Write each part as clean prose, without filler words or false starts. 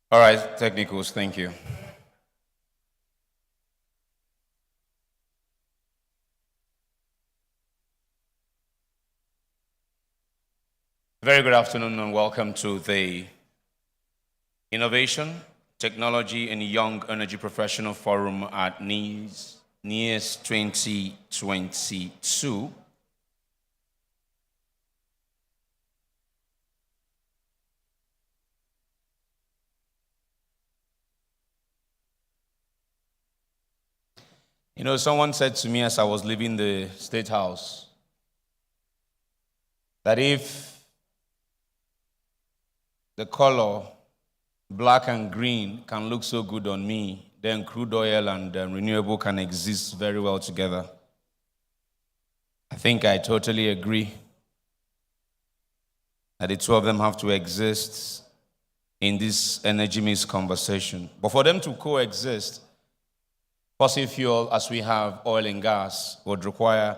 All right, technicals, thank you. Very good afternoon and welcome to the Innovation, Technology and Young Energy Professional Forum at NIES 2022. You know, someone said to me as I was leaving the State House that if the color black and green can look so good on me, then crude oil and renewable can exist very well together. I think I totally agree that the two of them have to exist in this energy mix conversation. But for them to coexist, fossil fuel, as we have oil and gas, would require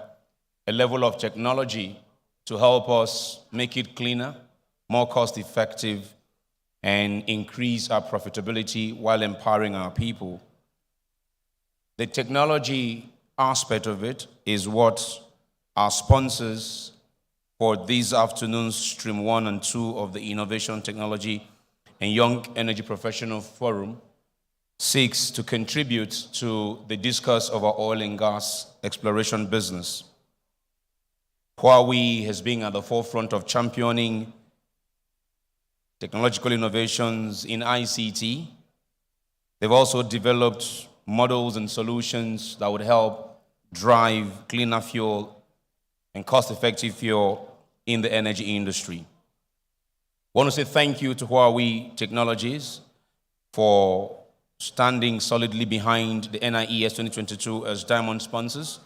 a level of technology to help us make it cleaner, more cost-effective, and increase our profitability while empowering our people. The technology aspect of it is what our sponsors for this afternoon's Stream 1 and 2 of the Innovation, Technology, and Young Energy Professional Forum seeks to contribute to the discourse of our oil and gas exploration business. Huawei has been at the forefront of championing technological innovations in ICT. They've also developed models and solutions that would help drive cleaner fuel and cost-effective fuel in the energy industry. I want to say thank you to Huawei Technologies for standing solidly behind the NIES 2022 as diamond sponsors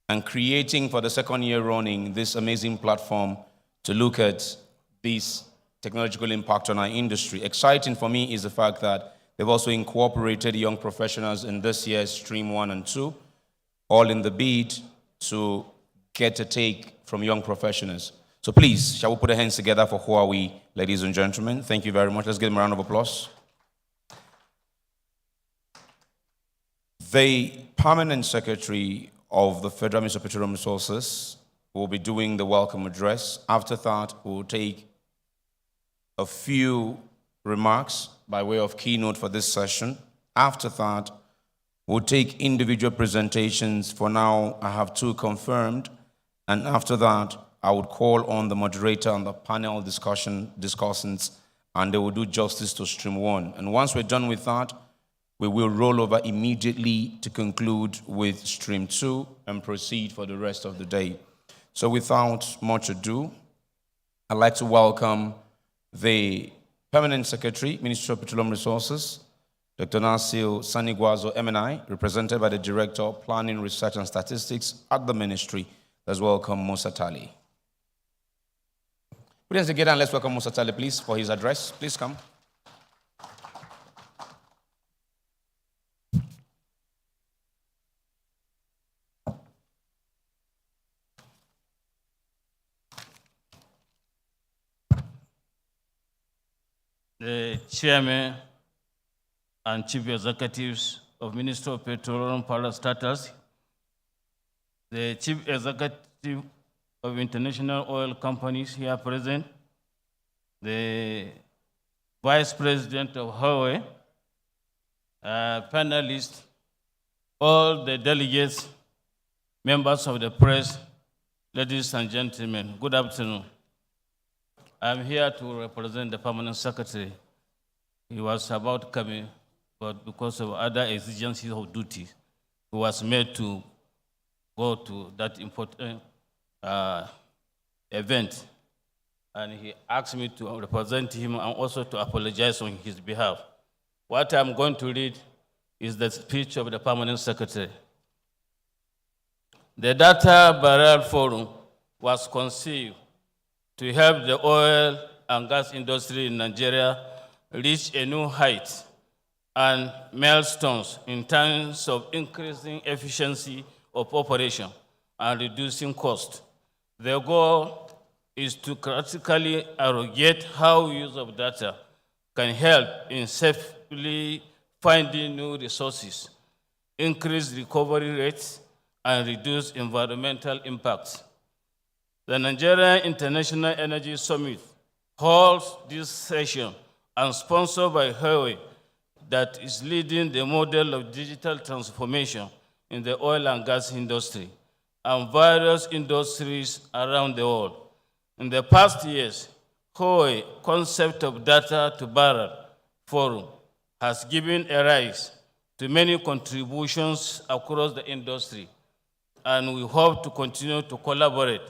and creating for the second year running this amazing platform to look at this technological impact on our industry. Exciting for me is the fact that they've also incorporated young professionals in this year's Stream 1 and 2, all in the bid to get a take from young professionals. So please, shall we put our hands together for Huawei, ladies and gentlemen? Thank you very much. Let's give them a round of applause. The Permanent Secretary of the Federal Ministry of Petroleum Resources will be doing the welcome address. After that, we'll take a few remarks by way of keynote for this session. After that, we'll take individual presentations. For now, I have 2 confirmed. And after that, I would call on the moderator and the panel discussants, and they will do justice to Stream 1. And once we're done with that, we will roll over immediately to conclude with Stream 2 and proceed for the rest of the day. So without much ado, I'd like to welcome the Permanent Secretary, Ministry of Petroleum Resources, Dr. Nasir Sanigwazo, MNI, represented by the Director of Planning, Research and Statistics at the Ministry. Let's welcome Musa Tali. Put hands together and let's welcome Musa Tali, please, for his address. Please come. The Chairman and Chief Executives of Ministry of Petroleum Parastatals, the Chief Executive of International Oil Companies here present, the Vice President of Huawei, panelists, all the delegates, members of the press, ladies and gentlemen, good afternoon. I'm here to represent the Permanent Secretary. He was about coming, but because of other exigencies of duty, he was made to go to that important event. And he asked me to represent him and also to apologize on his behalf. What I'm going to read is the speech of the Permanent Secretary. The Data Barrell Forum was conceived to help the oil and gas industry in Nigeria reach a new height and milestones in terms of increasing efficiency of operation and reducing cost. The goal is to critically interrogate how use of data can help in safely finding new resources, increase recovery rates, and reduce environmental impacts. The Nigerian International Energy Summit holds this session and sponsored by Huawei that is leading the model of digital transformation in the oil and gas industry and various industries around the world. In the past years, Huawei concept of data to Barrell forum has given a rise to many contributions across the industry, and we hope to continue to collaborate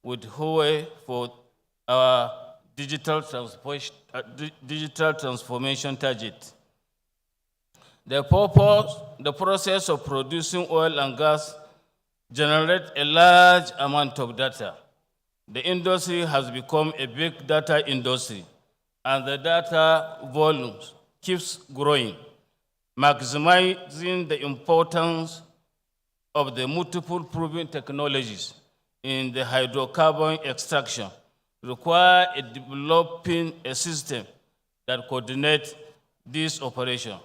with Huawei for our digital transformation target. The process of producing oil and gas generates a large amount of data. The industry has become a big data industry, and the data volumes keeps growing, maximizing the importance of the multiple proven technologies in the hydrocarbon extraction require developing a system that coordinates this operation.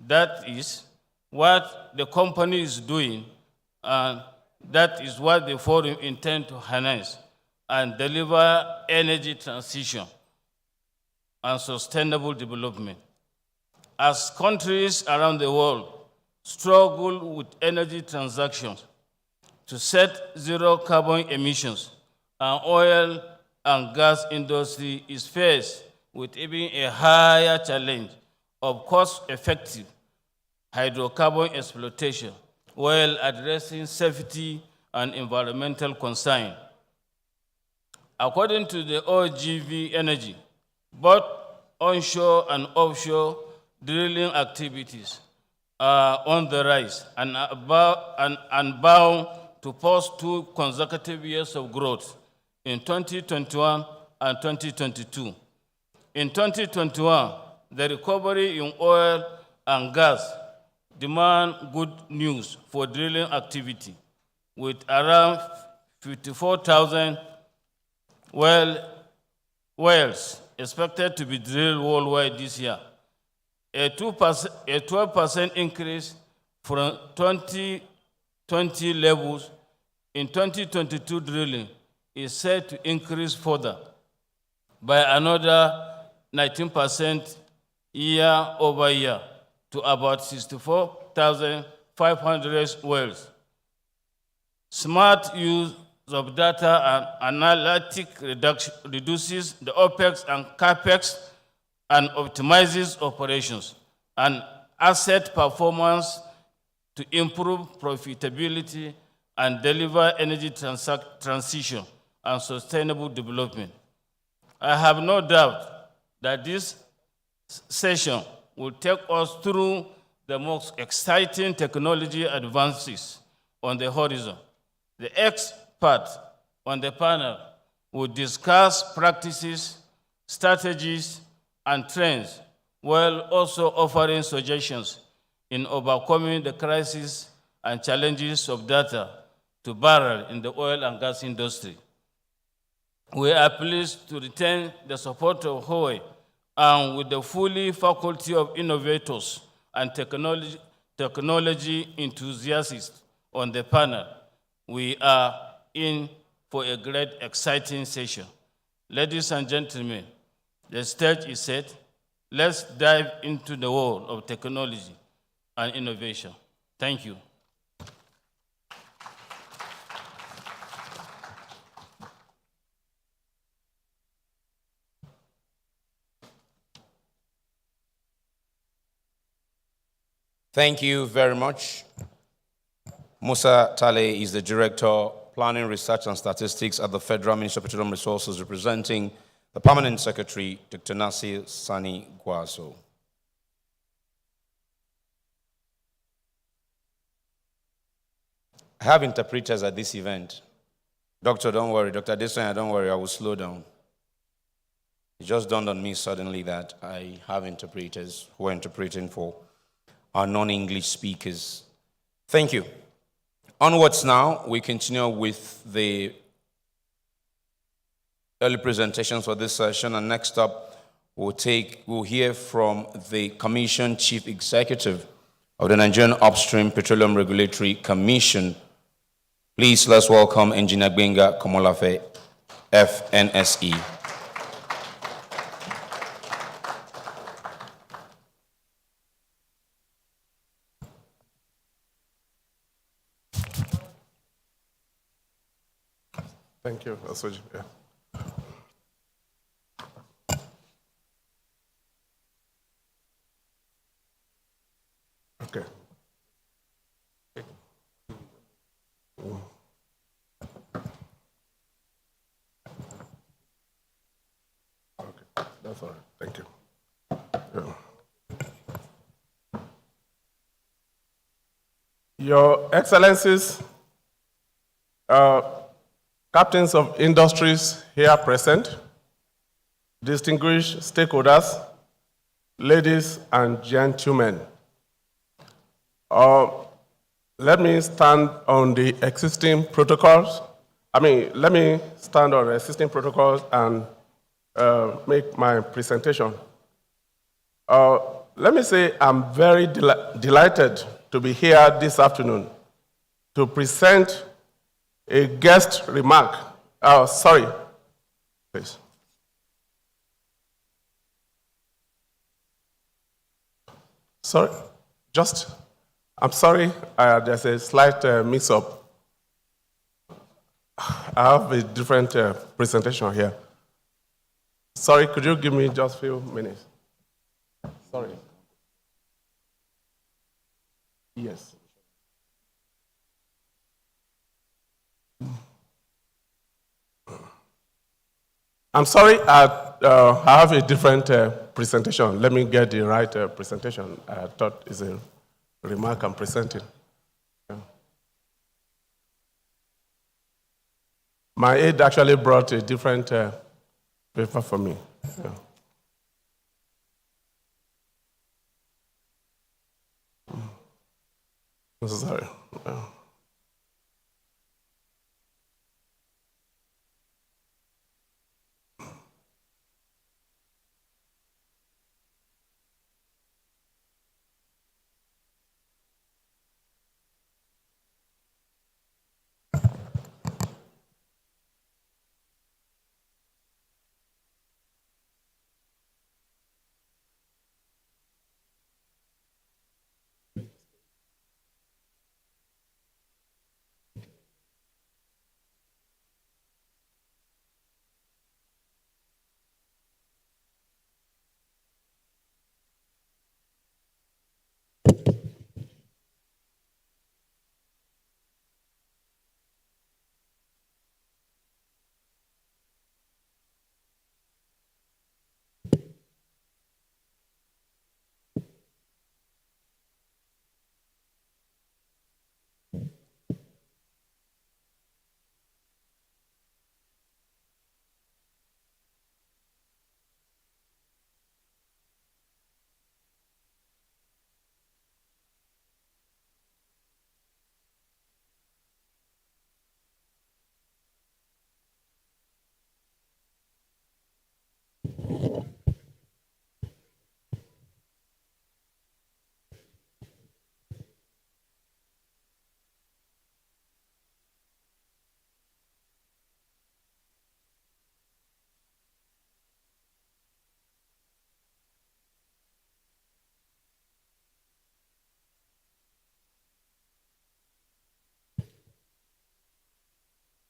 That is what the company is doing, and that is what the forum intends to harness and deliver energy transition and sustainable development. As countries around the world struggle with energy transactions to set zero carbon emissions, and oil and gas industry is faced with even a higher challenge of cost-effective hydrocarbon exploitation while addressing safety and environmental concerns. According to the OGV Energy, both onshore and offshore drilling activities are on the rise and bound to post 2 consecutive years of growth in 2021 and 2022. In 2021, the recovery in oil and gas demand good news for drilling activity, with around 54,000 wells expected to be drilled worldwide this year, a 12% increase from 2020 levels. In 2022, drilling is set to increase further by another 19% year over year to about 64,500 wells. Smart use of data and analytic reduces the OPEX and CAPEX and optimizes operations and asset performance to improve profitability and deliver energy transition and sustainable development. I have no doubt that this session will take us through the most exciting technology advances on the horizon. The expert on the panel will discuss practices, strategies, and trends, while also offering suggestions in overcoming the crisis and challenges of data to Barrell in the oil and gas industry. We are pleased to retain the support of Huawei and with the fully faculty of innovators and technology enthusiasts on the panel. We are in for a great, exciting session. Ladies and gentlemen, the stage is set. Let's dive into the world of technology and innovation. Thank you. Thank you very much. Musa Tale is the Director, Planning, Research and Statistics at the Federal Ministry of Petroleum Resources, representing the Permanent Secretary, Dr. Nasir Sani Gwaso. I have interpreters at this event. Doctor, don't worry. Dr. Desanya, don't worry. I will slow down. It just dawned on me suddenly that I have interpreters who are interpreting for our non-English speakers. Thank you. Onwards now, we continue with the early presentations for this session, and next up we'll hear from the Commission Chief Executive of the Nigerian Upstream Petroleum Regulatory Commission. Please let's welcome Engineer Gbenga Komolafe, FNSE. Thank you, Asoji. Yeah. Okay. Okay, that's all right. Thank you. Yeah. Your Excellencies, captains of industries here present, distinguished stakeholders, ladies and gentlemen. Let me stand on the existing protocols. Let me stand on the existing protocols and make my presentation. Let me say I'm very delighted to be here this afternoon to present a guest remark. Sorry, please. Sorry, I'm sorry, there's a slight mix-up. I have a different presentation here. Sorry, could you give me just a few minutes? Sorry. Yes. I'm sorry, I have a different presentation. Let me get the right presentation. I thought it's a remark I'm presenting. Yeah. My aide actually brought a different paper for me. Yeah. I'm sorry. Yeah.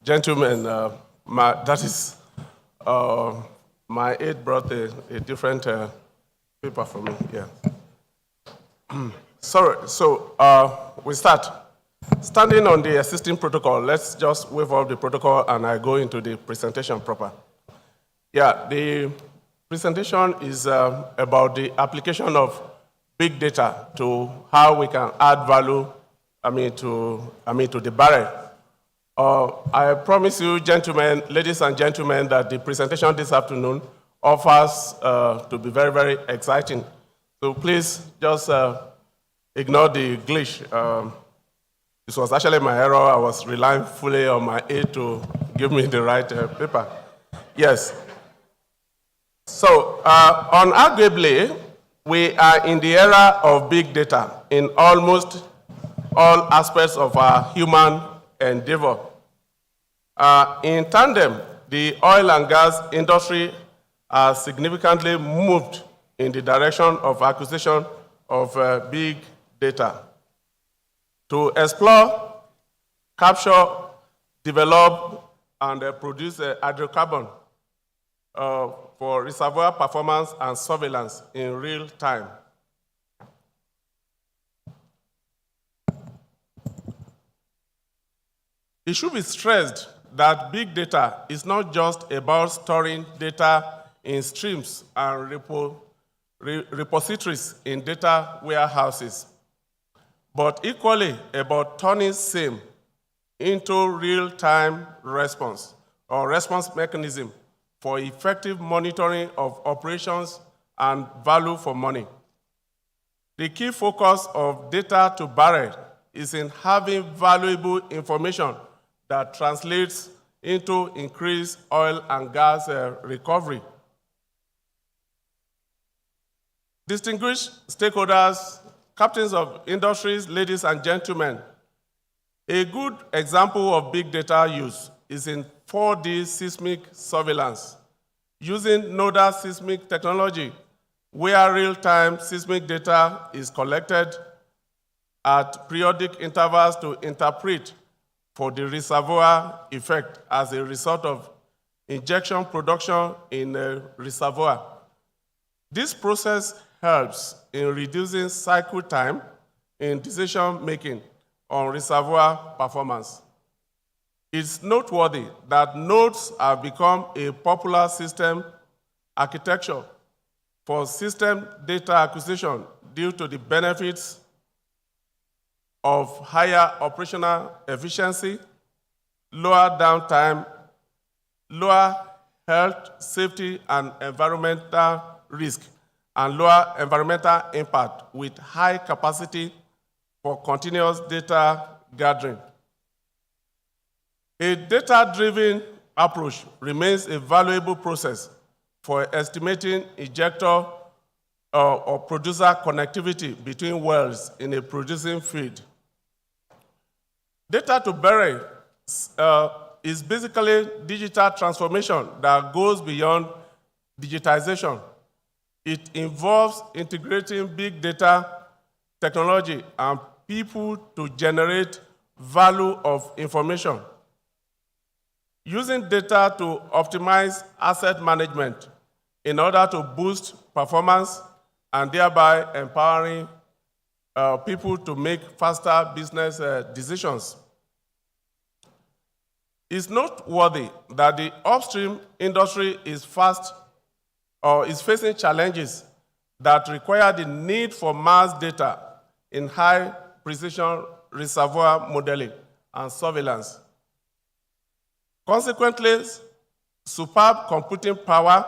Gentlemen, my aide brought a different paper for me. Yeah. Sorry. So we start. Standing on the existing protocol, let's just wave off the protocol and I go into the presentation proper. Yeah, the presentation is about the application of big data to how we can add value, to the Barrell. I promise you, gentlemen, ladies and gentlemen, that the presentation this afternoon offers to be very, very exciting. So please just ignore the glitch. This was actually my error. I was relying fully on my aide to give me the right paper. Yes. Arguably, we are in the era of big data in almost all aspects of our human endeavor. In tandem, the oil and gas industry has significantly moved in the direction of acquisition of big data to explore, capture, develop, and produce hydrocarbon for reservoir performance and surveillance in real time. It should be stressed that big data is not just about storing data in streams and repositories in data warehouses, but equally about turning same into real-time response or response mechanism for effective monitoring of operations and value for money. The key focus of data to Barrell is in having valuable information that translates into increased oil and gas recovery. Distinguished stakeholders, captains of industries, ladies and gentlemen, a good example of big data use is in 4D seismic surveillance, using nodal seismic technology, where real-time seismic data is collected at periodic intervals to interpret for the reservoir effect as a result of injection production in a reservoir. This process helps in reducing cycle time in decision-making on reservoir performance. It's noteworthy that nodes have become a popular system architecture for system data acquisition due to the benefits of higher operational efficiency, lower downtime, lower health, safety, and environmental risk, and lower environmental impact with high capacity for continuous data gathering. A data-driven approach remains a valuable process for estimating injector or producer connectivity between wells in a producing field. Data to Barrell is basically digital transformation that goes beyond digitization. It involves integrating big data, technology, and people to generate value of information. Using data to optimize asset management in order to boost performance and thereby empowering people to make faster business decisions. It's noteworthy that the upstream industry is facing challenges that require the need for mass data in high precision reservoir modeling and surveillance. Consequently, superb computing power,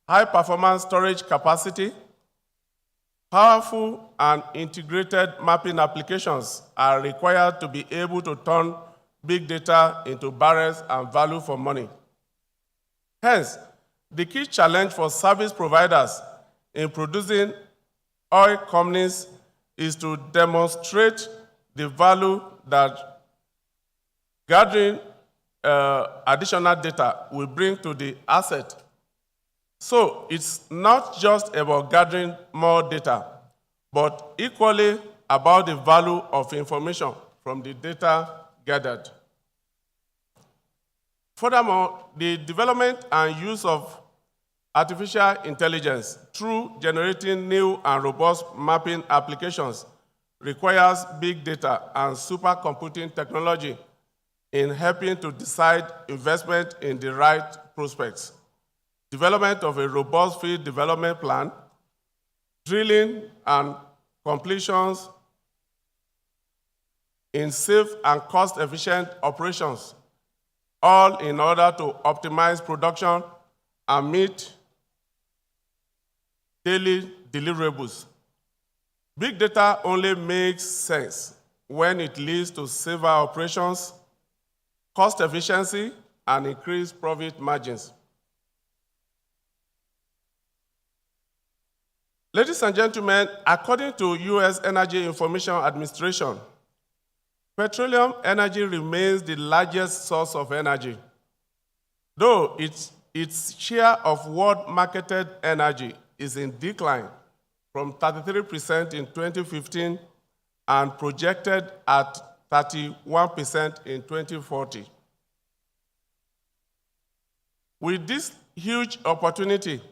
high performance storage capacity, powerful and integrated mapping applications are required to be able to turn big data into barrels and value for money. Hence, the key challenge for service providers in producing oil companies is to demonstrate the value that gathering additional data will bring to the asset. So it's not just about gathering more data, but equally about the value of information from the data gathered. Furthermore, the development and use of artificial intelligence through generating new and robust mapping applications requires big data and supercomputing technology in helping to decide investment in the right prospects, development of a robust field development plan, drilling and completions in safe and cost-efficient operations, all in order to optimize production and meet daily deliverables. Big data only makes sense when it leads to safer operations, cost efficiency, and increased profit margins. Ladies and gentlemen, according to U.S. Energy Information Administration, petroleum energy remains the largest source of energy, though its share of world marketed energy is in decline from 33% in 2015 and projected at 31% in 2040. With this huge opportunity,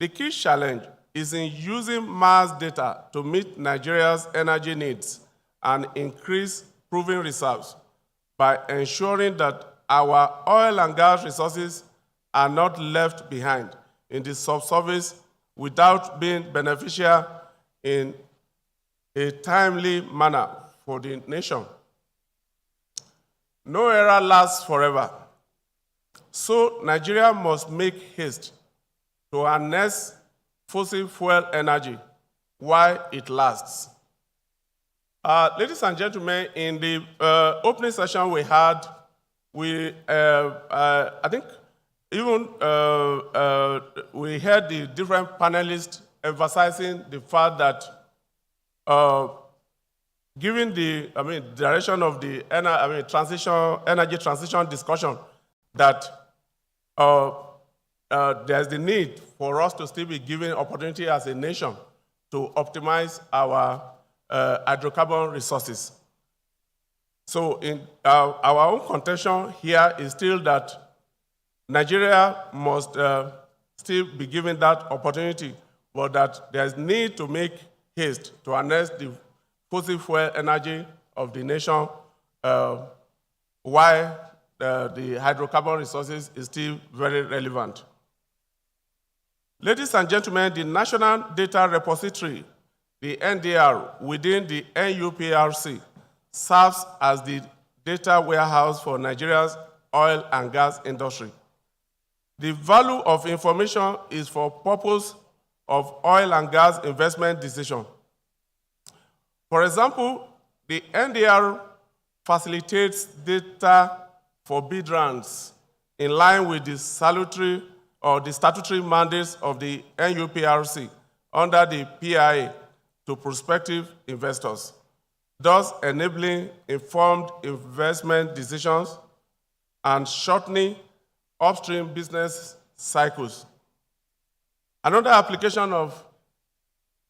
the key challenge is in using mass data to meet Nigeria's energy needs and increase proven reserves by ensuring that our oil and gas resources are not left behind in the subsurface without being beneficial in a timely manner for the nation. No era lasts forever, so Nigeria must make haste to harness fossil fuel energy while it lasts. Ladies and gentlemen, in the opening session we had, I think even we heard the different panelists emphasizing the fact that given the direction of the energy transition discussion, that there's the need for us to still be given opportunity as a nation to optimize our hydrocarbon resources. So in our own contention here is still that Nigeria must still be given that opportunity, but that there's need to make haste to harness the fossil fuel energy of the nation while the hydrocarbon resources is still very relevant. Ladies and gentlemen, the National Data Repository, the NDR, within the NUPRC, serves as the data warehouse for Nigeria's oil and gas industry. The value of information is for purpose of oil and gas investment decision. For example, the NDR facilitates data for bid rounds in line with the statutory mandates of the NUPRC under the PIA to prospective investors, thus enabling informed investment decisions and shortening upstream business cycles. Another application of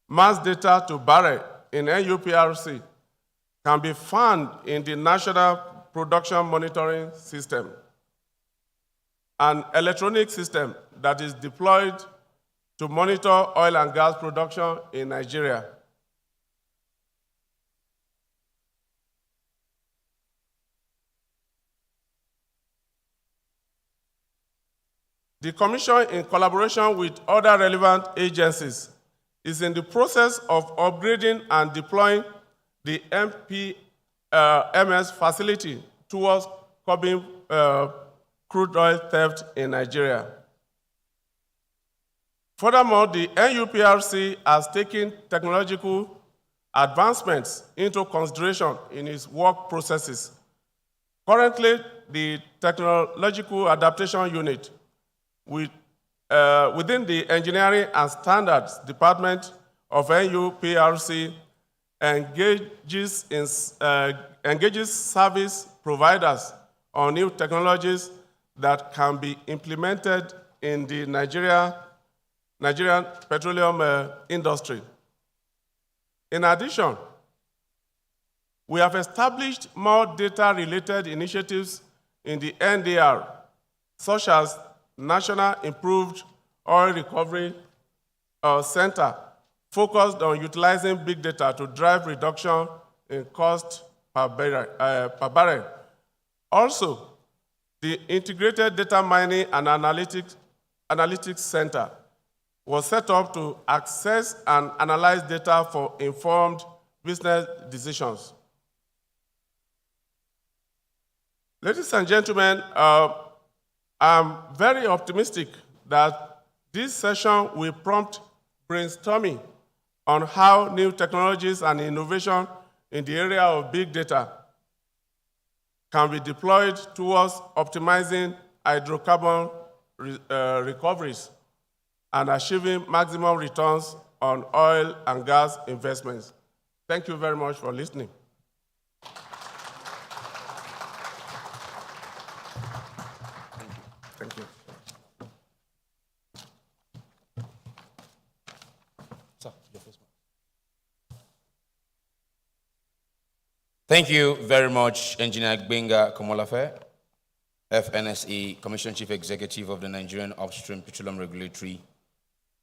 mass data to Barrell in NUPRC can be found in the National Production Monitoring System, an electronic system that is deployed to monitor oil and gas production in Nigeria. The Commission, in collaboration with other relevant agencies, is in the process of upgrading and deploying the MS facility towards curbing crude oil theft in Nigeria. Furthermore, the NUPRC has taken technological advancements into consideration in its work processes. Currently, the Technological Adaptation Unit within the Engineering and Standards Department of NUPRC engages service providers on new technologies that can be implemented in the Nigerian petroleum industry. In addition, we have established more data-related initiatives in the NDR, such as National Improved Oil Recovery Center, focused on utilizing big data to drive reduction in cost per barrel. Also, the Integrated Data Mining and Analytics Center was set up to access and analyze data for informed business decisions. Ladies and gentlemen, I'm very optimistic that this session will prompt brainstorming on how new technologies and innovation in the area of big data can be deployed towards optimizing hydrocarbon recoveries and achieving maximum returns on oil and gas investments. Thank you very much for listening. Thank you. Thank you very much, Engineer Gbenga Komolafe, FNSE, Commission Chief Executive of the Nigerian Upstream Petroleum Regulatory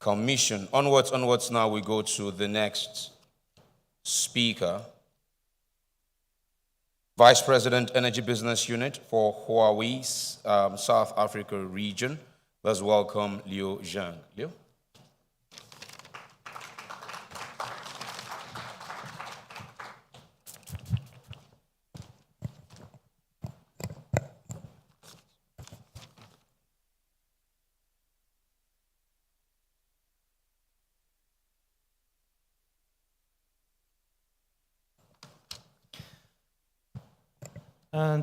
Commission. Onwards now we go to the next speaker, Vice President, Energy Business Unit for Huawei's South Africa region. Let's welcome Liu Zhang. Liu?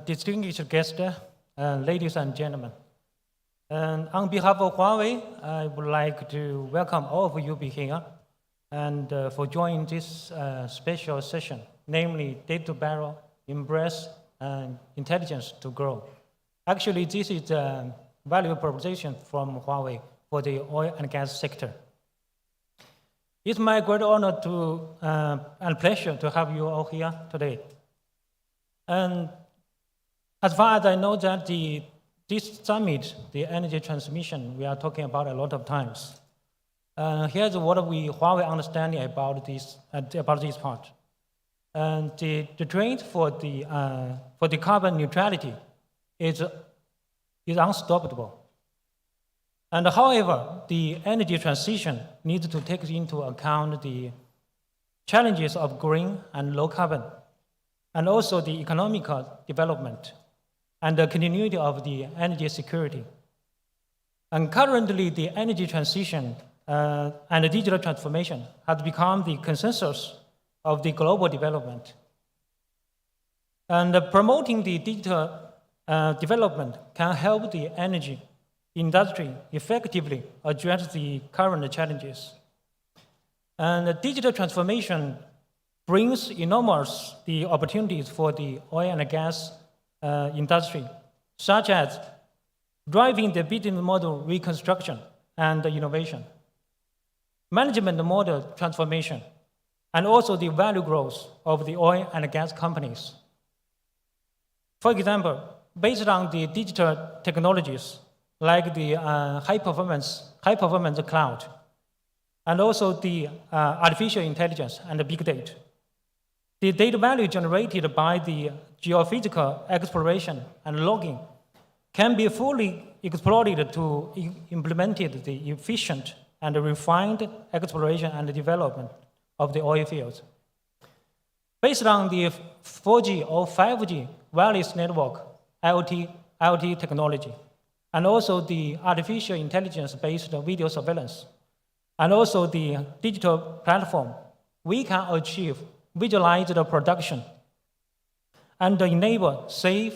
Distinguished guests, ladies and gentlemen. On behalf of Huawei, I would like to welcome all of you here and for joining this special session, namely Data to Barrel, Embrace Intelligence to Grow. Actually, this is a value proposition from Huawei for the oil and gas sector. It's my great honor and pleasure to have you all here today. And as far as I know that this summit, the energy transmission, we are talking about a lot of times. Here's what Huawei understanding about this part. And the trend for the carbon neutrality is unstoppable. And however, the energy transition needs to take into account the challenges of green and low carbon, and also the economical development and the continuity of the energy security. And currently, the energy transition and the digital transformation has become the consensus of the global development. And promoting the digital development can help the energy industry effectively address the current challenges. And the digital transformation brings enormous the opportunities for the oil and gas industry, such as driving the business model reconstruction and innovation, management model transformation, and also the value growth of the oil and gas companies. For example, based on the digital technologies like the high performance cloud, and also the artificial intelligence and the big data, the data value generated by the geophysical exploration and logging can be fully exploited to implement the efficient and refined exploration and development of the oil fields. Based on the 4G or 5G wireless network, IoT technology, and also the artificial intelligence-based video surveillance, and also the digital platform, we can achieve visualized production and enable safe,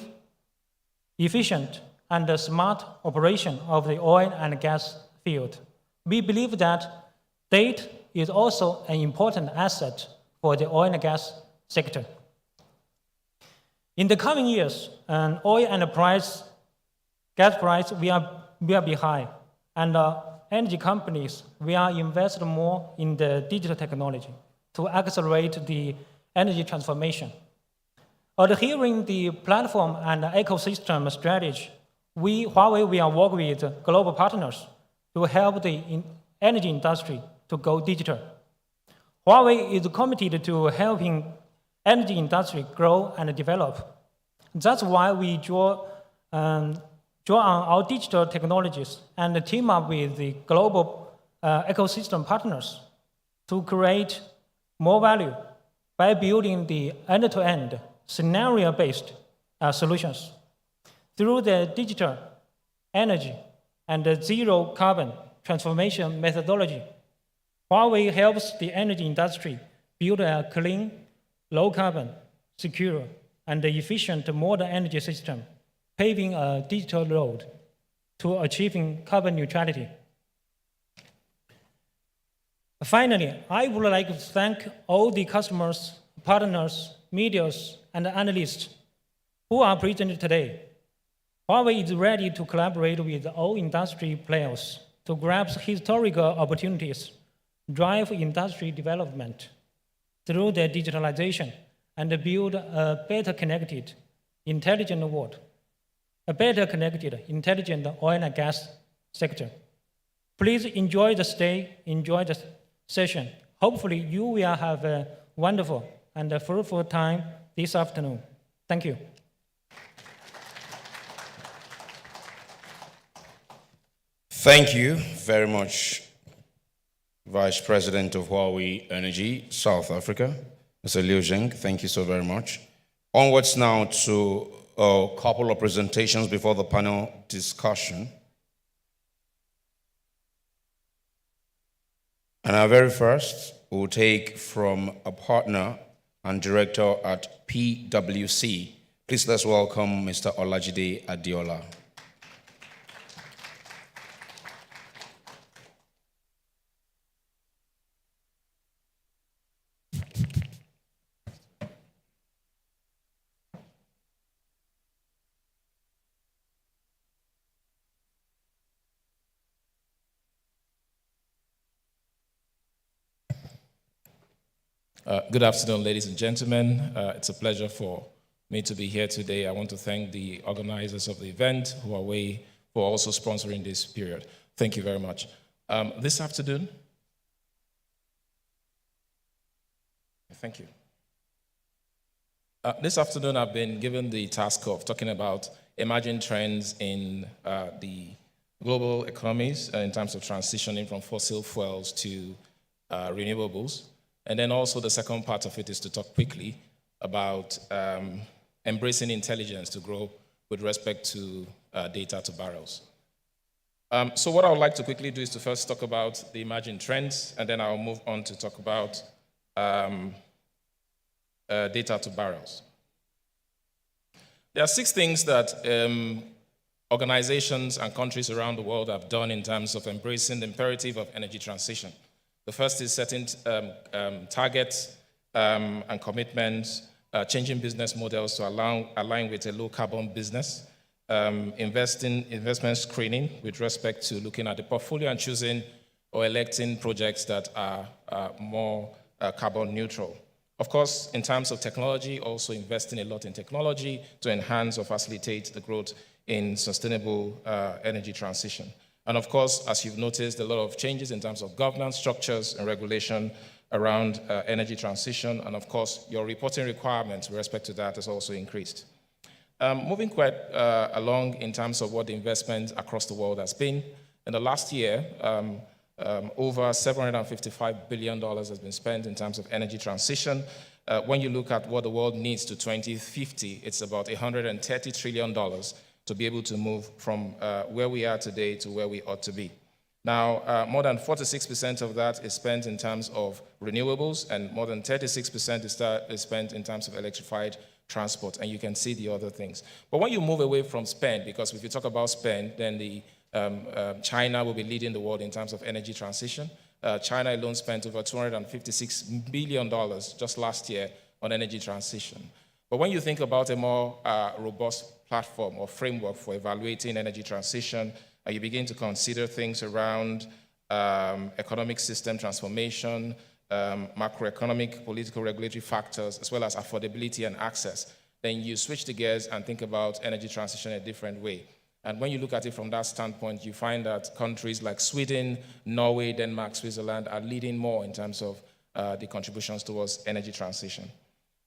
efficient, and smart operation of the oil and gas field. We believe that data is also an important asset for the oil and gas sector. In the coming years, oil and gas price will be high, and energy companies will invest more in the digital technology to accelerate the energy transformation. Adhering the platform and ecosystem strategy, Huawei will work with global partners to help the energy industry to go digital. Huawei is committed to helping energy industry grow and develop. That's why we draw on our digital technologies and team up with the global ecosystem partners to create more value by building the end-to-end scenario-based solutions. Through the digital, energy, and the zero carbon transformation methodology, Huawei helps the energy industry build a clean, low carbon, secure, and efficient modern energy system, paving a digital road to achieving carbon neutrality. Finally, I would like to thank all the customers, partners, medias, and analysts who are present today. Huawei is ready to collaborate with all industry players to grasp historical opportunities, drive industry development through the digitalization, and build a better connected, intelligent world, a better connected, intelligent oil and gas sector. Please enjoy the stay, enjoy the session. Hopefully you will have a wonderful and a fruitful time this afternoon. Thank you. Thank you very much, Vice President of Huawei Energy, South Africa, Mr. Liu Zheng. Thank you so very much. Onwards now to a couple of presentations before the panel discussion. And our very first, we'll take from a partner and director at PwC. Please let's welcome Mr. Olajide Adiola. Good afternoon, ladies and gentlemen. It's a pleasure for me to be here today. I want to thank the organizers of the event, Huawei, for also sponsoring this period. Thank you very much. This afternoon, thank you. This afternoon, I've been given the task of talking about emerging trends in the global economies in terms of transitioning from fossil fuels to renewables. And then also the second part of it is to talk quickly about embracing intelligence to grow with respect to data to barrels. So what I would like to quickly do is to first talk about the emerging trends, and then I'll move on to talk about data to barrels. There are 6 things that organizations and countries around the world have done in terms of embracing the imperative of energy transition. The first is setting targets and commitments, changing business models to align with a low-carbon business, investment screening with respect to looking at the portfolio and choosing or electing projects that are more carbon neutral. Of course, in terms of technology, also investing a lot in technology to enhance or facilitate the growth in sustainable energy transition. And of course, as you've noticed, a lot of changes in terms of governance structures and regulation around energy transition. And of course, your reporting requirements with respect to that has also increased. Moving quite along in terms of what the investment across the world has been. In the last year, over $755 billion has been spent in terms of energy transition. When you look at what the world needs to 2050, it's about $130 trillion to be able to move from where we are today to where we ought to be. Now, more than 46% of that is spent in terms of renewables, and more than 36% is spent in terms of electrified transport, and you can see the other things. But when you move away from spend, because if you talk about spend, then China will be leading the world in terms of energy transition. China alone spent over $256 billion just last year on energy transition. But when you think about a more robust platform or framework for evaluating energy transition, you begin to consider things around economic system transformation, macroeconomic, political, regulatory factors, as well as affordability and access, then you switch the gears and think about energy transition in a different way. And when you look at it from that standpoint, you find that countries like Sweden, Norway, Denmark, Switzerland are leading more in terms of the contributions towards energy transition.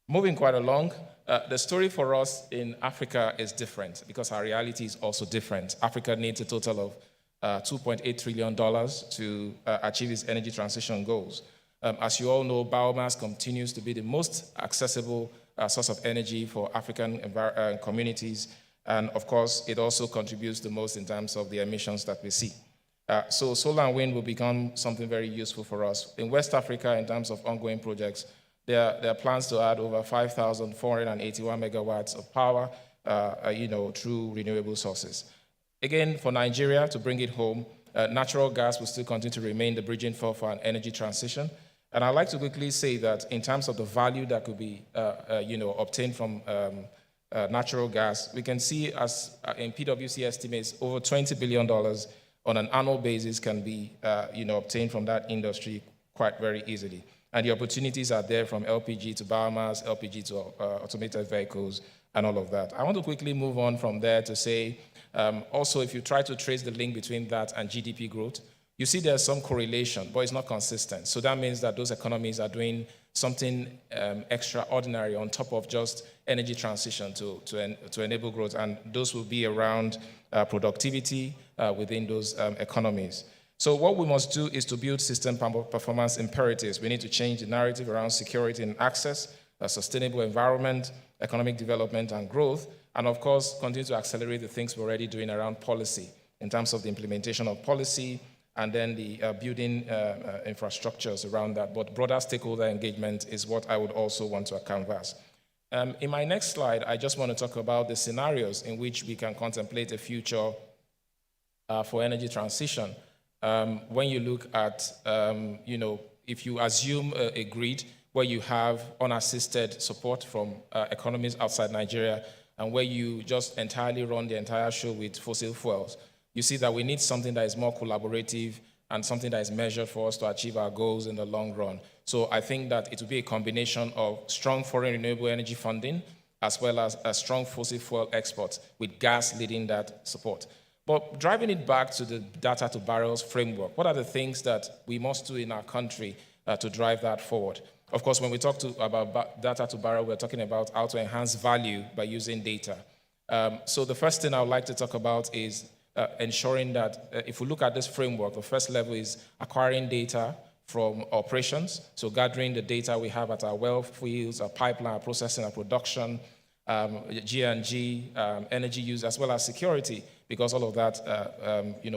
Moving quite along, the story for us in Africa is different because our reality is also different. Africa needs a total of $2.8 trillion to achieve its energy transition goals. As you all know, biomass continues to be the most accessible source of energy for African communities. And of course, it also contributes the most in terms of the emissions that we see. So solar and wind will become something very useful for us. In West Africa, in terms of ongoing projects, there are plans to add over 5,481 megawatts of power, through renewable sources. Again, for Nigeria, to bring it home, Natural gas will still continue to remain the bridging for an energy transition. And I'd like to quickly say that in terms of the value that could be obtained from natural gas, we can see as in PwC estimates over $20 billion on an annual basis can be obtained from that industry quite very easily. And the opportunities are there from LPG to biomass, LPG to automated vehicles, and all of that. I want to quickly move on from there to say, also, if you try to trace the link between that and GDP growth, you see there's some correlation, but it's not consistent. So that means that those economies are doing something extraordinary on top of just energy transition to enable growth, and those will be around productivity within those economies. So what we must do is to build system performance imperatives. We need to change the narrative around security and access, a sustainable environment, economic development and growth, and of course, continue to accelerate the things we're already doing around policy in terms of the implementation of policy and then the building infrastructures around that. But broader stakeholder engagement is what I would also want to canvass. In my next slide, I just want to talk about the scenarios in which we can contemplate a future for energy transition. When you look at, if you assume a grid where you have unassisted support from economies outside Nigeria and where you just entirely run the entire show with fossil fuels, you see that we need something that is more collaborative and something that is measured for us to achieve our goals in the long run. So I think that it will be a combination of strong foreign renewable energy funding as well as a strong fossil fuel exports with gas leading that support. But driving it back to the data to barrels framework, what are the things that we must do in our country to drive that forward? Of course, when we talk about data to barrel, we're talking about how to enhance value by using data. So the first thing I would like to talk about is ensuring that if we look at this framework, the first level is acquiring data from operations, so gathering the data we have at our well fields, our pipeline, our processing, our production, G&G, energy use, as well as security, because all of that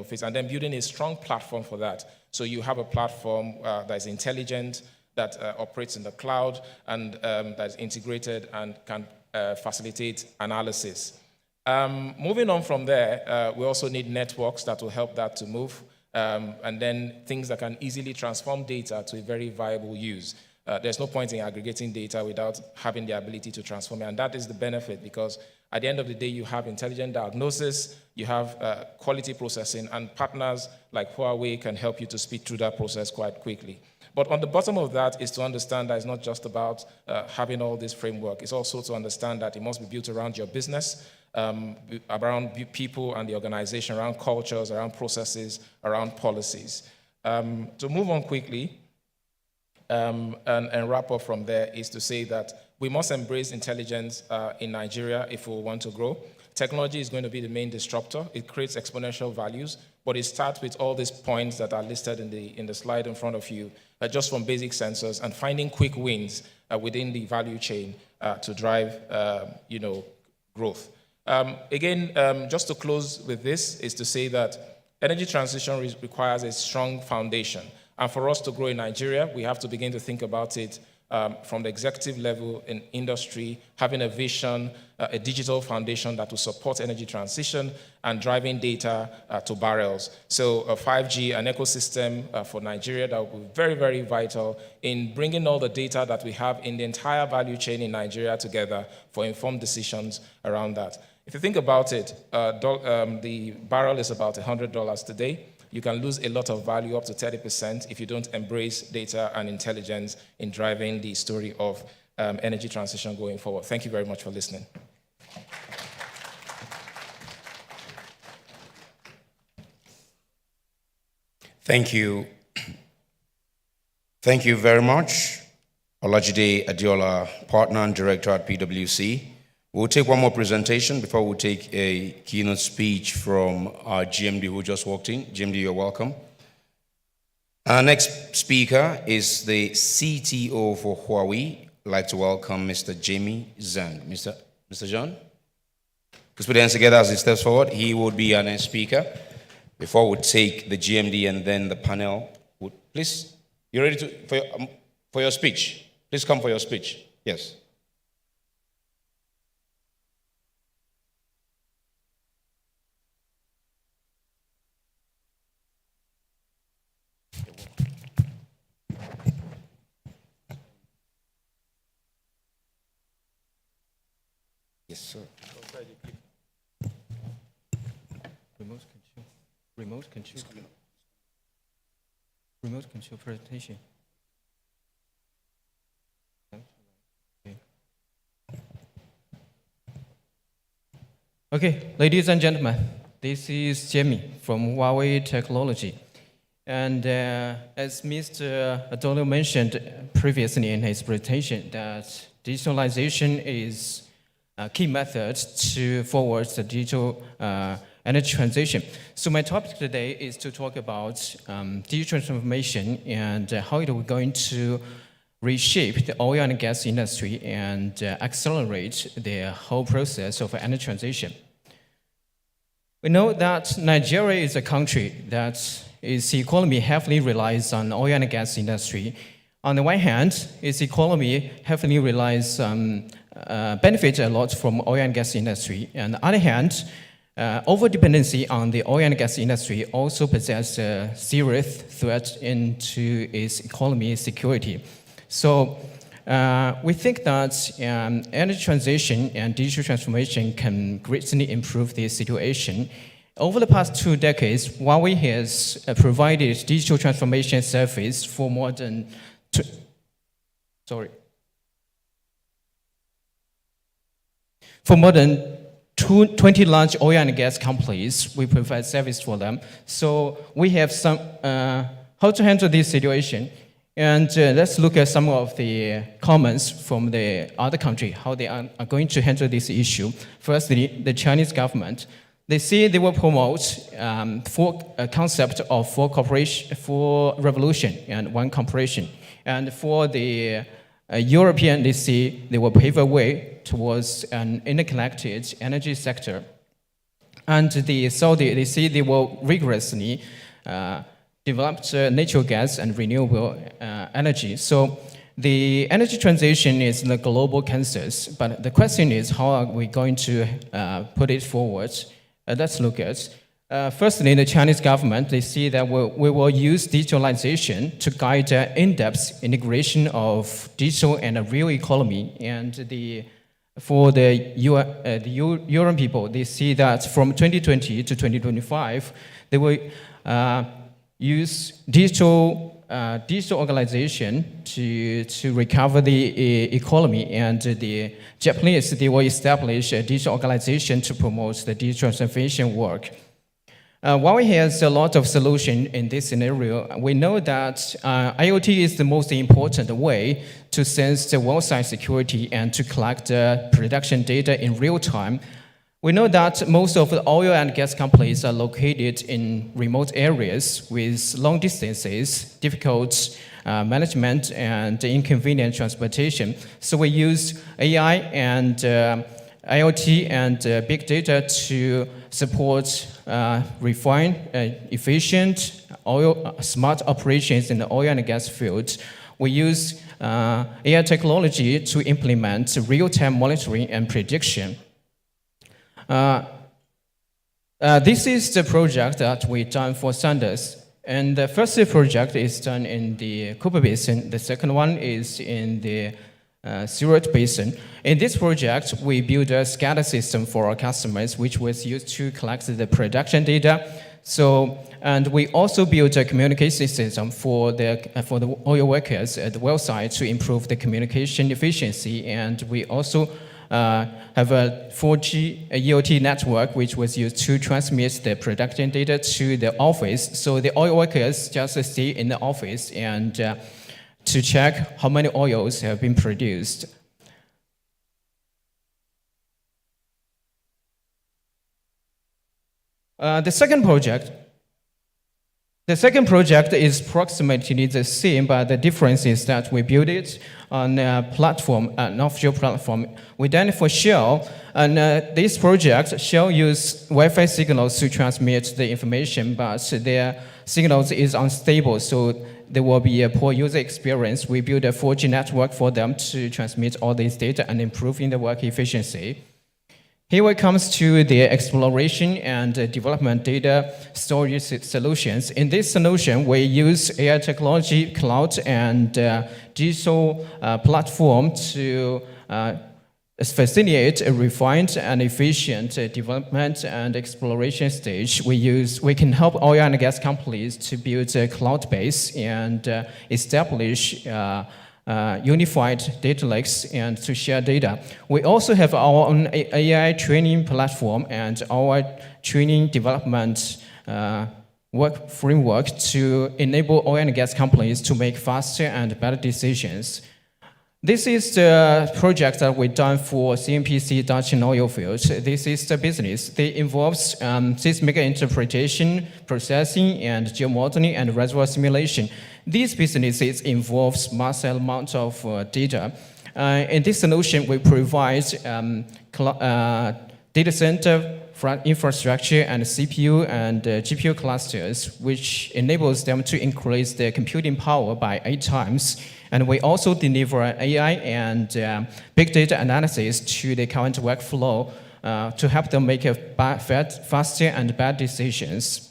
fits. And then building a strong platform for that. So you have a platform that is intelligent, that operates in the cloud, and that is integrated and can facilitate analysis. Moving on from there, we also need networks that will help that to move, and then things that can easily transform data to a very viable use. There's no point in aggregating data without having the ability to transform it, and that is the benefit, because at the end of the day, you have intelligent diagnosis, you have quality processing, and partners like Huawei can help you to speed through that process quite quickly. But on the bottom of that is to understand that it's not just about having all this framework. It's also to understand that it must be built around your business, around people and the organization, around cultures, around processes, around policies. To move on quickly and wrap up from there is to say that we must embrace intelligence in Nigeria if we want to grow. Technology is going to be the main disruptor. It creates exponential values, but it starts with all these points that are listed in the slide in front of you, just from basic sensors and finding quick wins within the value chain to drive growth. Just to close with this is to say that energy transition requires a strong foundation. And for us to grow in Nigeria, we have to begin to think about it from the executive level in industry, having a vision, a digital foundation that will support energy transition and driving data to barrels. So 5G, an ecosystem for Nigeria that will be very, very vital in bringing all the data that we have in the entire value chain in Nigeria together for informed decisions around that. If you think about it, the barrel is about $100 today. You can lose a lot of value, up to 30%, if you don't embrace data and intelligence in driving the story of energy transition going forward. Thank you very much for listening. Thank you. Thank you very much, Olajide Adiola, partner and director at PwC. We'll take one more presentation before we take a keynote speech from our GMD who just walked in. GMD, you're welcome. Our next speaker is the CTO for Huawei. I'd like to welcome Mr. Jamie Zhang. Mr. Zhang? Let's put hands together as he steps forward. He would be our next speaker. Before we take the GMD and then the panel, please, you ready for your speech? Please come for your speech. Yes. So, remote control presentation. Okay, ladies and gentlemen, this is Jamie from Huawei Technology. And as Mr. Adolo mentioned previously in his presentation, that digitalization is a key method to forward the digital energy transition. So my topic today is to talk about digital transformation and how it is going to reshape the oil and gas industry and accelerate the whole process of energy transition. We know that Nigeria is a country that its economy heavily relies on oil and gas industry. On the one hand, its economy heavily relies benefits a lot from oil and gas industry. On the other hand, over-dependency on the oil and gas industry also poses a serious threat into its economy security. So we think that energy transition and digital transformation can greatly improve the situation. Over the past 2 decades, Huawei has provided digital transformation service for more than 20 large oil and gas companies. We provide service for them. So we have some how to handle this situation. And let's look at some of the comments from the other country, how they are going to handle this issue. Firstly, the Chinese government. They say they will promote a concept of four revolution and one cooperation. And for the European, they say they will pave a way towards an interconnected energy sector. And the Saudi, they say they will rigorously develop natural gas and renewable energy. So the energy transition is the global consensus, but the question is, how are we going to put it forward? Let's look at. Firstly, the Chinese government, they see that we will use digitalization to guide in-depth integration of digital and a real economy. And for the European people, they see that from 2020 to 2025, they will use digital organization to recover the economy, and the Japanese, they will establish a digital organization to promote the digital transformation work. Huawei has a lot of solution in this scenario. We know that IoT is the most important way to sense the well-site security and to collect production data in real time. We know that most of the oil and gas companies are located in remote areas with long distances, difficult management, and inconvenient transportation. So we use AI and IoT and big data to support refined, efficient, smart operations in the oil and gas field. We use AI technology to implement real-time monitoring and prediction. This is the project that we've done for Sanders. And the first project is done in the Cooper Basin. The second one is in the Surat Basin. In this project, we built a SCADA system for our customers, which was used to collect the production data. And we also built a communication system for the oil workers at the well site to improve the communication efficiency. And we also have a 4G EOT network, which was used to transmit the production data to the office. So the oil workers just stay in the office and to check how many oils have been produced. The second project is approximately the same, but the difference is that we built it on a platform, an offshore platform. We done it for Shell, and this project, Shell use Wi-Fi signals to transmit the information, but their signals is unstable, so there will be a poor user experience. We built a 4G network for them to transmit all this data and improving the work efficiency. Here it comes to the exploration and development data storage solutions. In this solution, we use AI technology, cloud, and digital platform to facilitate a refined and efficient development and exploration stage. We can help oil and gas companies to build a cloud base and establish unified data lakes and to share data. We also have our own AI training platform and our training development work framework to enable oil and gas companies to make faster and better decisions. This is the project that we've done for CNPC Dutch oil fields. This is the business. It involves seismic interpretation, processing, and geomodeling and reservoir simulation. These businesses involves massive amounts of data. In this solution, we provide data center infrastructure and CPU and GPU clusters, which enables them to increase their computing power by 8 times. And we also deliver AI and big data analysis to the current workflow to help them make faster and better decisions.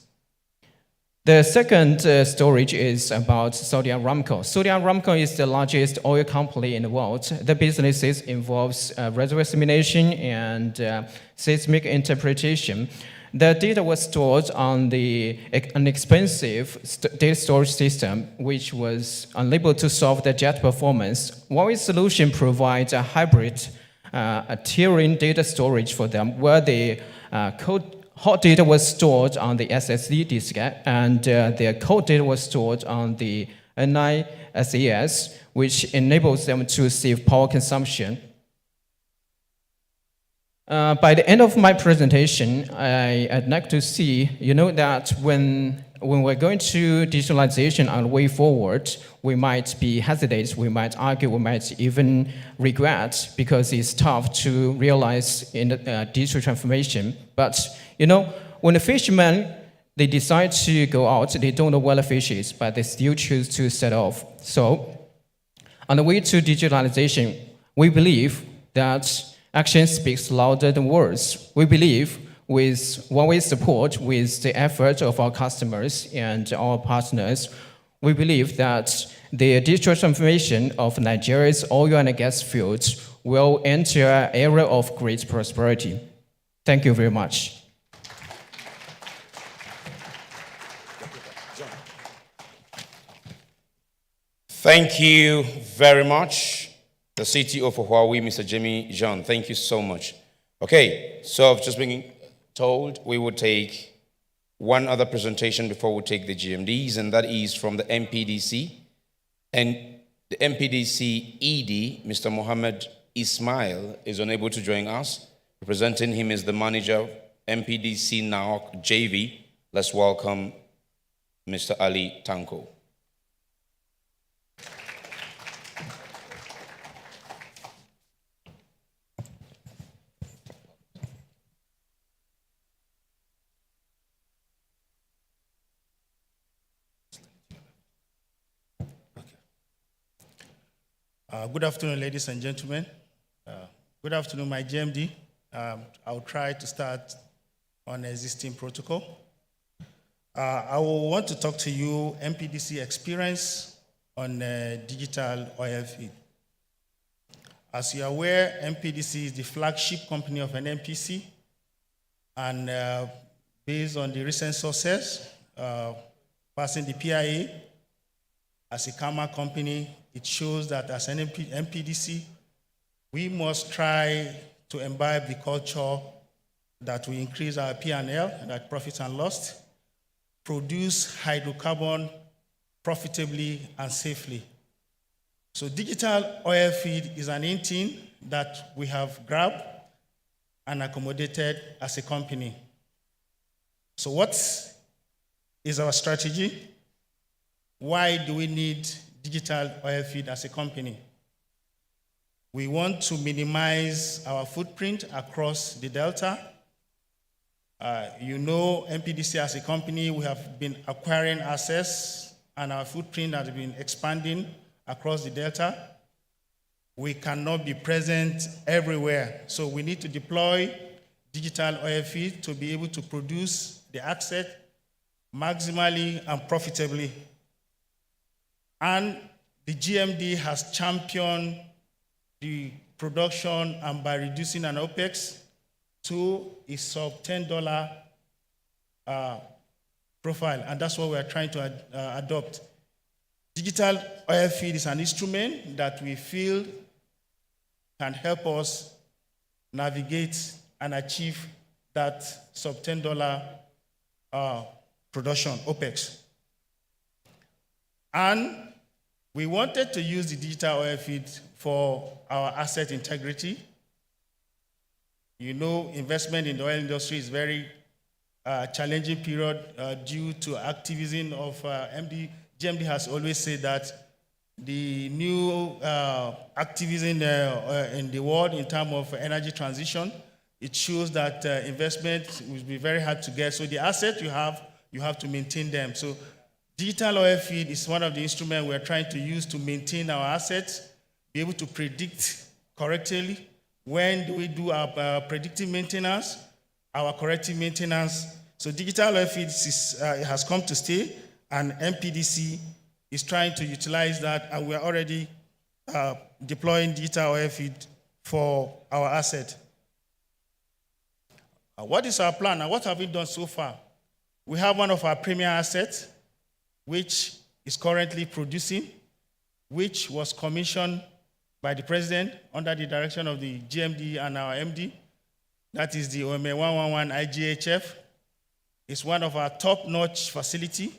The second storage is about Saudi Aramco. Saudi Aramco is the largest oil company in the world. The businesses involves reservoir simulation and seismic interpretation. The data was stored on an expensive data storage system, which was unable to solve the jet performance. Huawei's solution provides a hybrid tiering data storage for them, where the hot data was stored on the SSD disk, and the cold data was stored on the N.I.E.S, which enables them to save power consumption. By the end of my presentation, I'd like to see, that when we're going to digitalization on the way forward, we might be hesitant, we might argue, we might even regret, because it's tough to realize in digital transformation. But, when the fishermen, they decide to go out, they don't know where the fish is, but they still choose to set off. So, on the way to digitalization, we believe that action speaks louder than words. We believe with Huawei's support, with the effort of our customers and our partners, we believe that the digital transformation of Nigeria's oil and gas fields will enter an era of great prosperity. Thank you very much. Thank you very much. The CTO for Huawei, Mr. Jimmy Jean, thank you so much. Okay, so I've just been told we would take one other presentation before we take the GMDs, and that is from the MPDC. And the MPDC ED, Mr. Mohammed Ismail, is unable to join us. Representing him is the manager of MPDC now JV. Let's welcome Mr. Ali Tanko. Good afternoon, ladies and gentlemen. Good afternoon, my GMD. I'll try to start on existing protocol. I will want to talk to you MPDC experience on digital oil field. As you are aware, MPDC is the flagship company of NNPC, and based on the recent success, passing the PIA as a Kama company, it shows that as an MPDC, we must try to imbibe the culture that we increase our P&L, that profit and loss, produce hydrocarbon profitably and safely. So digital oil feed is an in-thing that we have grabbed and accommodated as a company. So what is our strategy? Why do we need digital oil feed as a company? We want to minimize our footprint across the Delta. MPDC as a company, we have been acquiring assets and our footprint has been expanding across the Delta. We cannot be present everywhere, so we need to deploy digital oil feed to be able to produce the asset maximally and profitably. And the GMD has championed the production and by reducing an OPEX to a sub $10 profile, and that's what we are trying to adopt. Digital oil feed is an instrument that we feel can help us navigate and achieve that sub $10 production OPEX. And we wanted to use the digital oil feed for our asset integrity. You know, investment in the oil industry is very challenging period due to activism of MD. GMD has always said that the new activism in the world in terms of energy transition, it shows that investment will be very hard to get. So the assets you have to maintain them. So digital oil feed is one of the instruments we're trying to use to maintain our assets, be able to predict correctly when do we do our predictive maintenance, our corrective maintenance. So digital oil feed has come to stay, and NPDC is trying to utilize that, and we're already deploying digital oil feed for our asset. What is our plan, and what have we done so far? We have one of our premier assets, which is currently producing, which was commissioned by the president under the direction of the GMD and our MD. That is the OMA 111 IGHF. It's one of our top-notch facility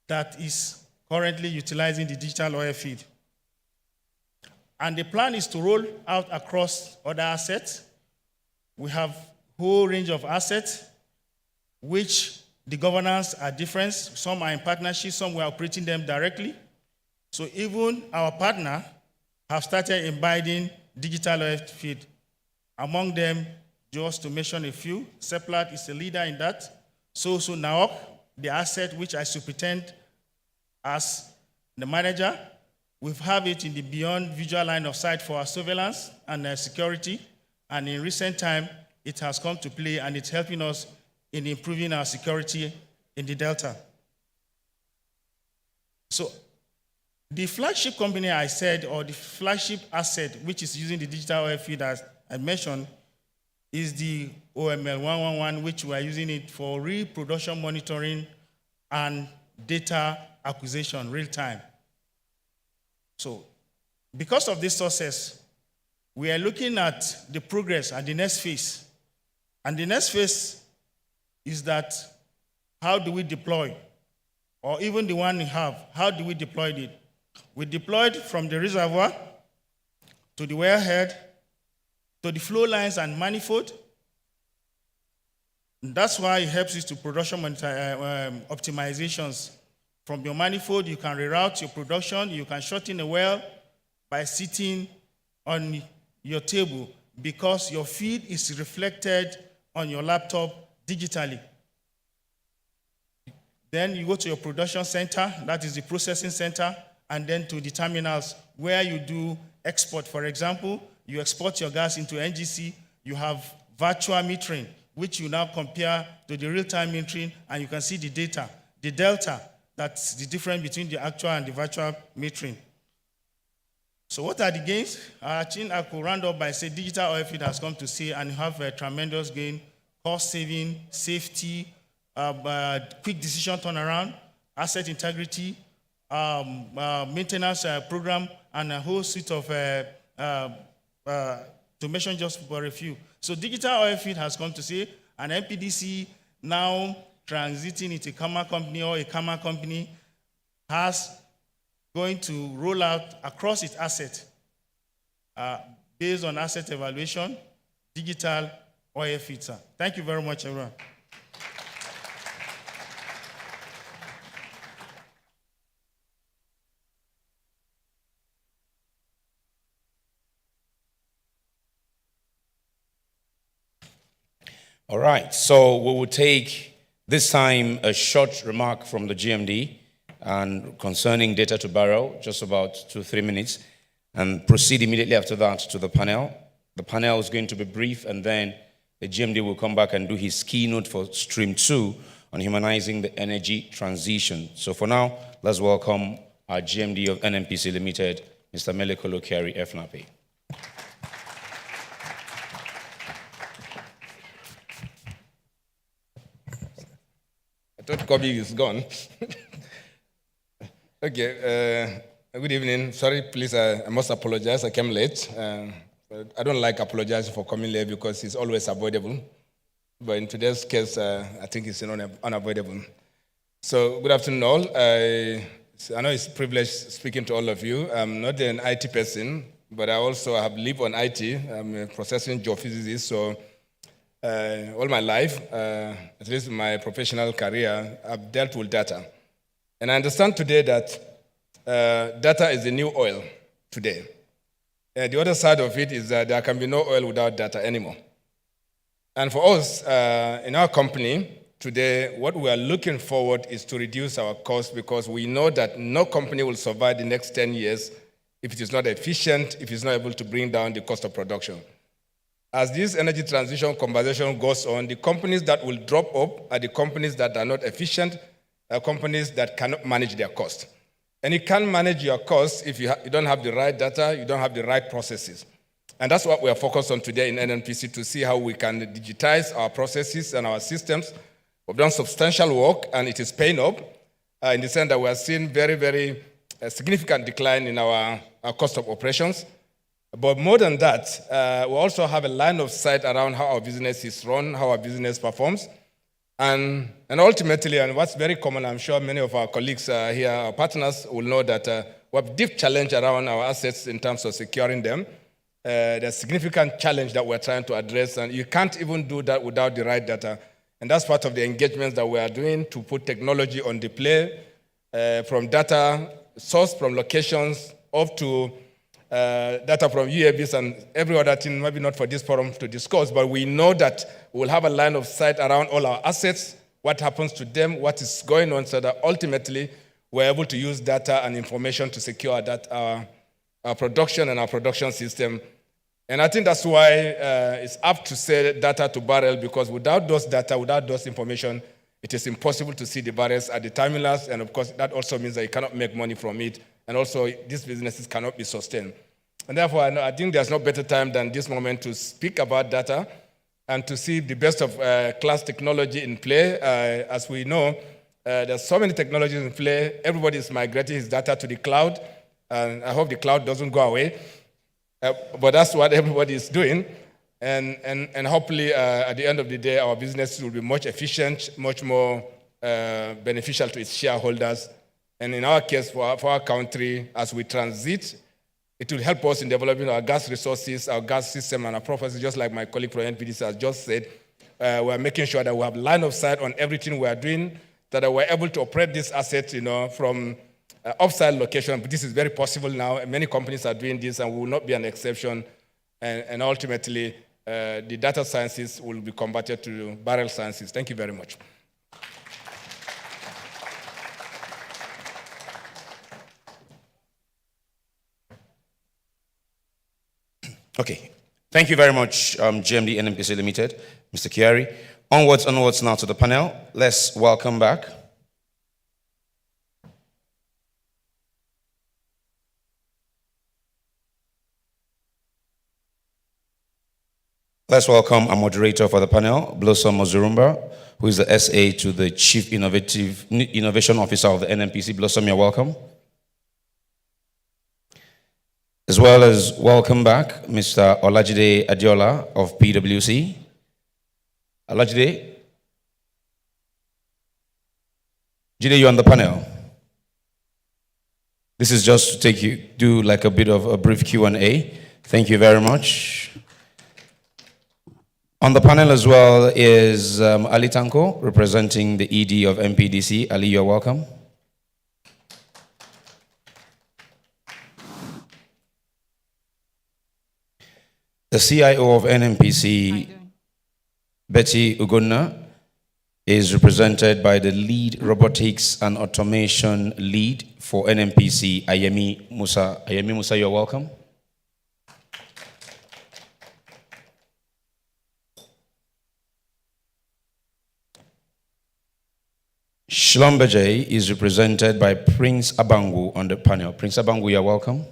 that is currently utilizing the digital oil feed. And the plan is to roll out across other assets. We have a whole range of assets, which the governance are different. Some are in partnership, some we're operating them directly. So even our partner have started imbibing digital oil feed. Among them, just to mention a few, Seplat is a leader in that. So NIOC, the asset which I superintend as the manager, we have it in the beyond visual line of sight for our surveillance and security. And in recent time, it has come to play, and it's helping us in improving our security in the Delta. So the flagship company I said, or the flagship asset which is using the digital oil feed as I mentioned, is the OML 111, which we are using it for reproduction monitoring and data acquisition real time. So because of this success, we are looking at the progress at the next phase. And the next phase is that how do we deploy? Or even the one we have, how do we deploy it? We deployed from the reservoir to the wellhead, to the flow lines and manifold. And that's why it helps you to production optimizations. From your manifold, you can reroute your production. You can shorten a well by sitting on your table because your feed is reflected on your laptop digitally. Then you go to your production center, that is the processing center, and then to the terminals where you do export. For example, you export your gas into NGC, you have virtual metering, which you now compare to the real-time metering, and you can see the data, the delta, that's the difference between the actual and the virtual metering. So what are the gains? I think I could round up by saying digital oil feed has come to stay and have a tremendous gain, cost saving, safety, quick decision turnaround, asset integrity, maintenance program, and a whole suite of, to mention just for a few. So digital oil feed has come to stay, and NPDC now transiting into a Kama company or a Kama company has going to roll out across its asset based on asset evaluation, digital oil feed. Thank you very much, everyone. All right, so we will take this time a short remark from the GMD and concerning data to Barrell, just about 2-3 minutes, and proceed immediately after that to the panel. The panel is going to be brief, and then the GMD will come back and do his keynote for Stream 2 on humanizing the energy transition. So for now, let's welcome our GMD of NNPC Limited, Mr. Melekolo Kerry FNAPE. I thought Kobe is gone. Okay, good evening. Sorry, please, I must apologize. I came late. I don't like apologizing for coming late because it's always avoidable. But in today's case, I think it's unavoidable. So, good afternoon, all. I know it's a privilege speaking to all of you. I'm not an IT person, but I also have lived on IT. I'm a processing geophysicist, so all my life, at least in my professional career, I've dealt with data. And I understand today that data is the new oil today. The other side of it is that there can be no oil without data anymore. And for us, in our company, today, what we are looking forward is to reduce our costs because we know that no company will survive the next 10 years if it is not efficient, if it's not able to bring down the cost of production. As this energy transition conversation goes on, the companies that will drop up are the companies that are not efficient, are companies that cannot manage their cost. And you can't manage your costs if you don't have the right data, you don't have the right processes. And that's what we are focused on today in NNPC, to see how we can digitize our processes and our systems. We've done substantial work, and it is paying up in the sense that we are seeing very, very significant decline in our cost of operations. But more than that, we also have a line of sight around how our business is run, how our business performs. And ultimately, and what's very common, I'm sure many of our colleagues here, our partners, will know that we have deep challenge around our assets in terms of securing them. There's a significant challenge that we're trying to address, and you can't even do that without the right data. And that's part of the engagements that we are doing to put technology on display, from data sourced from locations up to data from UAVs and every other thing, maybe not for this forum to discuss, but we know that we'll have a line of sight around all our assets, what happens to them, what is going on, so that ultimately we're able to use data and information to secure that our production and our production system. And I think that's why it's apt to say data to barrel, because without those data, without those information, it is impossible to see the barrels at the terminals, and of course, that also means that you cannot make money from it, and also these businesses cannot be sustained. And therefore, I think there's no better time than this moment to speak about data and to see the best of class technology in play. As we know, there's so many technologies in play. Everybody is migrating his data to the cloud, and I hope the cloud doesn't go away. But that's what everybody is doing. And hopefully, at the end of the day, our business will be much efficient, much more beneficial to its shareholders. And in our case, for our country, as we transit, it will help us in developing our gas resources, our gas system, and our processes, just like my colleague from NPDC has just said. We're making sure that we have line of sight on everything we are doing, that we're able to operate these assets, from offsite location. But this is very possible now, and many companies are doing this, and we will not be an exception. And ultimately, the data sciences will be converted to barrel sciences. Thank you very much. Okay. Thank you very much, GMD NNPC Limited, Mr. Kiari. Onwards now to the panel. Let's welcome back our moderator for the panel, Blossom Ozurumba, who is the SA to the Chief Innovation Officer of the NNPC. Blossom, you're welcome. As well as welcome back Mr. Olajide Adiola of PwC. Olajide? Jide, you're on the panel. This is just to do like a bit of a brief Q&A. Thank you very much. On the panel as well is Ali Tanko, representing the ED of MPDC. Ali, you're welcome. The CIO of NNPC, Betty Ugonna, is represented by the lead robotics and automation lead for NNPC, Ayemi Musa. Ayemi Musa, you're welcome. Shlombeje is represented by Prince Abangu on the panel. Prince Abangu, you're welcome.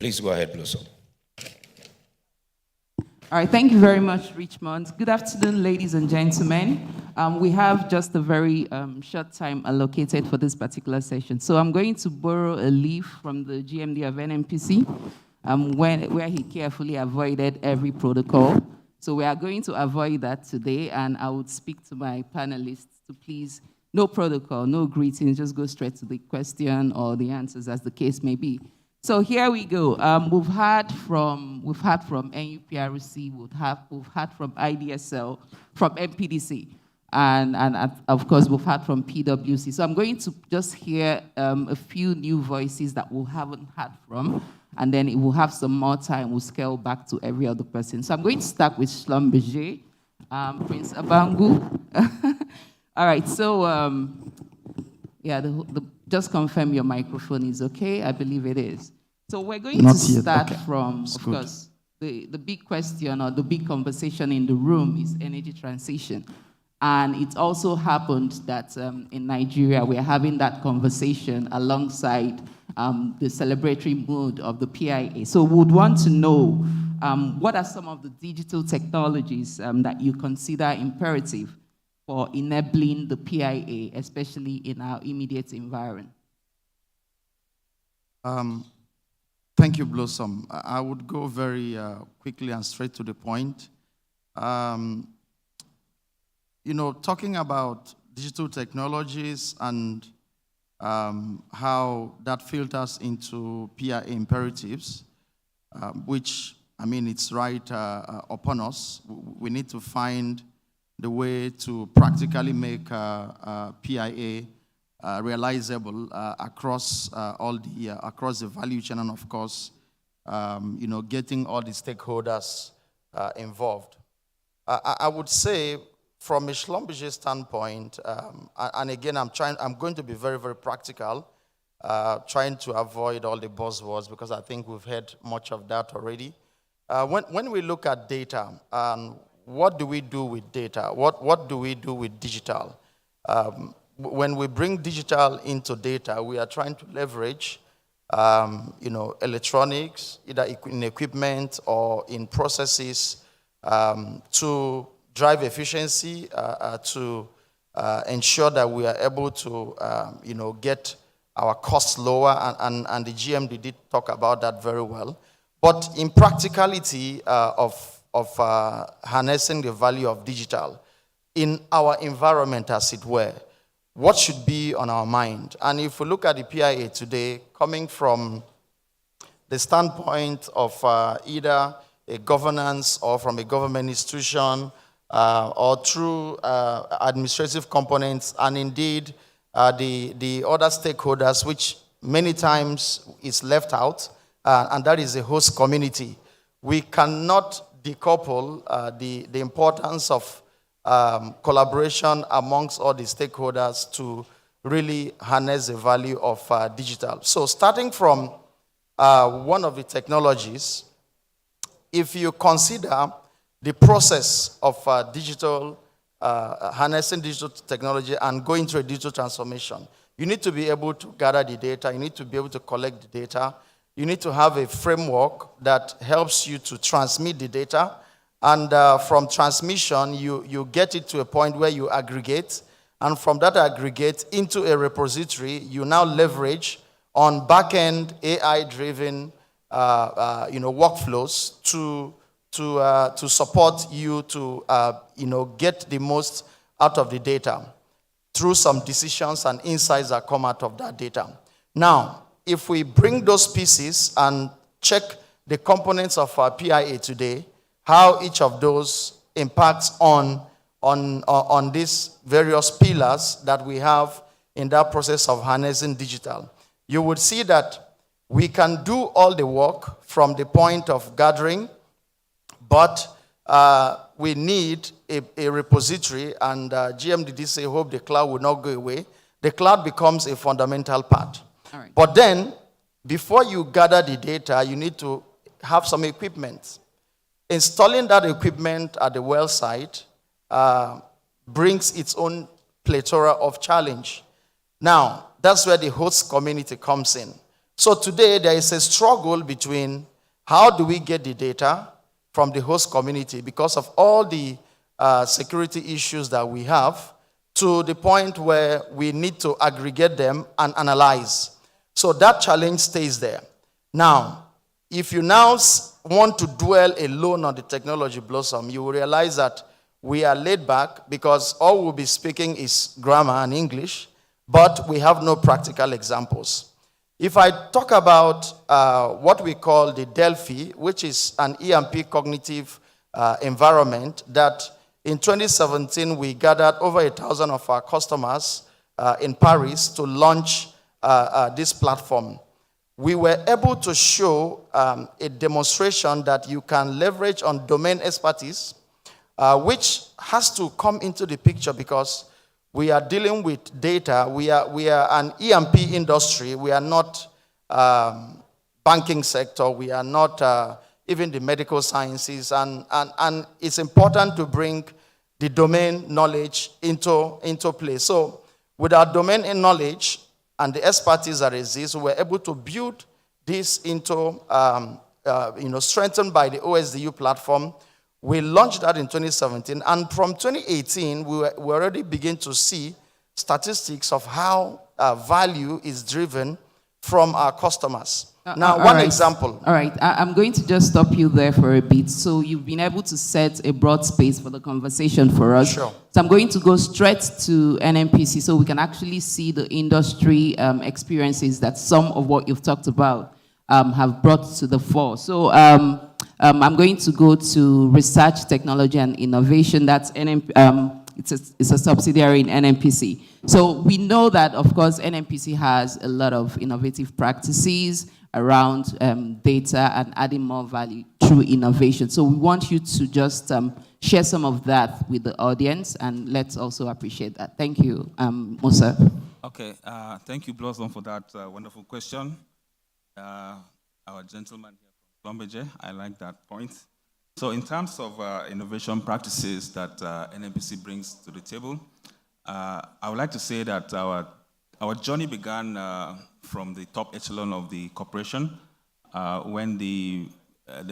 Please go ahead, Blossom. All right, thank you very much, Richmond. Good afternoon, ladies and gentlemen. We have just a very short time allocated for this particular session. So I'm going to borrow a leaf from the GMD of NMPC, where he carefully avoided every protocol. So we are going to avoid that today, and I would speak to my panelists to please, no protocol, no greetings, just go straight to the question or the answers as the case may be. So here we go. We've had from NUPRC, we've had from IDSL, from MPDC, and of course we've had from PwC. So I'm going to just hear a few new voices that we haven't heard from, and then it will have some more time. We'll scale back to every other person. So I'm going to start with Schlumberger, Prince Abangu. All right. So yeah, just confirm your microphone is okay. I believe it is. So we're going to start from, of course, the big question or the big conversation in the room is energy transition. And it also happened that in Nigeria, we're having that conversation alongside the celebratory mood of the PIA. So we would want to know what are some of the digital technologies that you consider imperative for enabling the PIA, especially in our immediate environment? Thank you, Blossom. I would go very quickly and straight to the point. You know, talking about digital technologies and how that filters into PIA imperatives, which, I mean, it's right upon us. We need to find the way to practically make PIA realizable across across the value chain, and of course, you know, getting all the stakeholders involved. I would say, from a Schlumberger standpoint, and again, I'm going to be very, very practical, trying to avoid all the buzzwords because I think we've heard much of that already. When we look at data, what do we do with data? What do we do with digital? When we bring digital into data, we are trying to leverage, you know, electronics, either in equipment or in processes, to drive efficiency, to ensure that we are able to, you know, get our costs lower, and the GMD did talk about that very well. But in practicality of harnessing the value of digital in our environment, as it were, what should be on our mind? And if we look at the PIA today, coming from the standpoint of either a governance or from a government institution or through administrative components, and indeed the other stakeholders, which many times is left out, and that is the host community, we cannot decouple the importance of collaboration amongst all the stakeholders to really harness the value of digital. So starting from one of the technologies, if you consider the process of harnessing digital technology and going through a digital transformation, you need to be able to gather the data, you need to be able to collect the data, you need to have a framework that helps you to transmit the data. And from transmission, you get it to a point where you aggregate. And from that aggregate into a repository, you now leverage on back-end AI-driven you know, workflows to support you to you know, get the most out of the data through some decisions and insights that come out of that data. Now, if we bring those pieces and check the components of our PIA today, how each of those impacts on these various pillars that we have in that process of harnessing digital, you would see that we can do all the work from the point of gathering, but we need a repository, and GMD did say, hope the cloud will not go away. The cloud becomes a fundamental part. All right. But then, before you gather the data, you need to have some equipment. Installing that equipment at the well site brings its own plethora of challenge. Now, that's where the host community comes in. So today there is a struggle between how do we get the data from the host community because of all the security issues that we have, to the point where we need to aggregate them and analyze. So that challenge stays there. Now, if you now want to dwell alone on the technology blossom, you will realize that we are laid back because all we'll be speaking is grammar and English, but we have no practical examples. If I talk about what we call the Delphi, which is an EMP cognitive environment that in 2017 we gathered over 1,000 of our customers in Paris to launch this platform. We were able to show a demonstration that you can leverage on domain expertise, which has to come into the picture because we are dealing with data. We are an EMP industry. We are not banking sector. We are not even the medical sciences. And it's important to bring the domain knowledge into play. So with our domain knowledge and the expertise that exists, we were able to build this into, strengthened by the OSDU platform. We launched that in 2017, and from 2018, we already begin to see statistics of how value is driven from our customers. Now, one example. All right, I'm going to just stop you there for a bit. So you've been able to set a broad space for the conversation for us. Sure. So I'm going to go straight to NNPC so we can actually see the industry experiences that some of what you've talked about have brought to the fore. So I'm going to go to Research, Technology, and Innovation. That's it's a subsidiary in NNPC. So we know that, of course, NNPC has a lot of innovative practices around data and adding more value through innovation. So we want you to just share some of that with the audience, and let's also appreciate that. Thank you, Musa. Okay, thank you, Blossom, for that wonderful question. Our gentleman here from Abuja, I like that point. So in terms of innovation practices that NNPC brings to the table, I would like to say that our journey began from the top echelon of the corporation when the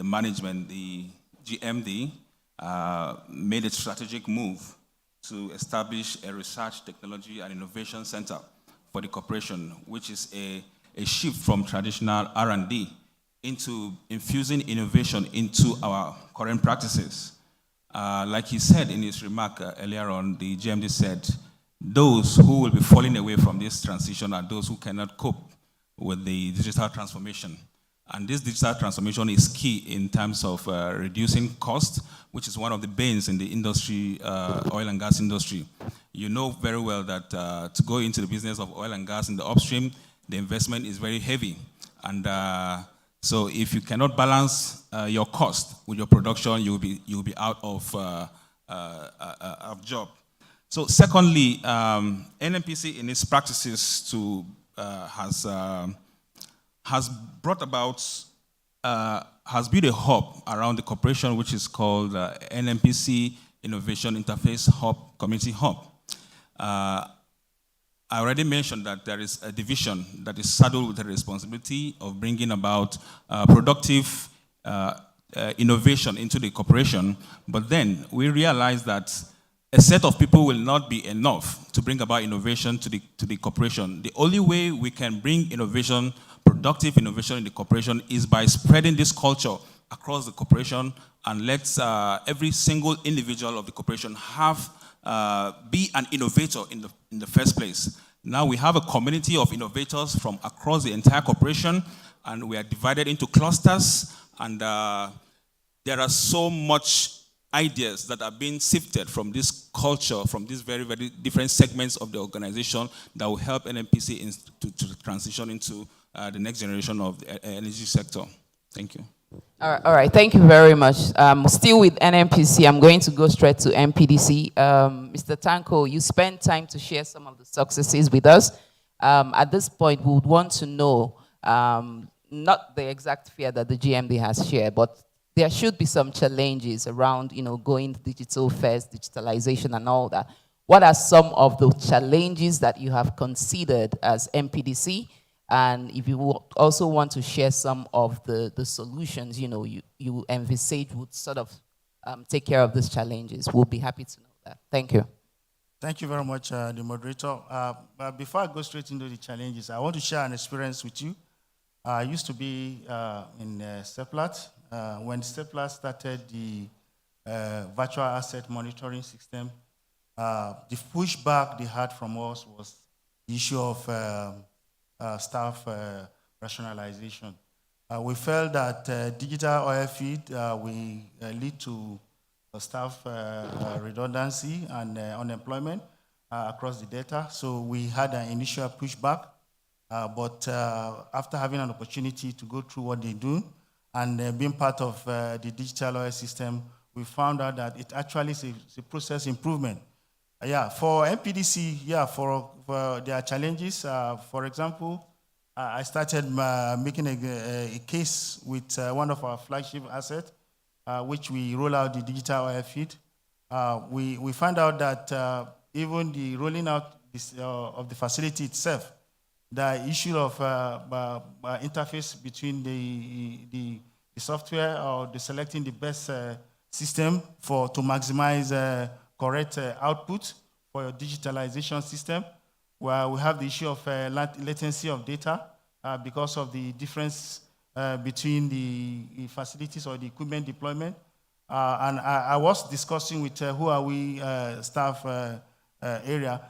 management, the GMD, made a strategic move to establish a research, technology, and innovation center for the corporation, which is a shift from traditional R&D into infusing innovation into our current practices. Like he said in his remark earlier on, the GMD said, those who will be falling away from this transition are those who cannot cope with the digital transformation. And this digital transformation is key in terms of reducing cost, which is one of the banes in the industry, oil and gas industry. You know very well that to go into the business of oil and gas in the upstream, the investment is very heavy. And so if you cannot balance your cost with your production, you'll be out of job. So secondly, NNPC in its practices has brought about, has built a hub around the corporation, which is called NNPC Innovation Interface Hub, Community Hub. I already mentioned that there is a division that is saddled with the responsibility of bringing about productive innovation into the corporation, but then we realize that a set of people will not be enough to bring about innovation to the corporation. The only way we can bring innovation, productive innovation in the corporation, is by spreading this culture across the corporation and let every single individual of the corporation have be an innovator in the first place. Now we have a community of innovators from across the entire corporation, and we are divided into clusters, and there are so much ideas that are being sifted from this culture, from these very, very different segments of the organization that will help NNPC to transition into the next generation of the energy sector. Thank you. All right, thank you very much. Still with NNPC, I'm going to go straight to MPDC. Mr. Tanko, you spent time to share some of the successes with us. At this point, we would want to know, not the exact fear that the GMD has shared, but there should be some challenges around, going digital first, digitalization and all that. What are some of the challenges that you have considered as MPDC? And if you also want to share some of the solutions, you envisage would sort of take care of these challenges, we'll be happy to know that. Thank you. Thank you very much, the moderator. But before I go straight into the challenges, I want to share an experience with you. I used to be in Seplat. When Seplat started the virtual asset monitoring system, the pushback they had from us was the issue of staff rationalization. We felt that digital oil feed will lead to staff redundancy and unemployment across the data. So we had an initial pushback, but after having an opportunity to go through what they do and being part of the digital oil system, we found out that it actually is a process improvement. For NPDC, for their challenges, for example, I started making a case with one of our flagship assets, which we roll out the digital oil feed. We found out that even the rolling out of the facility itself, the issue of interface between the software or the selecting the best system to maximize correct output for your digitalization system, where we have the issue of latency of data because of the difference between the facilities or the equipment deployment. And I was discussing with Huawei staff area.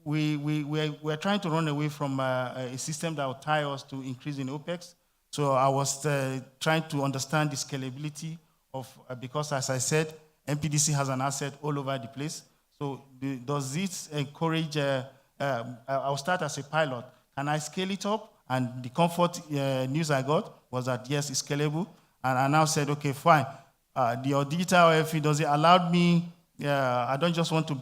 We're trying to run away from a system that will tie us to increase in OPEX. So I was trying to understand the scalability of, because as I said, NPDC has an asset all over the place. So does this encourage, I'll start as a pilot. Can I scale it up? And the comfort news I got was that, yes, it's scalable. And I now said, okay, fine. Your digital OFE, does it allow me, I don't just want to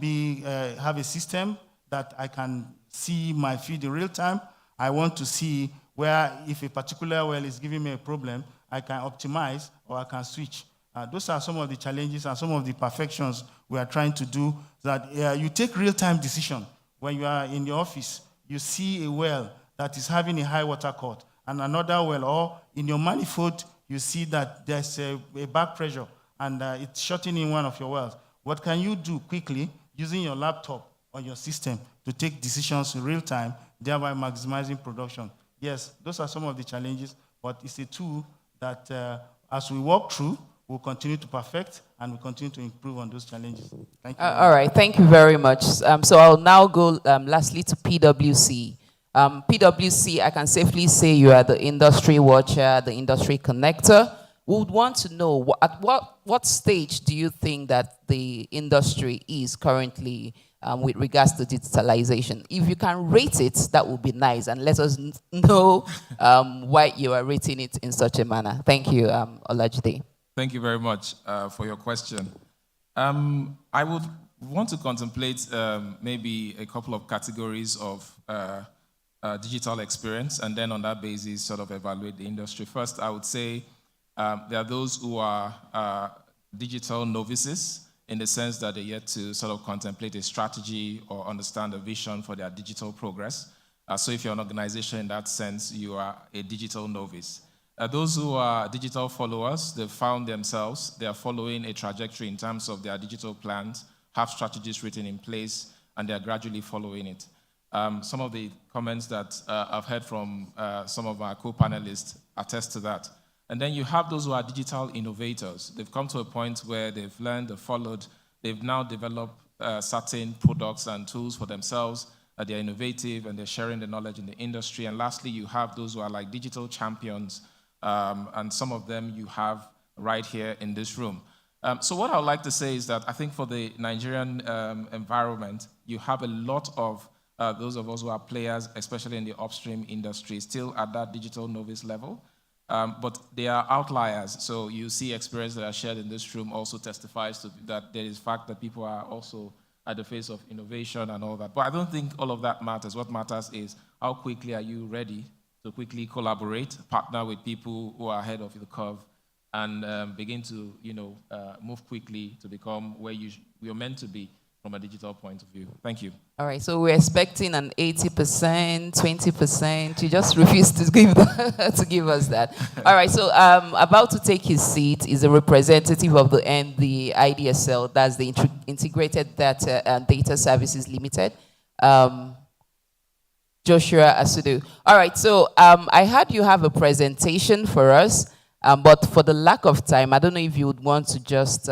have a system that I can see my feed in real time. I want to see where if a particular well is giving me a problem, I can optimize or I can switch. Those are some of the challenges and some of the perfections we are trying to do, that you take real-time decision. When you are in your office, you see a well that is having a high water cut, and another well, or in your manifold, you see that there's a back pressure, and it's shutting in one of your wells. What can you do quickly using your laptop or your system to take decisions in real time, thereby maximizing production? Yes, those are some of the challenges, but it's a tool that as we walk through, we'll continue to perfect and we'll continue to improve on those challenges. Thank you. All right, thank you very much. So I'll now go lastly to PwC. PwC, I can safely say you are the industry watcher, the industry connector. We would want to know, at what stage do you think that the industry is currently with regards to digitalization? If you can rate it, that would be nice, and let us know why you are rating it in such a manner. Thank you, Olajide. Thank you very much for your question. I would want to contemplate maybe a couple of categories of digital experience, and then on that basis sort of evaluate the industry. First, I would say there are those who are digital novices, in the sense that they're yet to sort of contemplate a strategy or understand a vision for their digital progress. So if you're an organization in that sense, you are a digital novice. Those who are digital followers, they've found themselves, they are following a trajectory in terms of their digital plans, have strategies written in place, and they are gradually following it. Some of the comments that I've heard from some of our co-panelists attest to that. And then you have those who are digital innovators. They've come to a point where they've learned, they've followed, they've now developed certain products and tools for themselves. They're innovative and they're sharing the knowledge in the industry. And lastly, you have those who are like digital champions, and some of them you have right here in this room. So what I would like to say is that I think for the Nigerian environment, you have a lot of those of us who are players, especially in the upstream industry, still at that digital novice level. But they are outliers. So you see experience that are shared in this room also testifies to that there is fact that people are also at the face of innovation and all that. But I don't think all of that matters. What matters is how quickly are you ready to quickly collaborate, partner with people who are ahead of the curve, and begin to move quickly to become where you're meant to be from a digital point of view. Thank you. All right, so we're expecting an 80%, 20%. You just refuse to give to give us that. All right, so about to take his seat is a representative of the IDSL, that's the Integrated Data and Data Services Limited. Joshua Asudu. All right, so I heard you have a presentation for us, but for the lack of time, I don't know if you would want to just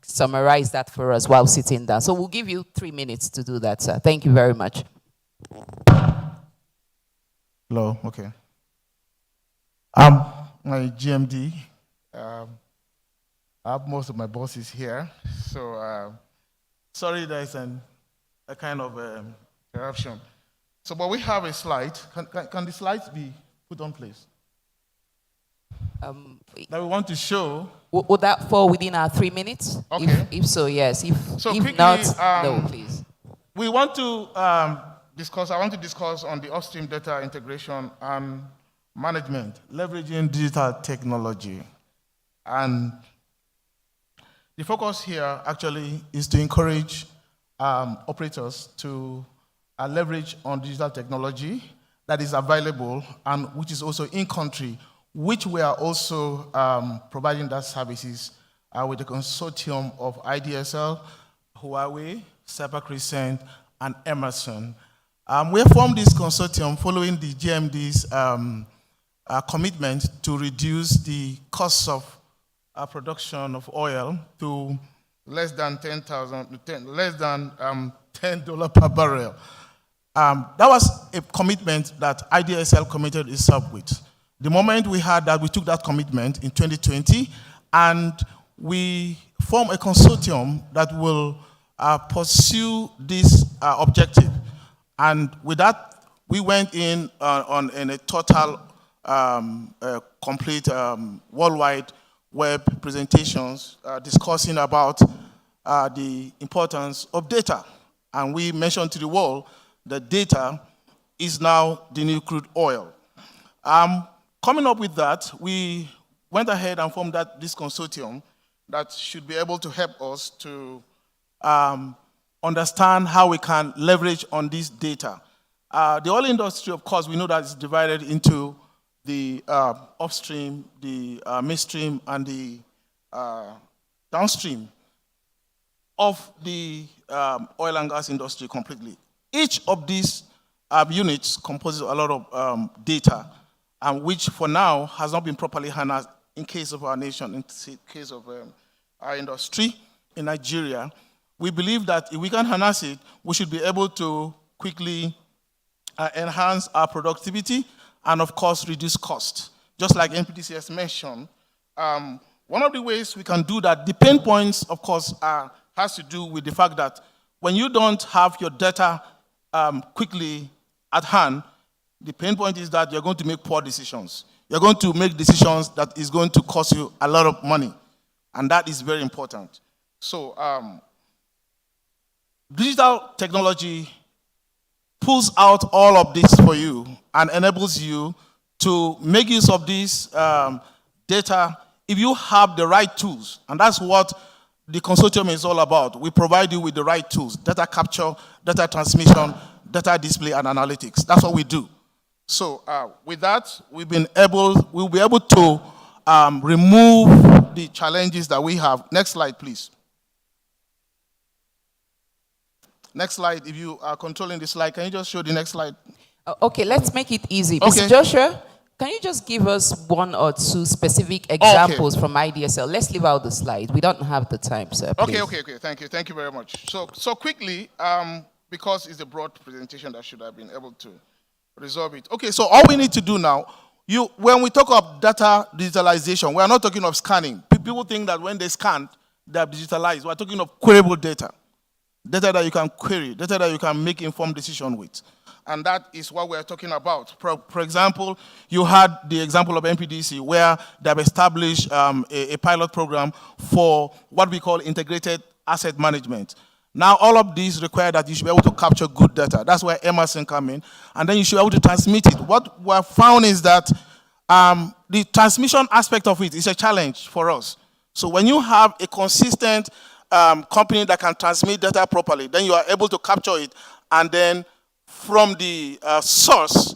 summarize that for us while sitting down. So we'll give you 3 minutes to do that, sir. Thank you very much. Hello, okay. I'm my GMD. I have most of my bosses here, so sorry there's a kind of interruption. So, but we have a slide. Can the slides be put on, please? That we want to show. Would that fall within our 3 minutes? Okay. If so, yes. If quickly, not, no, please. We want to discuss, I want to discuss on the upstream data integration and management, leveraging digital technology. And the focus here actually is to encourage operators to leverage on digital technology that is available and which is also in country, which we are also providing that services with the consortium of IDSL, Huawei, Cybercrescent, and Emerson. We have formed this consortium following the GMD's commitment to reduce the costs of production of oil to less than $10 per barrel. That was a commitment that IDSL committed itself with. The moment we had that, we took that commitment in 2020, and we formed a consortium that will pursue this objective. And with that, we went in in a total, complete worldwide web presentations discussing about the importance of data. And we mentioned to the world that data is now the new crude oil. Coming up with that, we went ahead and formed this consortium that should be able to help us to understand how we can leverage on this data. The oil industry, of course, we know that it's divided into the upstream, the midstream, and the downstream of the oil and gas industry completely. Each of these units composes a lot of data, which for now has not been properly harnessed in case of our nation, in case of our industry in Nigeria. We believe that if we can harness it, we should be able to quickly enhance our productivity and, of course, reduce cost. Just like NPDC has mentioned, one of the ways we can do that, the pain points, of course, has to do with the fact that when you don't have your data quickly at hand, the pain point is that you're going to make poor decisions. You're going to make decisions that is going to cost you a lot of money, and that is very important. So digital technology pulls out all of this for you and enables you to make use of this data if you have the right tools, and that's what the consortium is all about. We provide you with the right tools: data capture, data transmission, data display, and analytics. That's what we do. So with that, we'll be able to remove the challenges that we have. Next slide, please. Next slide. If you are controlling the slide, can you just show the next slide? Okay, let's make it easy. Okay. Mr. Joshua, can you just give us one or two specific examples from IDSL? Let's leave out the slide. We don't have the time, sir. Please. Okay. Thank you very much. So quickly, because it's a broad presentation that should have been able to resolve it. Okay, so all we need to do now, when we talk of data digitalization, we are not talking of scanning. People think that when they scan, they are digitalized. We are talking of queryable data. Data that you can query, data that you can make informed decision with. And that is what we are talking about. For example, you had the example of NPDC, where they have established a pilot program for what we call integrated asset management. Now, all of these require that you should be able to capture good data. That's where Emerson come in. And then you should be able to transmit it. What we have found is that the transmission aspect of it is a challenge for us. So when you have a consistent company that can transmit data properly, then you are able to capture it, and then from the source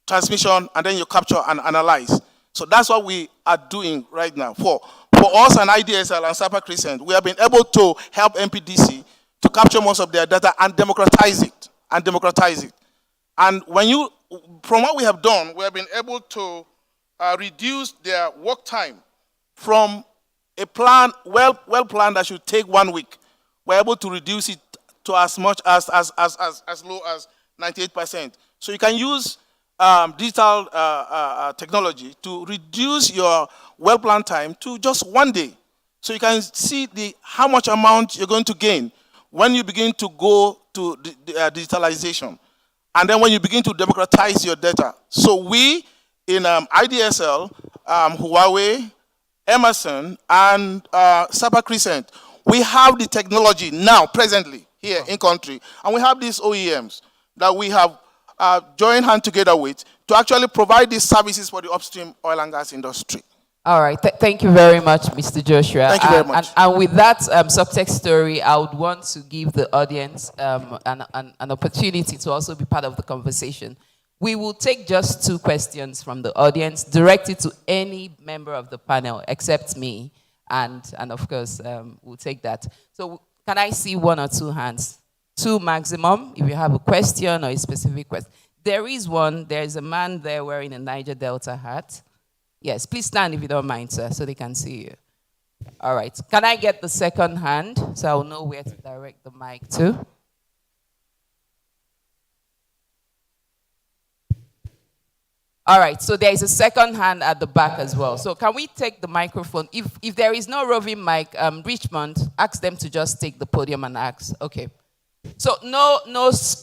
transmission, and then you capture and analyze. So that's what we are doing right now. For us and IDSL and Sapa Crescent, we have been able to help MPDC to capture most of their data and democratize it. And when you, from what we have done, we have been able to reduce their work time from a plan, well planned that should take 1 week. We're able to reduce it to as much as low as 98%. So you can use digital technology to reduce your well-planned time to just 1 day. So you can see how much amount you're going to gain when you begin to go to digitalization. And then when you begin to democratize your data. So we in IDSL, Huawei, Emerson, and Sapa Crescent, we have the technology now, presently, here in country. And we have these OEMs that we have joined hand together with to actually provide these services for the upstream oil and gas industry. All right. Thank you very much, Mr. Joshua. Thank you very much. And with that subtext story, I would want to give the audience an opportunity to also be part of the conversation. We will take just 2 questions from the audience, directed to any member of the panel except me, and of course, we'll take that. So can I see 1 or 2 hands? 2 maximum, if you have a question or a specific question. There is one. There is a man there wearing a Niger Delta hat. Yes, please stand if you don't mind, sir, so they can see you. All right. Can I get the second hand so I'll know where to direct the mic to? All right, so there is a second hand at the back as well. So can we take the microphone? If there is no roving mic, Richmond, ask them to just take the podium and ask. Okay. So no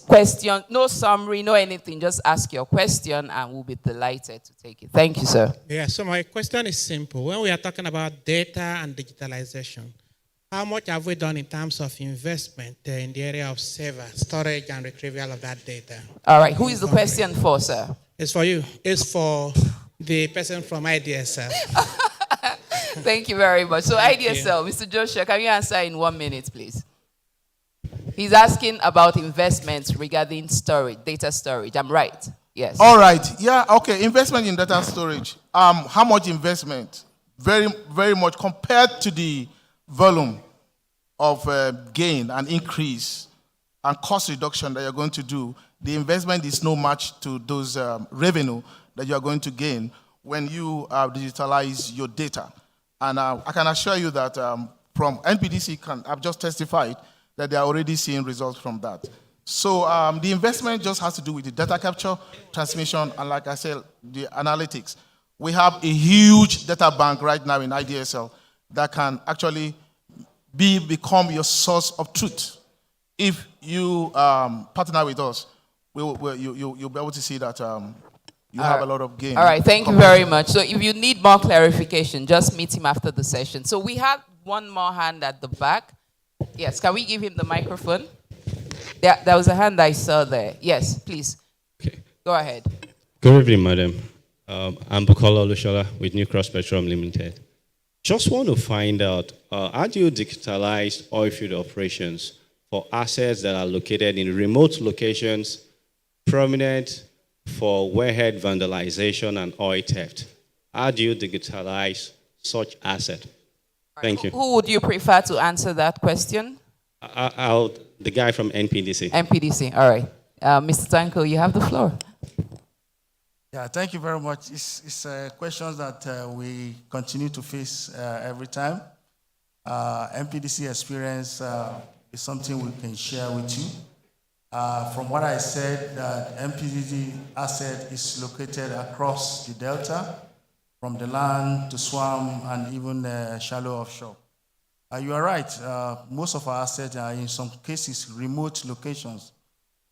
question, no summary, no anything. Just ask your question and we'll be delighted to take it. Thank you, sir. Yeah, so my question is simple. When we are talking about data and digitalization, how much have we done in terms of investment in the area of server, storage, and retrieval of that data? All right, who is the question for, sir? It's for you. It's for the person from IDSL. Thank you very much. So Thank IDSL, you. Mr. Joshua, can you answer in 1 minute, please? He's asking about investments regarding storage, data storage. I'm right? Yes. All right. Yeah, okay. Investment in data storage. How much investment? Very, very much compared to the volume of gain and increase and cost reduction that you're going to do. The investment is no match to those revenue that you are going to gain when you digitalize your data. And I can assure you that from NPDC, I've just testified that they are already seeing results from that. So the investment just has to do with the data capture, transmission, and like I said, the analytics. We have a huge data bank right now in IDSL that can actually become your source of truth. If you partner with us, you'll be able to see that you have a lot of gain. All right, thank you very much. So if you need more clarification, just meet him after the session. So we have 1 more hand at the back. Yes, can we give him the microphone? There was a hand I saw there. Yes, please. Okay. Go ahead. Good evening, madam. I'm Bukola Olushola with New Cross Petroleum Limited. Just want to find out, how do you digitalize oil field operations for assets that are located in remote locations, prominent for wellhead vandalization and oil theft? How do you digitalize such asset? Thank you. Who would you prefer to answer that question? The guy from NPDC. NPDC, all right. Mr. Tanko, you have the floor. Yeah, thank you very much. It's questions that we continue to face every time. NPDC experience is something we can share with you. From what I said, NPDC asset is located across the delta, from the land to swamp and even shallow offshore. You are right. Most of our assets are in some cases remote locations.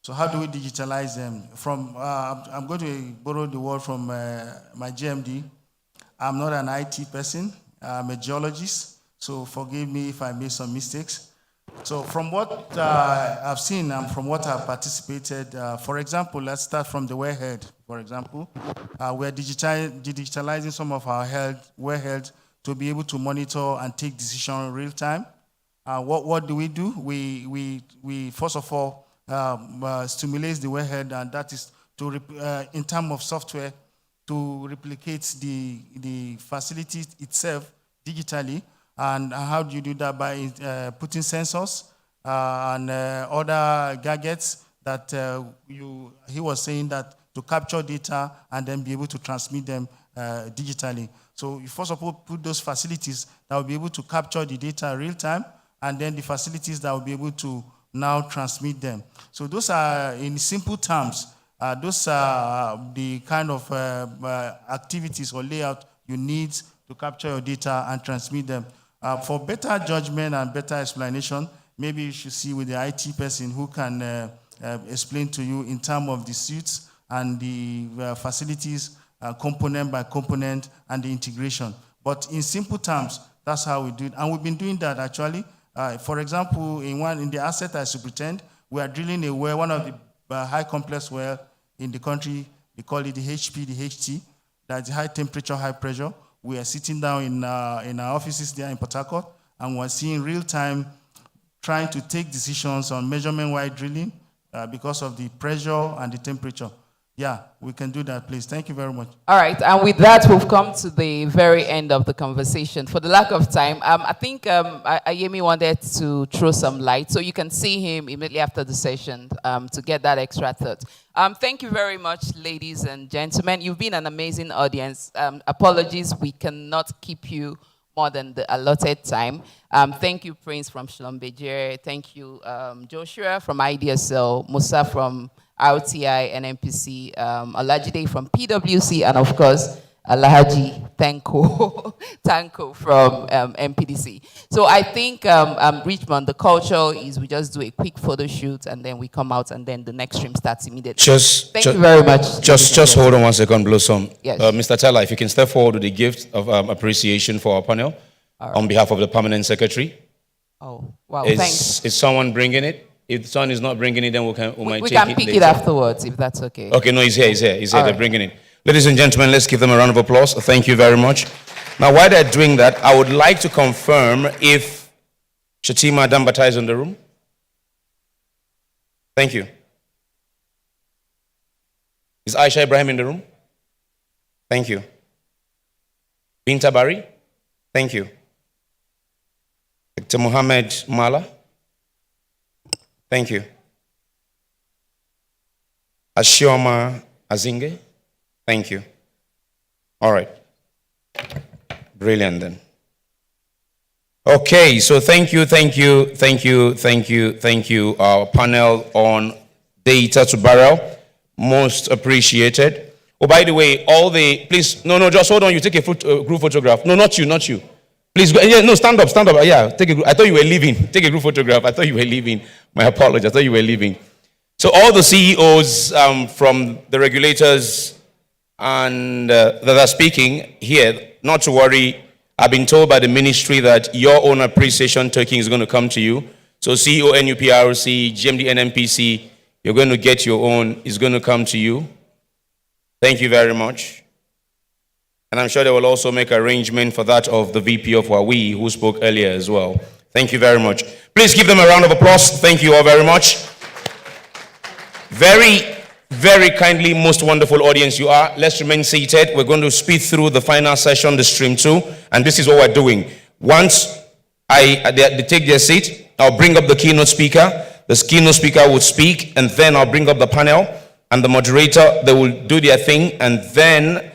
So how do we digitalize them? I'm going to borrow the word from my GMD. I'm not an IT person. I'm a geologist. So forgive me if I made some mistakes. So from what I've seen and from what I've participated, for example, let's start from the wellhead, for example. We're digitalizing some of our wellheads to be able to monitor and take decisions real time. What do? We first of all stimulate the wellhead, and that is to in terms of software to replicate the facility itself digitally. And how do you do that? By putting sensors and other gadgets that he was saying that to capture data and then be able to transmit them digitally. So you first of all put those facilities that will be able to capture the data real time, and then the facilities that will be able to now transmit them. So those are, in simple terms, those are the kind of activities or layout you need to capture your data and transmit them. For better judgment and better explanation, maybe you should see with the IT person who can explain to you in terms of the suites and the facilities, component by component, and the integration. But in simple terms, that's how we do it. And we've been doing that actually. For example, in the asset I superintend, we are drilling a well, one of the high complex well in the country. They call it the HP, the HT. That's high temperature, high pressure. We are sitting down in our offices there in Port Harcourt, and we're seeing real time, trying to take decisions on measurement-wide drilling because of the pressure and the temperature. Yeah, we can do that, please. Thank you very much. All right, and with that, we've come to the very end of the conversation. For the lack of time, I think Ayemi wanted to throw some light, so you can see him immediately after the session to get that extra thought. Thank you very much, ladies and gentlemen. You've been an amazing audience. Apologies, we cannot keep you more than the allotted time. Thank you, Prince from Schlumberger. Thank you, Joshua from IDSL, Musa from RTI and NPC, Olajide from PwC, and of course, Alhaji Tanko from MPDC. So I think, Richmond, the culture is we just do a quick photo shoot and then we come out and then the next stream starts immediately. Thank you very much. Just hold on 1 second, Blossom. Yes. Mr. Teller, if you can step forward with the gift of appreciation for our panel on behalf of the permanent secretary. Oh, wow, Is thanks. Is someone bringing it? If someone is not bringing it, then we might We take can it pick later. it afterwards if that's okay. Okay, no, he's here. They're right. bringing it. Ladies and gentlemen, let's give them a round of applause. Thank you very much. Now, while they're doing that, I would like to confirm if Shatima Dambata is in the room. Thank you. Is Aisha Ibrahim in the room? Thank you. Binta Bari? Thank you. Dr. Mohammed Mala? Thank you. Ashioma Azinge? Thank you. All right. Brilliant then. Okay, so thank you, our panel on data to Barrell. Most appreciated. Oh, by the way, please, no, just hold on, you take a group photograph. No, not you. Please, go, yeah, no, stand up. Yeah, take a group. I thought you were leaving. Take a group photograph. I thought you were leaving. My apologies. I thought you were leaving. So all the CEOs from the regulators and that are speaking here, not to worry. I've been told by the ministry that your own appreciation token is going to come to you. So CEO NUPRC, GMD NMPC, you're going to get your own. It's going to come to you. Thank you very much. And I'm sure they will also make arrangement for that of the VP of Huawei, who spoke earlier as well. Thank you very much. Please give them a round of applause. Thank you all very much. Very, very kindly, most wonderful audience you are. Let's remain seated. We're going to speed through the final session, the stream 2. And this is what we're doing. Once they take their seat, I'll bring up the keynote speaker. The keynote speaker will speak, and then I'll bring up the panel. And the moderator, they will do their thing, and then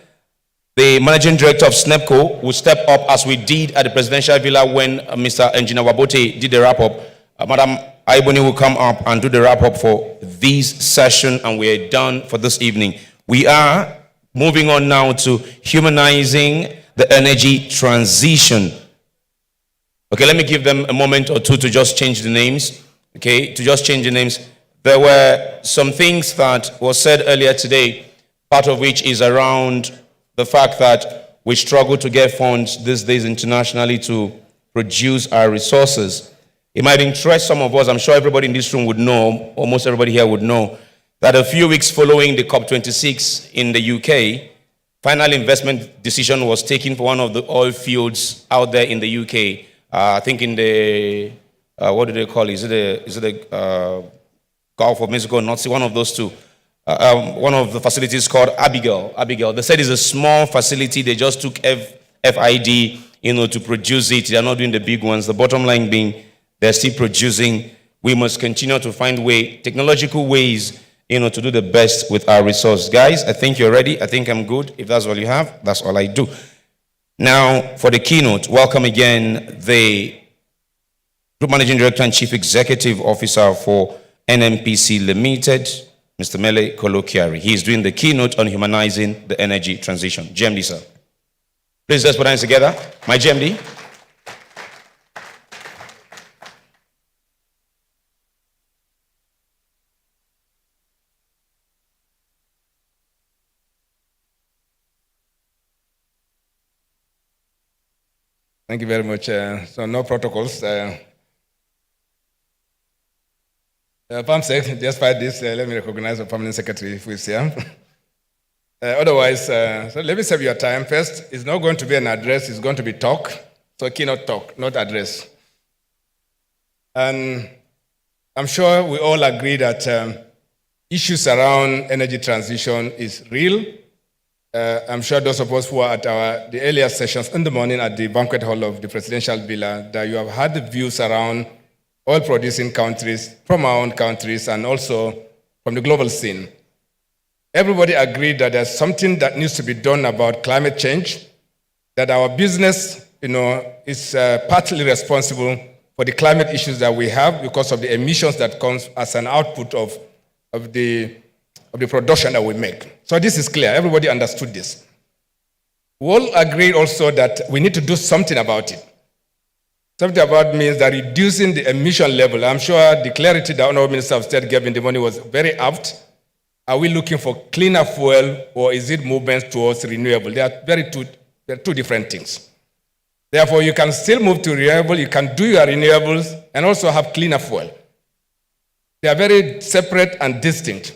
the managing director of SNEPCO will step up as we did at the presidential villa when Mr. Engineer Wabote did the wrap-up. Madam Aiboni will come up and do the wrap-up for this session, and we are done for this evening. We are moving on now to humanizing the energy transition. Okay, let me give them a moment or two to just change the names. Okay, to just change the names. There were some things that were said earlier today, part of which is around the fact that we struggle to get funds these days internationally to produce our resources. It might interest some of us, I'm sure everybody in this room would know, almost everybody here would know, that a few weeks following the COP26 in the UK, final investment decision was taken for one of the oil fields out there in the UK, I think in the what do they call it? Is it a Gulf of Mexico, North Sea, one of those two. One of the facilities called Abigail. They said it's a small facility. They just took FID, to produce it. They're not doing the big ones. The bottom line being, they're still producing. We must continue to find technological ways, to do the best with our resource. Guys, I think you're ready. I think I'm good. If that's all you have, that's all I do. Now, for the keynote, welcome again the Group Managing Director and Chief Executive Officer for NNPC Limited, Mr. Mele Kolokiari. He is doing the keynote on humanizing the energy transition. GMD, sir. Please, let's put our hands together. My GMD. Thank you very much. So no protocols. PAMSEC, despite this, let me recognize the Permanent Secretary who is here. Otherwise, so let me save your time. First, it's not going to be an address, it's going to be talk. So keynote talk, not address. And I'm sure we all agree that issues around energy transition is real. I'm sure those of us who are at the earlier sessions in the morning at the banquet hall of the presidential villa, that you have had the views around oil-producing countries, from our own countries, and also from the global scene. Everybody agreed that there's something that needs to be done about climate change, that our business, is partly responsible for the climate issues that we have because of the emissions that comes as an output of the production that we make. So this is clear. Everybody understood this. We all agreed also that we need to do something about it. Something about means that reducing the emission level. I'm sure the clarity that Honorable Minister of State gave in the morning was very apt. Are we looking for cleaner fuel, or is it movements towards renewable? They are two different things. Therefore, you can still move to renewable, you can do your renewables, and also have cleaner fuel. They are very separate and distinct.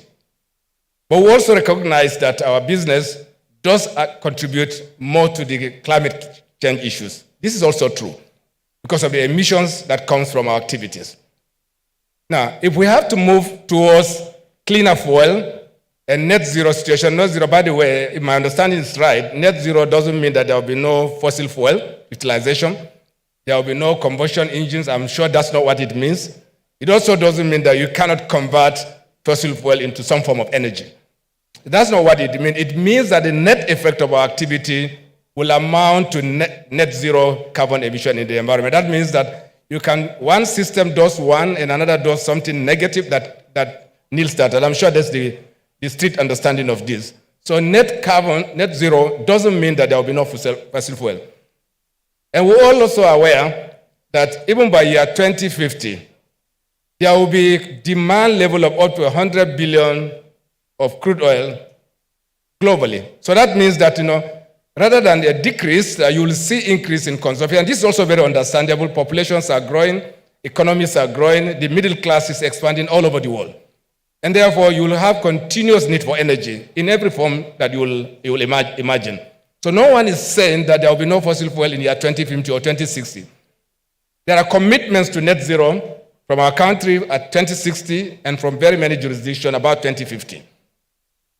But we also recognize that our business does contribute more to the climate change issues. This is also true, because of the emissions that comes from our activities. Now, if we have to move towards cleaner fuel and net zero situation, net zero, by the way, if my understanding is right, net zero doesn't mean that there will be no fossil fuel utilization. There will be no combustion engines. I'm sure that's not what it means. It also doesn't mean that you cannot convert fossil fuel into some form of energy. That's not what it means. It means that the net effect of our activity will amount to net zero carbon emission in the environment. That means that one system does one and another does something negative that nils that. And I'm sure that's the strict understanding of this. So net zero doesn't mean that there will be no fossil fuel. And we're all also aware that even by year 2050, there will be demand level of up to 100 billion of crude oil globally. So that means that, rather than a decrease, you will see increase in consumption. And this is also very understandable. Populations are growing, economies are growing, the middle class is expanding all over the world. And therefore, you will have continuous need for energy in every form that you will imagine. So no one is saying that there will be no fossil fuel in year 2050 or 2060. There are commitments to net zero from our country at 2060 and from very many jurisdictions about 2050.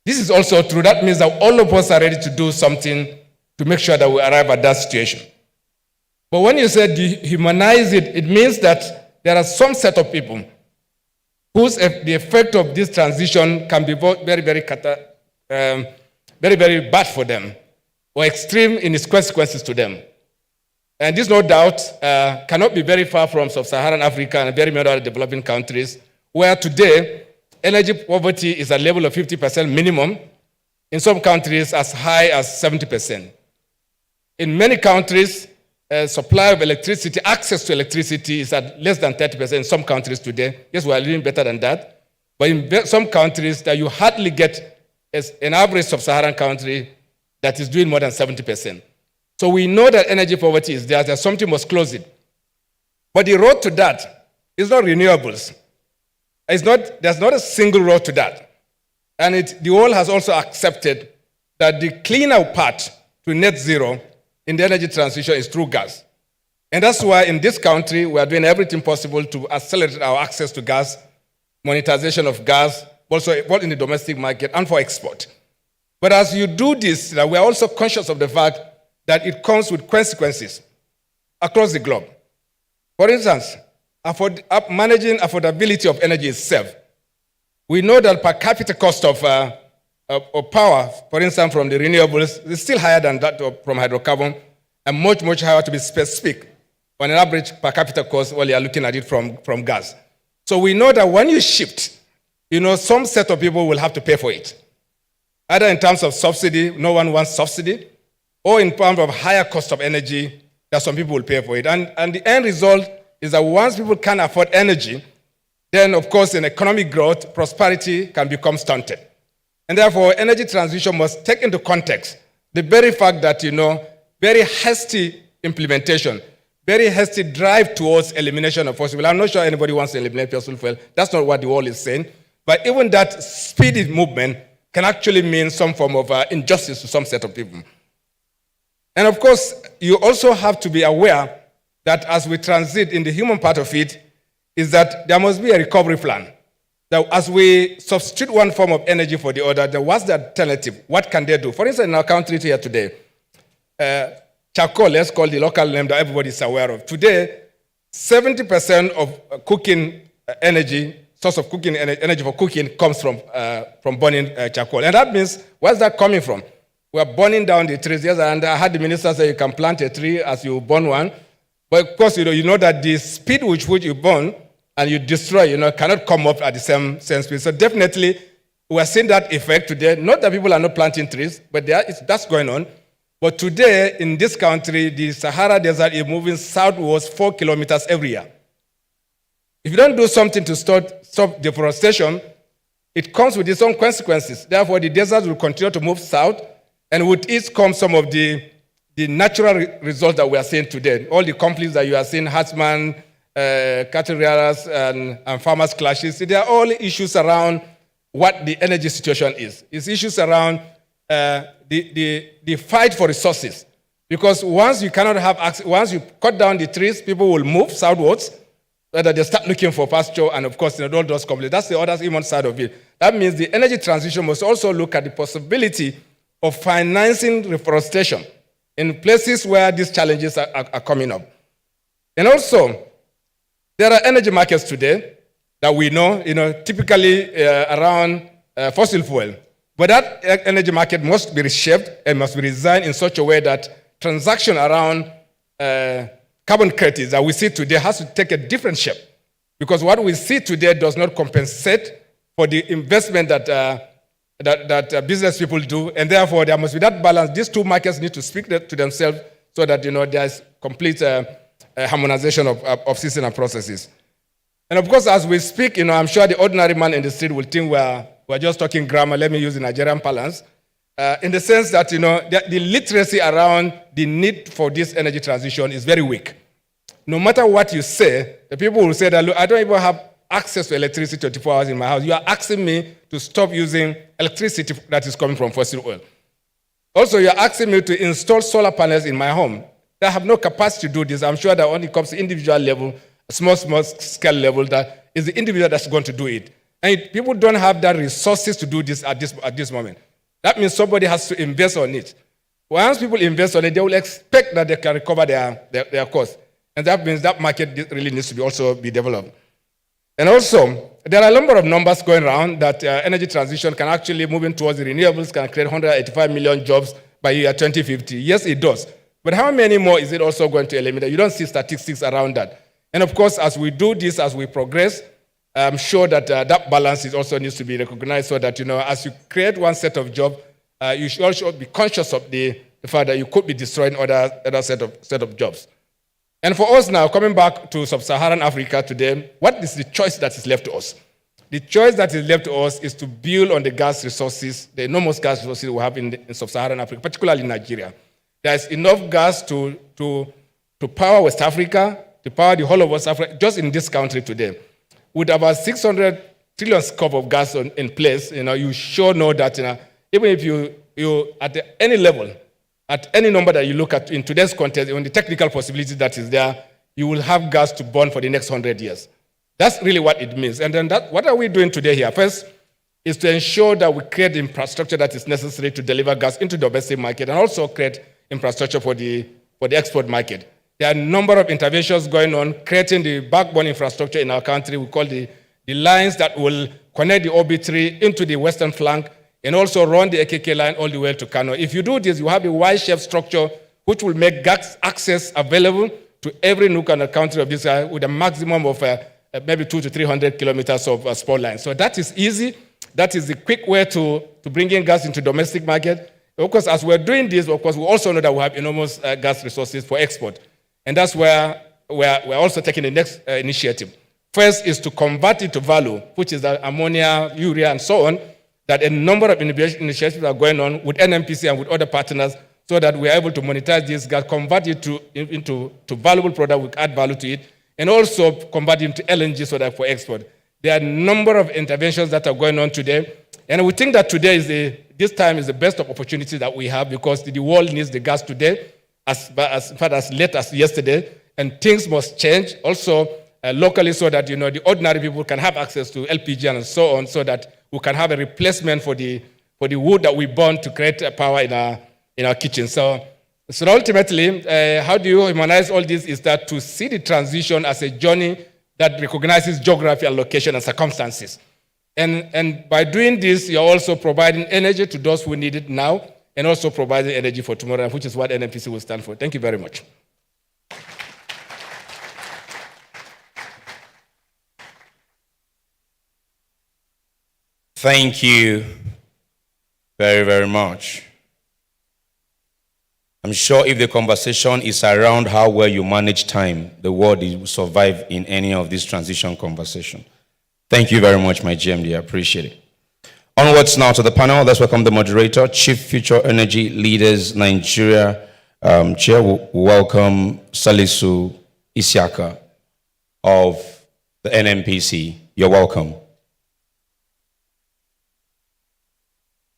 This is also true. That means that all of us are ready to do something to make sure that we arrive at that situation. But when you say dehumanize it, it means that there are some set of people whose the effect of this transition can be very, very bad for them, or extreme in its consequences to them. And this, no doubt, cannot be very far from sub-Saharan Africa and very many other developing countries, where today energy poverty is at a level of 50% minimum, in some countries as high as 70%. In many countries, supply of electricity, access to electricity is at less than 30% in some countries today. Yes, we are doing better than that. But in some countries that you hardly get an average sub-Saharan country that is doing more than 70%. So we know that energy poverty is there, that something must close it. But the road to that is not renewables. There's not a single road to that. And the world has also accepted that the cleaner path to net zero in the energy transition is through gas. And that's why in this country, we are doing everything possible to accelerate our access to gas, monetization of gas, also both in the domestic market and for export. But as you do this, we are also conscious of the fact that it comes with consequences across the globe. For instance, managing affordability of energy itself. We know that per capita cost of power, for instance, from the renewables, is still higher than that from hydrocarbon, and much, much higher, to be specific, on an average per capita cost while you are looking at it from gas. So we know that when you shift, some set of people will have to pay for it. Either in terms of subsidy, no one wants subsidy, or in terms of higher cost of energy, that some people will pay for it. And the end result is that once people can't afford energy, then of course in economic growth, prosperity can become stunted. And therefore, energy transition must take into context the very fact that, very hasty implementation, very hasty drive towards elimination of fossil fuel. I'm not sure anybody wants to eliminate fossil fuel. That's not what the world is saying. But even that speedy movement can actually mean some form of injustice to some set of people. And of course, you also have to be aware that as we transit in the human part of it, is that there must be a recovery plan. That as we substitute one form of energy for the other, then what's the alternative? What can they do? For instance, in our country here today, charcoal, let's call the local name that everybody is aware of. Today, 70% of cooking energy, source of cooking energy for cooking comes from burning charcoal. And that means, where's that coming from? We are burning down the trees. Yes, and I had the minister say you can plant a tree as you burn one. But of course, you know that the speed with which you burn and you destroy, cannot come up at the same speed. So definitely, we are seeing that effect today. Not that people are not planting trees, but that's going on. But today, in this country, the Sahara Desert is moving southwards 4 kilometers every year. If you don't do something to stop deforestation, it comes with its own consequences. Therefore, the desert will continue to move south, and with it comes some of the natural results that we are seeing today. All the conflicts that you are seeing, herdsmen, cattle rearers, and farmers' clashes, they are all issues around what the energy situation is. It's issues around the fight for resources. Because once you cannot have access, once you cut down the trees, people will move southwards, whether they start looking for pasture, and of course, all those conflicts. That's the other human side of it. That means the energy transition must also look at the possibility of financing reforestation in places where these challenges are coming up. And also, there are energy markets today that we know, typically around fossil fuel. But that energy market must be reshaped and must be designed in such a way that transaction around carbon credits that we see today has to take a different shape. Because what we see today does not compensate for the investment that business people do, and therefore there must be that balance. These two markets need to speak to themselves so that there is complete harmonization of systems and processes. And of course, as we speak, I'm sure the ordinary man in the street will think we're just talking grammar. Let me use the Nigerian parlance, in the sense that the literacy around the need for this energy transition is very weak. No matter what you say, the people will say that, look, I don't even have access to electricity 24 hours in my house. You are asking me to stop using electricity that is coming from fossil oil. Also, you are asking me to install solar panels in my home. They have no capacity to do this. I'm sure that when it comes to individual level, small scale level, that is the individual that's going to do it. And people don't have the resources to do this at this moment. That means somebody has to invest on it. Once people invest on it, they will expect that they can recover their cost. And that means that market really needs to also be developed. And also, there are a number of numbers going around that energy transition can actually moving towards the renewables can create 185 million jobs by year 2050. Yes, it does. But how many more is it also going to eliminate? You don't see statistics around that. And of course, as we do this, as we progress, I'm sure that that balance is also needs to be recognized so that, as you create one set of jobs, you should also be conscious of the fact that you could be destroying other set of jobs. And for us now, coming back to sub-Saharan Africa today, what is the choice that is left to us? The choice that is left to us is to build on the gas resources, the enormous gas resources we have in sub-Saharan Africa, particularly in Nigeria. There's enough gas to power West Africa, to power the whole of West Africa, just in this country today. With about 600 trillion scope of gas in place, you sure know that even if you at any level, at any number that you look at in today's context, on the technical possibility that is there, you will have gas to burn for the next 100 years. That's really what it means. And then what are we doing today here? First is to ensure that we create the infrastructure that is necessary to deliver gas into the domestic market and also create infrastructure for the export market. There are a number of interventions going on, creating the backbone infrastructure in our country. We call the lines that will connect the OB3 into the western flank and also run the AKK line all the way to Kano. If you do this, you have a Y-shaped structure which will make gas access available to every nook and country of this with a maximum of maybe 200 to 300 kilometers of spur line. So that is easy. That is the quick way to bring in gas into domestic market. Of course, as we're doing this, of course, we also know that we have enormous gas resources for export. And that's where we're also taking the next initiative. First is to convert it to value, which is the ammonia, urea, and so on, that a number of initiatives are going on with NMPC and with other partners so that we're able to monetize this gas, convert it into valuable product, we add value to it, and also convert it into LNG so that for export. There are a number of interventions that are going on today, and we think that today this time is the best of opportunity that we have because the world needs the gas today, as far as late as yesterday, and things must change also locally so that the ordinary people can have access to LPG and so on, so that we can have a replacement for the wood that we burn to create power in our kitchen. So ultimately, how do you humanize all this? Is that to see the transition as a journey that recognizes geography and location and circumstances. And by doing this, you're also providing energy to those who need it now and also providing energy for tomorrow, which is what NMPC will stand for. Thank you very much. Thank you very, very much. I'm sure if the conversation is around how well you manage time, the world will survive in any of these transition conversations. Thank you very much, my GMD. I appreciate it. Onwards now to the panel. Let's welcome the moderator, Chief Future Energy Leaders Nigeria Chair. Welcome Salisu Isiaka of the NMPC. You're welcome.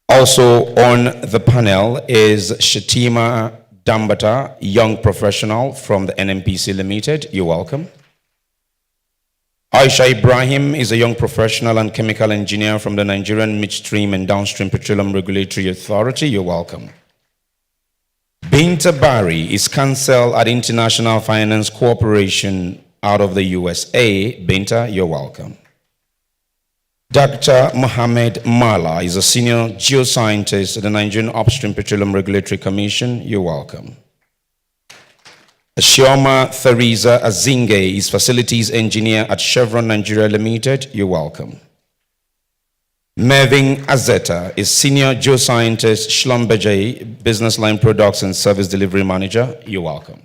Also on the panel is Shatima Dambata, young professional from the NMPC Limited. You're welcome. Aisha Ibrahim is a young professional and chemical engineer from the Nigerian Midstream and Downstream Petroleum Regulatory Authority. You're welcome. Binta Bari is counsel at International Finance Corporation out of the USA. Binta, you're welcome. Dr. Mohamed Mala is a senior geoscientist at the Nigerian Upstream Petroleum Regulatory Commission. You're welcome. Shioma Theresa Azinge is facilities engineer at Chevron Nigeria Limited. You're welcome. Mervyn Azeta is senior geoscientist, Schlumberger, business line products and service delivery manager. You're welcome.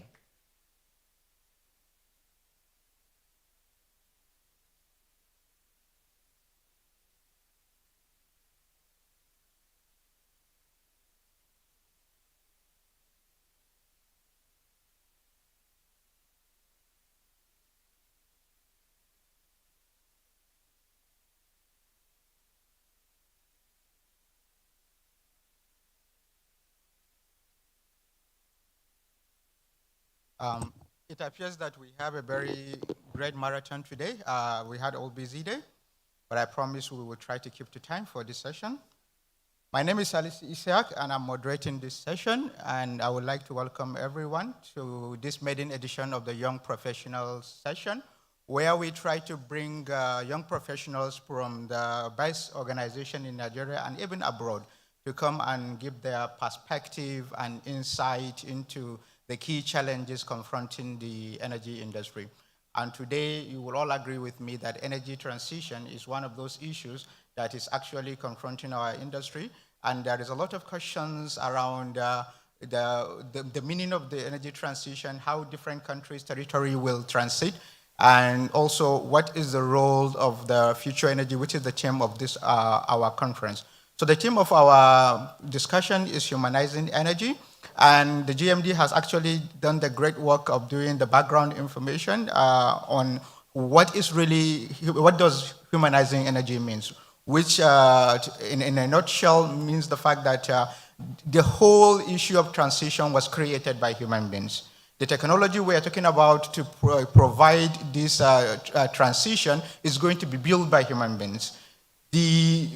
It appears that we have a very great marathon today. We had all busy day, but I promise we will try to keep to time for this session. My name is Alice Isiak, and I'm moderating this session, and I would like to welcome everyone to this maiden edition of the Young Professionals session, where we try to bring young professionals from the best organization in Nigeria and even abroad to come and give their perspective and insight into the key challenges confronting the energy industry. And today, you will all agree with me that energy transition is one of those issues that is actually confronting our industry. And there is a lot of questions around the meaning of the energy transition, how different countries' territory will transit, and also what is the role of the future energy, which is the theme of this our conference. So the theme of our discussion is humanizing energy. And the GMD has actually done the great work of doing the background information on what does humanizing energy means, which in a nutshell means the fact that the whole issue of transition was created by human beings. The technology we are talking about to provide this transition is going to be built by human beings. The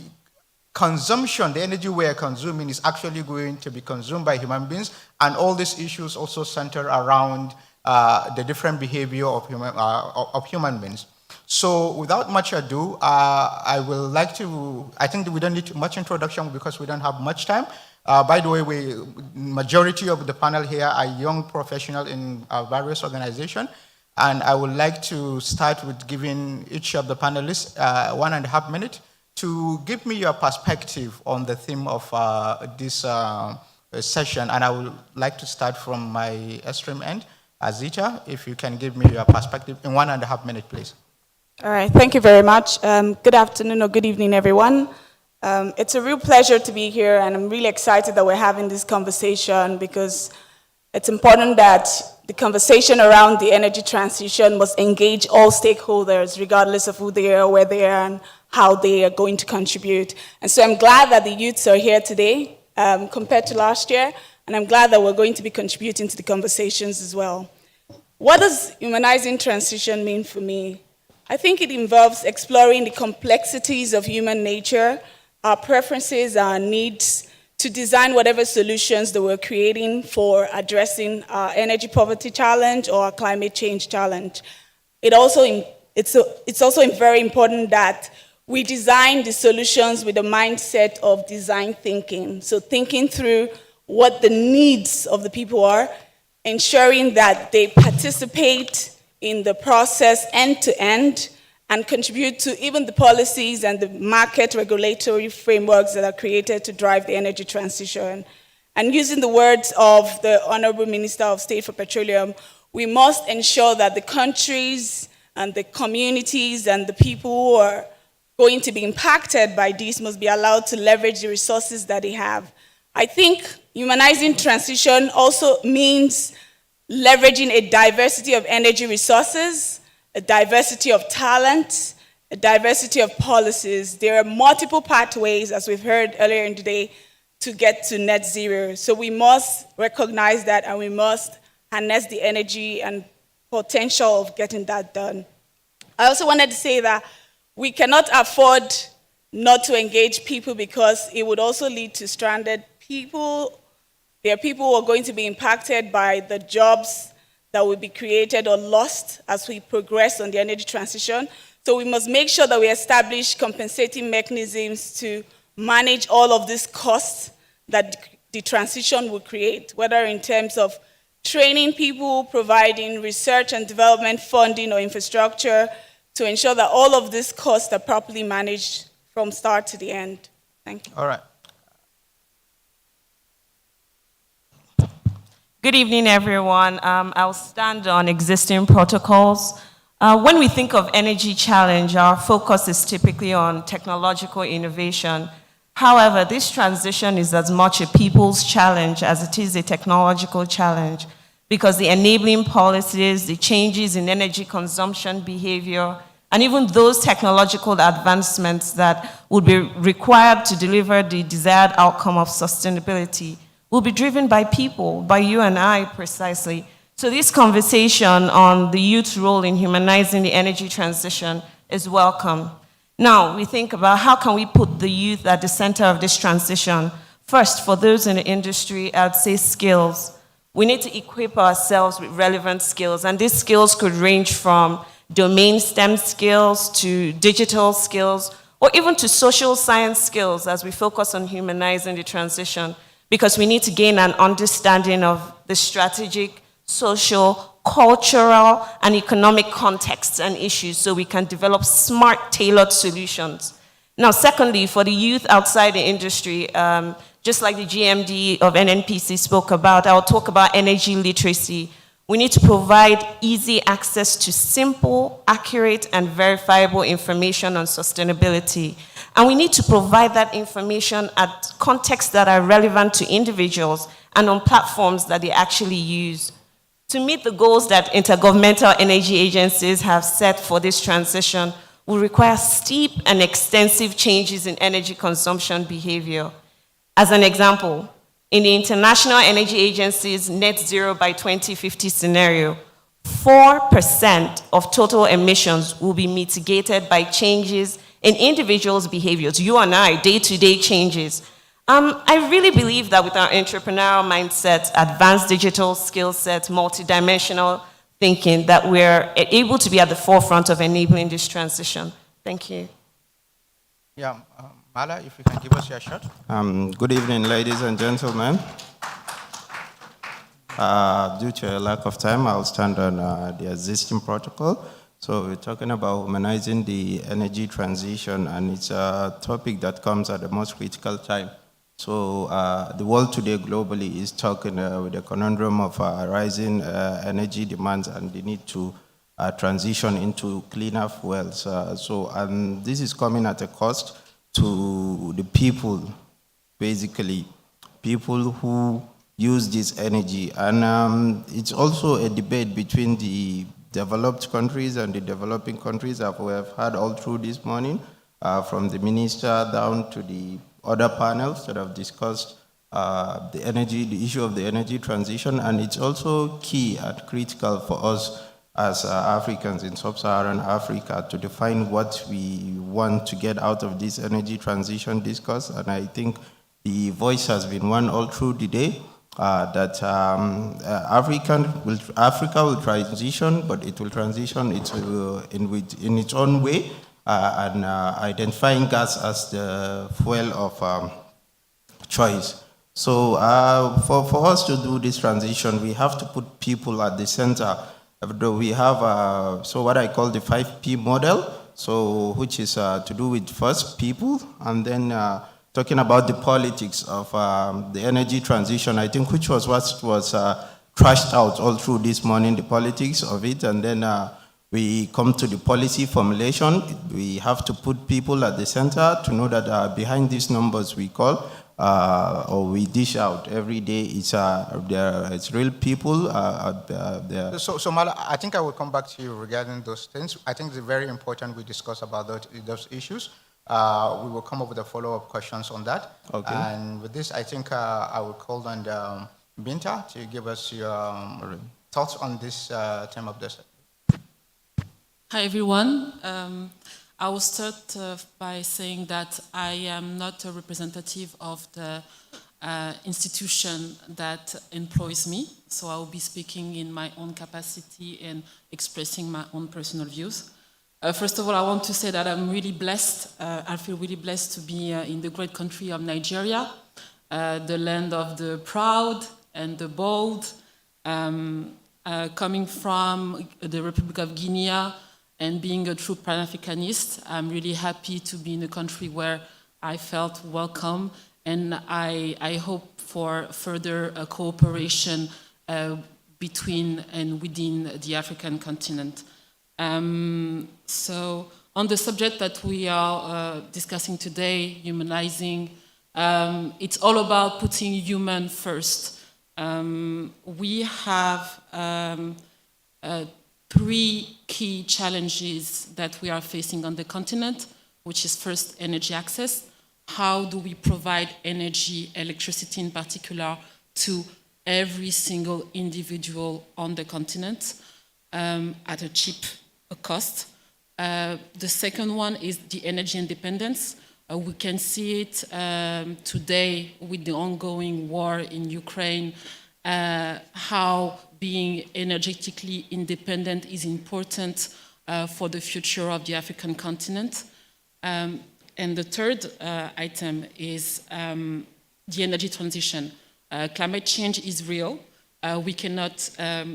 consumption, the energy we are consuming is actually going to be consumed by human beings, and all these issues also center around the different behavior of human beings. So without much ado, I will like to, I think we don't need much introduction because we don't have much time. By the way, majority of the panel here are young professionals in various organizations, and I would like to start with giving each of the panelists 1.5 minutes to give me your perspective on the theme of this session, and I would like to start from my extreme end. Azita, if you can give me your perspective in 1.5 minutes, please. All right, thank you very much. Good afternoon or good evening, everyone. It's a real pleasure to be here, and I'm really excited that we're having this conversation because it's important that the conversation around the energy transition must engage all stakeholders, regardless of who they are, where they are, and how they are going to contribute. And so I'm glad that the youths are here today compared to last year, and I'm glad that we're going to be contributing to the conversations as well. What does humanizing transition mean for me? I think it involves exploring the complexities of human nature, our preferences, our needs, to design whatever solutions that we're creating for addressing our energy poverty challenge or our climate change challenge. It's also very important that we design the solutions with a mindset of design thinking. So thinking through what the needs of the people are, ensuring that they participate in the process end to end, and contribute to even the policies and the market regulatory frameworks that are created to drive the energy transition. And using the words of the Honorable Minister of State for Petroleum, we must ensure that the countries and the communities and the people who are going to be impacted by this must be allowed to leverage the resources that they have. I think humanizing transition also means leveraging a diversity of energy resources, a diversity of talent, a diversity of policies. There are multiple pathways, as we've heard earlier in the day, to get to net zero. So we must recognize that, and we must harness the energy and potential of getting that done. I also wanted to say that we cannot afford not to engage people because it would also lead to stranded people. There are people who are going to be impacted by the jobs that will be created or lost as we progress on the energy transition. So we must make sure that we establish compensating mechanisms to manage all of these costs that the transition will create, whether in terms of training people, providing research and development funding or infrastructure to ensure that all of these costs are properly managed from start to the end. Thank you. All right. Good evening, everyone. I'll stand on existing protocols. When we think of energy challenge, our focus is typically on technological innovation. However, this transition is as much a people's challenge as it is a technological challenge because the enabling policies, the changes in energy consumption behavior, and even those technological advancements that would be required to deliver the desired outcome of sustainability will be driven by people, by you and I precisely. So this conversation on the youth's role in humanizing the energy transition is welcome. Now, we think about how can we put the youth at the center of this transition. First, for those in the industry, I'd say skills. We need to equip ourselves with relevant skills, and these skills could range from domain STEM skills to digital skills, or even to social science skills as we focus on humanizing the transition, because we need to gain an understanding of the strategic, social, cultural, and economic contexts and issues so we can develop smart, tailored solutions. Now, secondly, for the youth outside the industry, just like the GMD of NNPC spoke about, I'll talk about energy literacy. We need to provide easy access to simple, accurate, and verifiable information on sustainability. And we need to provide that information at contexts that are relevant to individuals and on platforms that they actually use. To meet the goals that intergovernmental energy agencies have set for this transition will require steep and extensive changes in energy consumption behavior. As an example, in the International Energy Agency's net zero by 2050 scenario, 4% of total emissions will be mitigated by changes in individuals' behaviors, you and I, day-to-day changes. I really believe that with our entrepreneurial mindset, advanced digital skill set, multidimensional thinking, that we're able to be at the forefront of enabling this transition. Thank you. Yeah, Mala, if you can give us your shot. Good evening, ladies and gentlemen. Due to a lack of time, I'll stand on the existing protocol. So we're talking about humanizing the energy transition, and it's a topic that comes at the most critical time. So the world today globally is talking with the conundrum of rising energy demands and the need to transition into cleaner fuels. And this is coming at a cost to the people, basically, people who use this energy. And it's also a debate between the developed countries and the developing countries that we have had all through this morning, from the minister down to the other panels that have discussed the issue of the energy transition. And it's also key and critical for us as Africans in sub-Saharan Africa to define what we want to get out of this energy transition discourse. And I think the voice has been one all through the day, that Africa will transition, but it will transition in its own way, and identifying gas as the fuel of choice. So for us to do this transition, we have to put people at the center. We have so what I call the 5P model, so which is to do with first people, and then talking about the politics of the energy transition, I think, which was what was trashed out all through this morning, the politics of it, and then we come to the policy formulation. We have to put people at the center to know that behind these numbers we call or we dish out every day, it's real people. So Mala, I think I will come back to you regarding those things. I think it's very important we discuss about those issues. We will come up with a follow-up questions on that. Okay. And with this, I think I will call on Binta to give us your thoughts on this theme of this. Hi, everyone. I will start by saying that I am not a representative of the institution that employs me, so I will be speaking in my own capacity and expressing my own personal views. First of all, I want to say that I'm really blessed. I feel really blessed to be in the great country of Nigeria, the land of the proud and the bold. Coming from the Republic of Guinea and being a true Pan-Africanist, I'm really happy to be in a country where I felt welcome, and I hope for further cooperation between and within the African continent. So on the subject that we are discussing today, humanizing, it's all about putting human first. We have 3 key challenges that we are facing on the continent, which is first, energy access. How do we provide energy, electricity in particular, to every single individual on the continent at a cheap cost? The second one is the energy independence. We can see it today with the ongoing war in Ukraine, how being energetically independent is important for the future of the African continent. And the third item is the energy transition. Climate change is real. We cannot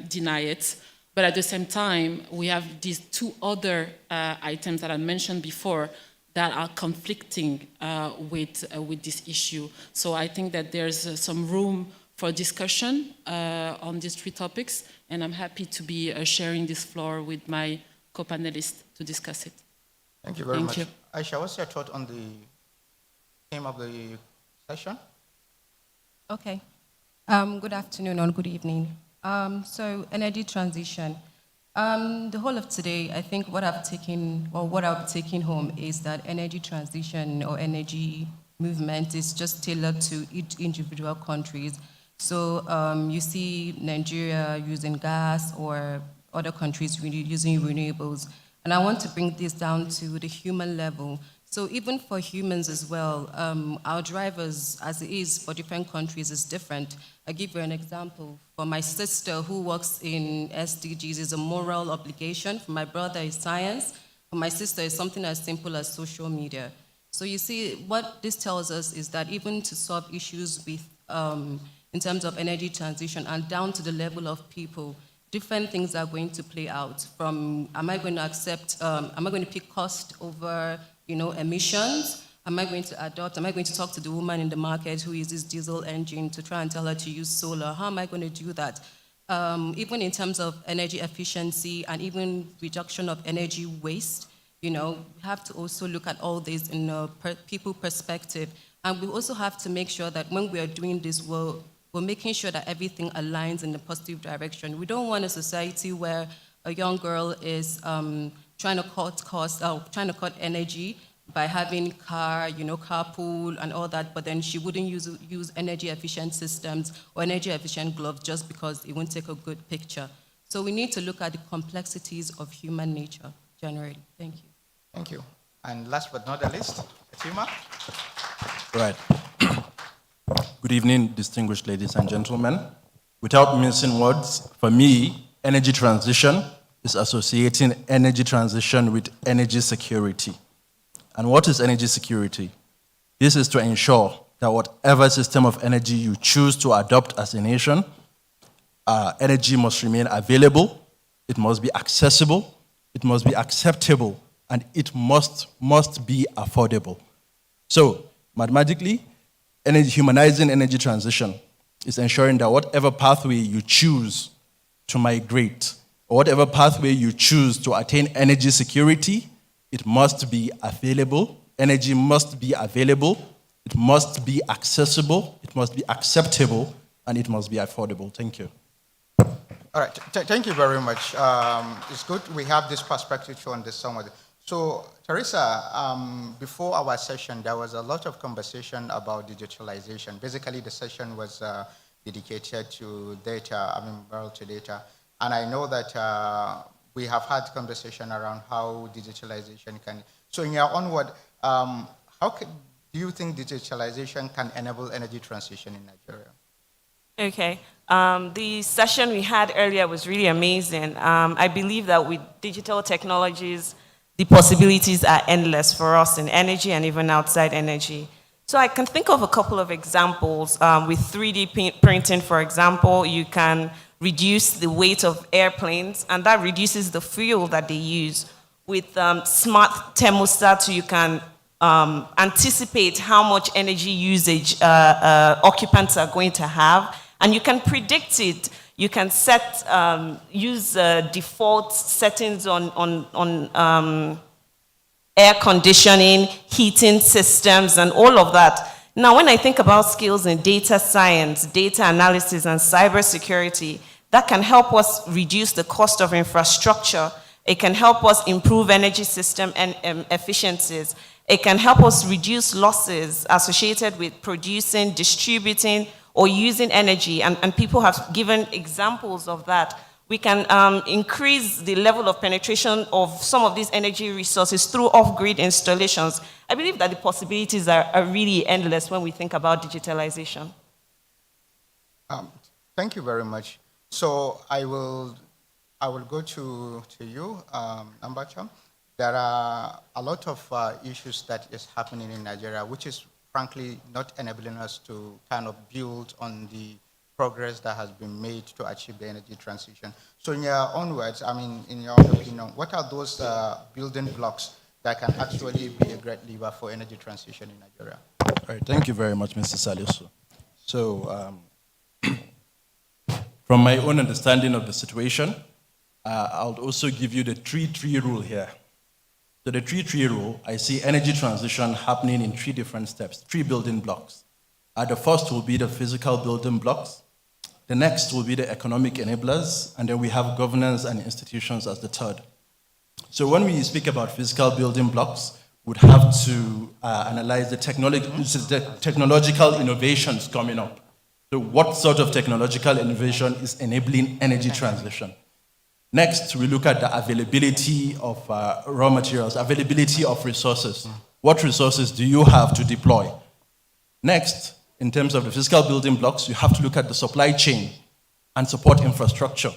deny it. But at the same time, we have these 2 other items that I mentioned before that are conflicting with this issue. So I think that there's some room for discussion on these 3 topics, and I'm happy to be sharing this floor with my co-panelists to discuss it. Thank you very much. Aisha, what's your thought on the theme of the session? Okay. Good afternoon or good evening. So energy transition. The whole of today, I think what I'll be taking home is that energy transition or energy movement is just tailored to each individual countries. So you see Nigeria using gas or other countries really using renewables. And I want to bring this down to the human level. So even for humans as well, our drivers, as it is for different countries, is different. I'll give you an example. For my sister who works in SDGs, it's a moral obligation. For my brother, it's science. For my sister, it's something as simple as social media. So you see, what this tells us is that even to solve issues with, in terms of energy transition and down to the level of people, different things are going to play out. From, am I going to accept, am I going to pick cost over, emissions? Am I going to adopt, am I going to talk to the woman in the market who uses diesel engine to try and tell her to use solar? How am I going to do that? Even in terms of energy efficiency and even reduction of energy waste, we have to also look at all this in a people perspective. And we also have to make sure that when we are doing this, we're making sure that everything aligns in a positive direction. We don't want a society where a young girl is trying to cut costs, trying to cut energy by having carpool and all that, but then she wouldn't use energy efficient systems or energy efficient gloves just because it won't take a good picture. So we need to look at the complexities of human nature generally. Thank you. Thank you. And last but not the least, Fatima. Right. Good evening, distinguished ladies and gentlemen. Without mincing words, for me, energy transition is associating energy transition with energy security. And what is energy security? This is to ensure that whatever system of energy you choose to adopt as a nation, energy must remain available, it must be accessible, it must be acceptable, and it must be affordable. So, mathematically, humanizing energy transition is ensuring that whatever pathway you choose to migrate, or whatever pathway you choose to attain energy security, it must be available, energy must be available, it must be accessible, it must be acceptable, and it must be affordable. Thank you. All right, thank you very much. It's good we have this perspective to understand. So, Teresa, before our session, there was a lot of conversation about digitalization. Basically, the session was dedicated to data, Barrell to data. And I know that we have had conversation around how digitalization can. So in your own word, do you think digitalization can enable energy transition in Nigeria? Okay. The session we had earlier was really amazing. I believe that with digital technologies, the possibilities are endless for us in energy and even outside energy. So I can think of a couple of examples. With 3D printing, for example, you can reduce the weight of airplanes, and that reduces the fuel that they use. With smart thermostats, you can anticipate how much energy usage occupants are going to have, and you can predict it. You can use default settings on air conditioning, heating systems, and all of that. Now, when I think about skills in data science, data analysis, and cybersecurity, that can help us reduce the cost of infrastructure. It can help us improve energy system and efficiencies. It can help us reduce losses associated with producing, distributing, or using energy, and people have given examples of that. We can increase the level of penetration of some of these energy resources through off-grid installations. I believe that the possibilities are really endless when we think about digitalization. Thank you very much. So I will go to you, Ambacha. There are a lot of issues that is happening in Nigeria, which is frankly not enabling us to kind of build on the progress that has been made to achieve the energy transition. So in your own words, in your own opinion, what are those building blocks that can actually be a great lever for energy transition in Nigeria? All right, thank you very much, Mr. Salisu. So from my own understanding of the situation, I'll also give you the 3-3 rule here. So the 3-3 rule, I see energy transition happening in 3 different steps, 3 building blocks. The first will be the physical building blocks. The next will be the economic enablers, and then we have governance and institutions as the third. So when we speak about physical building blocks, would have to analyze the technological innovations coming up. So what sort of technological innovation is enabling energy transition? Next, we look at the availability of raw materials, availability of resources. What resources do you have to deploy? Next, in terms of the physical building blocks, you have to look at the supply chain and support infrastructure.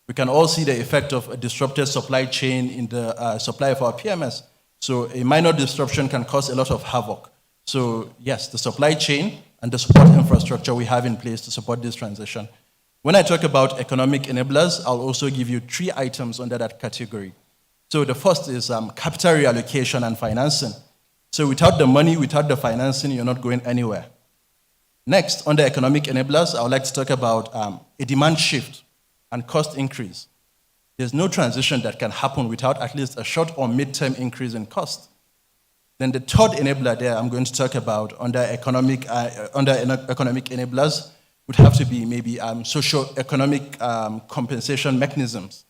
We can all see the effect of a disrupted supply chain in the supply of our PMS. So a minor disruption can cause a lot of havoc. So yes, the supply chain and the support infrastructure we have in place to support this transition. When I talk about economic enablers, I'll also give you 3 items under that category. So the first is capital reallocation and financing. So without the money, without the financing, you're not going anywhere. Next, under economic enablers, I would like to talk about a demand shift and cost increase. There's no transition that can happen without at least a short or mid-term increase in cost. Then the third enabler there I'm going to talk about under economic enablers would have to be maybe socio-economic compensation mechanisms.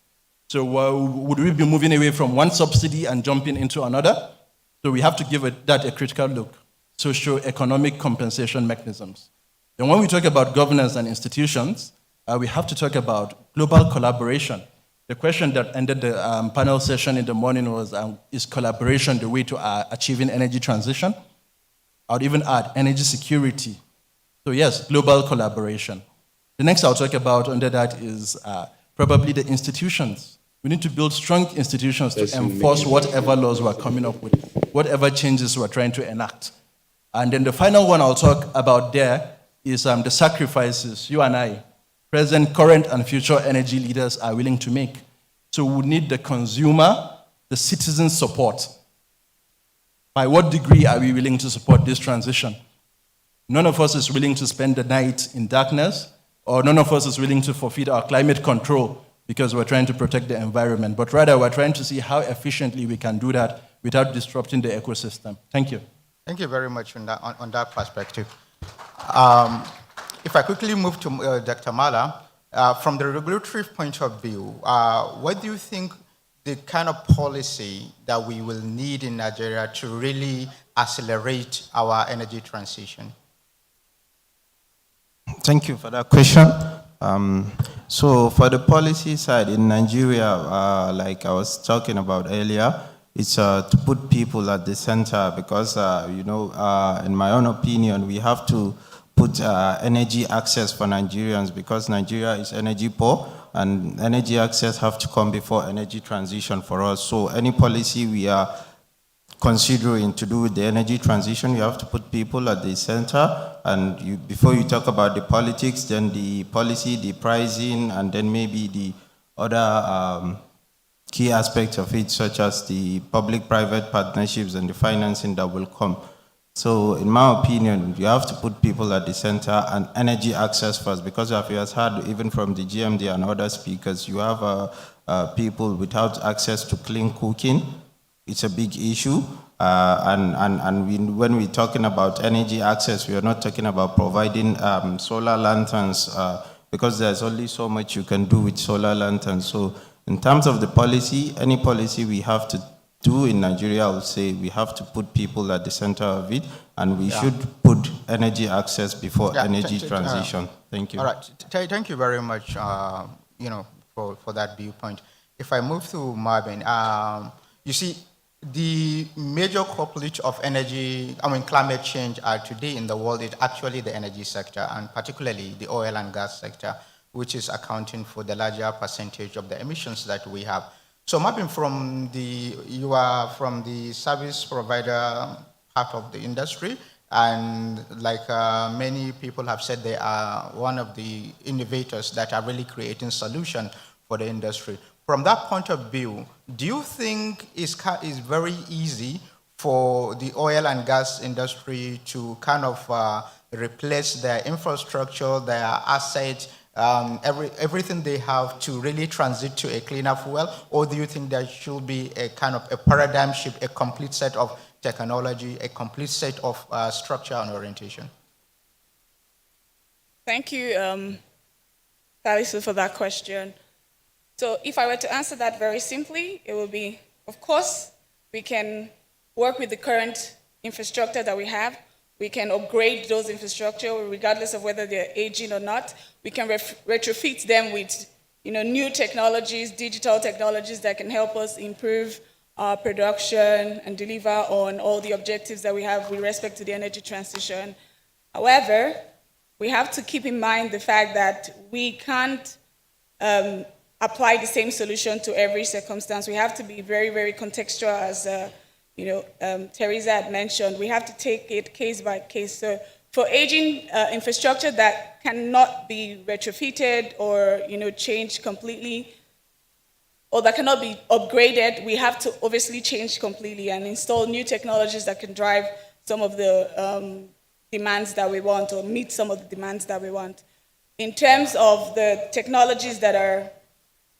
So would we be moving away from one subsidy and jumping into another? So we have to give that a critical look. Socio-economic compensation mechanisms. Then when we talk about governance and institutions, we have to talk about global collaboration. The question that ended the panel session in the morning was, is collaboration the way to achieving energy transition? I would even add energy security. So yes, global collaboration. The next I'll talk about under that is probably the institutions. We need to build strong institutions to enforce whatever laws we're coming up with, whatever changes we're trying to enact. And then the final one I'll talk about there is the sacrifices you and I, present, current, and future energy leaders are willing to make. So we need the consumer, the citizen support. By what degree are we willing to support this transition? None of us is willing to spend the night in darkness, or none of us is willing to forfeit our climate control because we're trying to protect the environment, but rather we're trying to see how efficiently we can do that without disrupting the ecosystem. Thank you. Thank you very much on that perspective. If I quickly move to Dr. Mala, from the regulatory point of view, what do you think the kind of policy that we will need in Nigeria to really accelerate our energy transition? Thank you for that question. So for the policy side in Nigeria, like I was talking about earlier, it's to put people at the center because, in my own opinion, we have to put energy access for Nigerians because Nigeria is energy poor and energy access have to come before energy transition for us. So any policy we are considering to do with the energy transition, you have to put people at the center. And before you talk about the politics, then the policy, the pricing, and then maybe the other key aspects of it, such as the public-private partnerships and the financing that will come. So in my opinion, you have to put people at the center and energy access first, because if you have heard even from the GMD and other speakers, you have people without access to clean cooking. It's a big issue. When we're talking about energy access, we are not talking about providing solar lanterns because there's only so much you can do with solar lanterns. So in terms of the policy, any policy we have to do in Nigeria, I would say we have to put people at the center of it, and we should put energy access before energy transition. Thank you. All right. Thank you very much, for that viewpoint. If I move to Marvin, you see, the major culprit of climate change today in the world is actually the energy sector, and particularly the oil and gas sector, which is accounting for the larger percentage of the emissions that we have. So Marvin, you are from the service provider part of the industry, and like many people have said, they are one of the innovators that are really creating solutions for the industry. From that point of view, do you think it's very easy for the oil and gas industry to kind of replace their infrastructure, their assets, everything they have to really transit to a cleaner fuel? Or do you think there should be a kind of a paradigm shift, a complete set of technology, a complete set of structure and orientation? Thank you, Talisu, for that question. So if I were to answer that very simply, it would be, of course, we can work with the current infrastructure that we have. We can upgrade those infrastructure regardless of whether they're aging or not. We can retrofit them with new technologies, digital technologies that can help us improve our production and deliver on all the objectives that we have with respect to the energy transition. However, we have to keep in mind the fact that we can't apply the same solution to every circumstance. We have to be very, very contextual, as Teresa had mentioned. We have to take it case by case. So for aging infrastructure that cannot be retrofitted or changed completely, or that cannot be upgraded, we have to obviously change completely and install new technologies that can drive some of the demands that we want, or meet some of the demands that we want. In terms of the technologies that are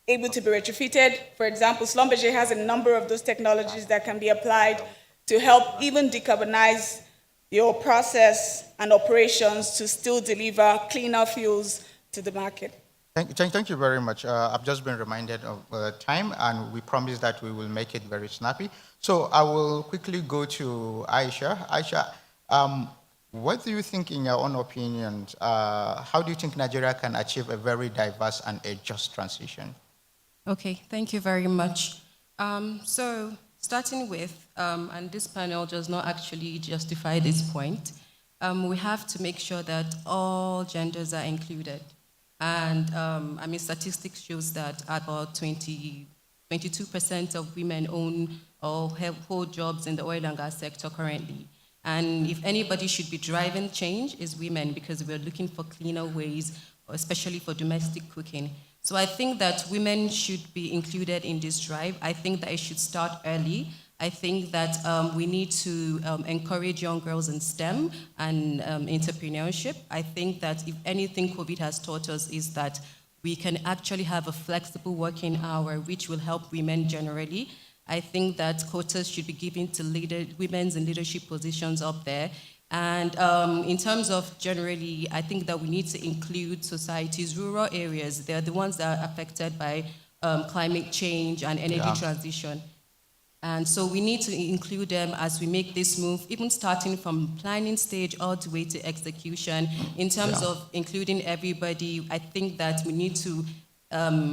able to be retrofitted, for example, Schlumberger has a number of those technologies that can be applied to help even decarbonize your process and operations to still deliver cleaner fuels to the market. Thank you very much. I've just been reminded of time, and we promise that we will make it very snappy. So I will quickly go to Aisha. Aisha, what do you think, in your own opinion, how do you think Nigeria can achieve a very diverse and a just transition? Okay, thank you very much. So starting with, and this panel does not actually justify this point, we have to make sure that all genders are included. And statistics shows that about 22% of women own or hold jobs in the oil and gas sector currently. And if anybody should be driving change, is women, because we're looking for cleaner ways, especially for domestic cooking. So I think that women should be included in this drive. I think that it should start early. I think that we need to encourage young girls in STEM and entrepreneurship. I think that if anything COVID has taught us is that we can actually have a flexible working hour, which will help women generally. I think that quotas should be given to women in leadership positions up there. And in terms of generally, I think that we need to include societies, rural areas. They're the ones that are affected by climate change and energy transition. And so we need to include them as we make this move, even starting from planning stage all the way to execution. In terms of including everybody, I think that we need to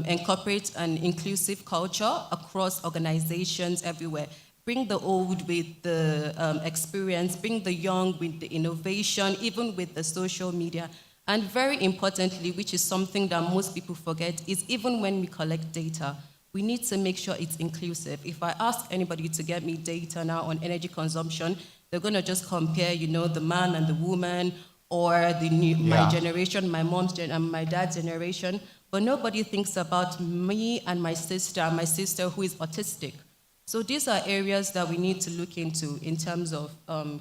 incorporate an inclusive culture across organizations everywhere. Bring the old with the experience, bring the young with the innovation, even with the social media. And very importantly, which is something that most people forget, is even when we collect data, we need to make sure it's inclusive. If I ask anybody to get me data now on energy consumption, they're going to just compare, the man and the woman, or my generation, my mom's and my dad's generation. But nobody thinks about me and my sister who is autistic. So these are areas that we need to look into in terms of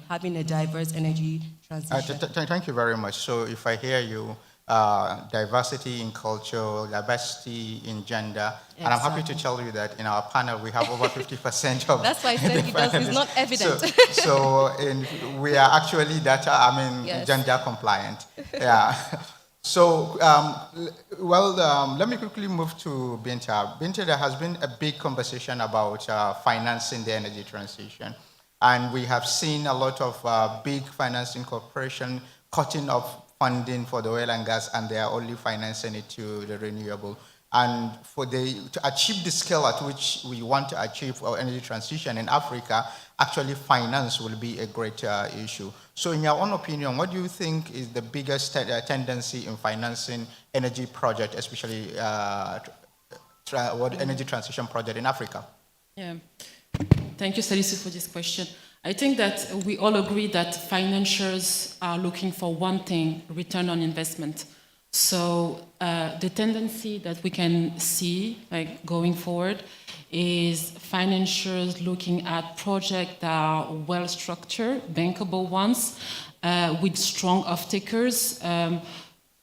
having a diverse energy transition. Thank you very much. So if I hear you, diversity in culture, diversity in gender, and I'm happy to tell you that in our panel we have over 50% of. That's why I said it's not evident. So we are actually gender compliant. Yeah. So, let me quickly move to Binta. Binta, there has been a big conversation about financing the energy transition. And we have seen a lot of big financing corporations cutting off funding for the oil and gas, and they are only financing it to the renewable. And to achieve the scale at which we want to achieve our energy transition in Africa, actually finance will be a great issue. So in your own opinion, what do you think is the biggest tendency in financing energy project, especially energy transition project in Africa? Yeah. Thank you, Salisu, for this question. I think that we all agree that financiers are looking for one thing: return on investment. So the tendency that we can see, going forward, is financiers looking at projects that are well structured, bankable ones, with strong off-takers.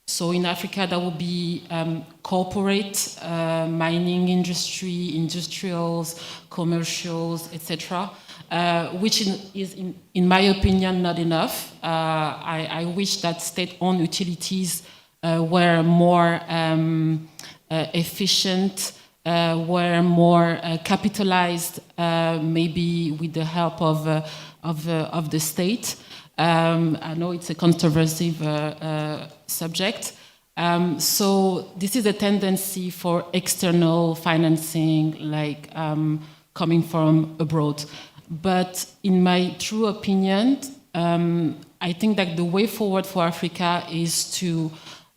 So in Africa, that will be corporate, mining industry, industrials, commercials, etc., which is, in my opinion, not enough. I wish that state-owned utilities were more efficient, were more capitalized, maybe with the help of the state. I know it's a controversial subject. So this is a tendency for external financing, like coming from abroad. But in my true opinion, I think that the way forward for Africa is to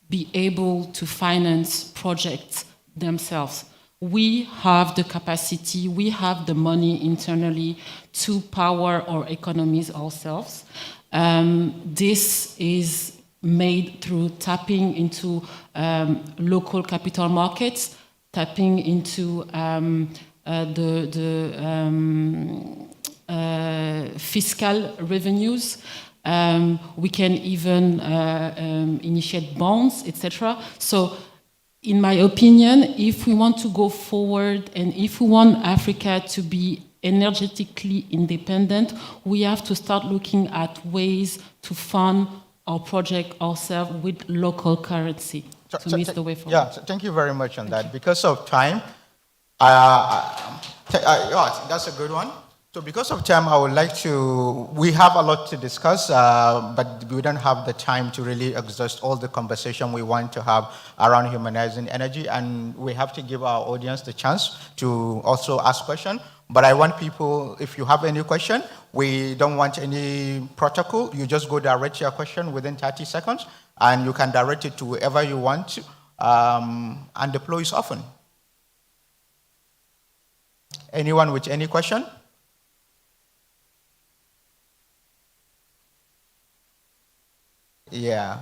be able to finance projects themselves. We have the capacity, we have the money internally to power our economies ourselves. This is made through tapping into local capital markets, tapping into fiscal revenues. We can even initiate bonds, etc. So, in my opinion, if we want to go forward and if we want Africa to be energetically independent, we have to start looking at ways to fund our project ourselves with local currency. To me, it's the way forward. Yeah, thank you very much on that. Because of time, that's a good one. So because of time, I would like to, we have a lot to discuss, but we don't have the time to really exhaust all the conversation we want to have around humanizing energy, and we have to give our audience the chance to also ask questions. But I want people, if you have any question, we don't want any protocol. You just go direct your question within 30 seconds, and you can direct it to whoever you want to, and the floor is open. Anyone with any question? Yeah.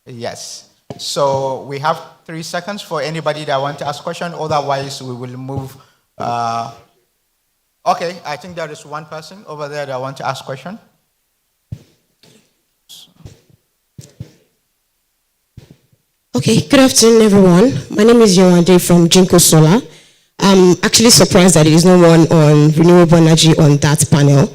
Yes. So we have 3 seconds for anybody that wants to ask a question. Otherwise, we will move. Okay, I think there is one person over there that wants to ask a question. Okay, good afternoon, everyone. My name is Yawande from Jinko Solar. I'm actually surprised that there is no one on renewable energy on that panel.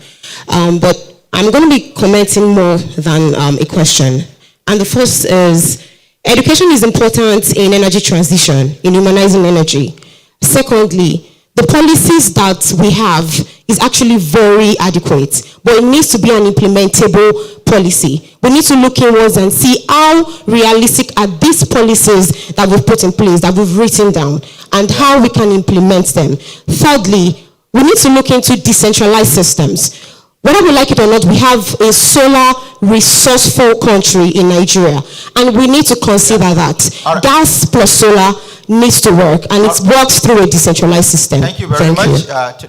But I'm going to be commenting more than a question. And the first is, education is important in energy transition, in humanizing energy. Secondly, the policies that we have is actually very adequate, but it needs to be an implementable policy. We need to look inwards and see how realistic are these policies that we've put in place, that we've written down, and how we can implement them. Thirdly, we need to look into decentralized systems. Whether we like it or not, we have a solar resourceful country in Nigeria, and we need to consider that. Right. Gas plus solar needs to work, and it works through a decentralized system. Thank you very much.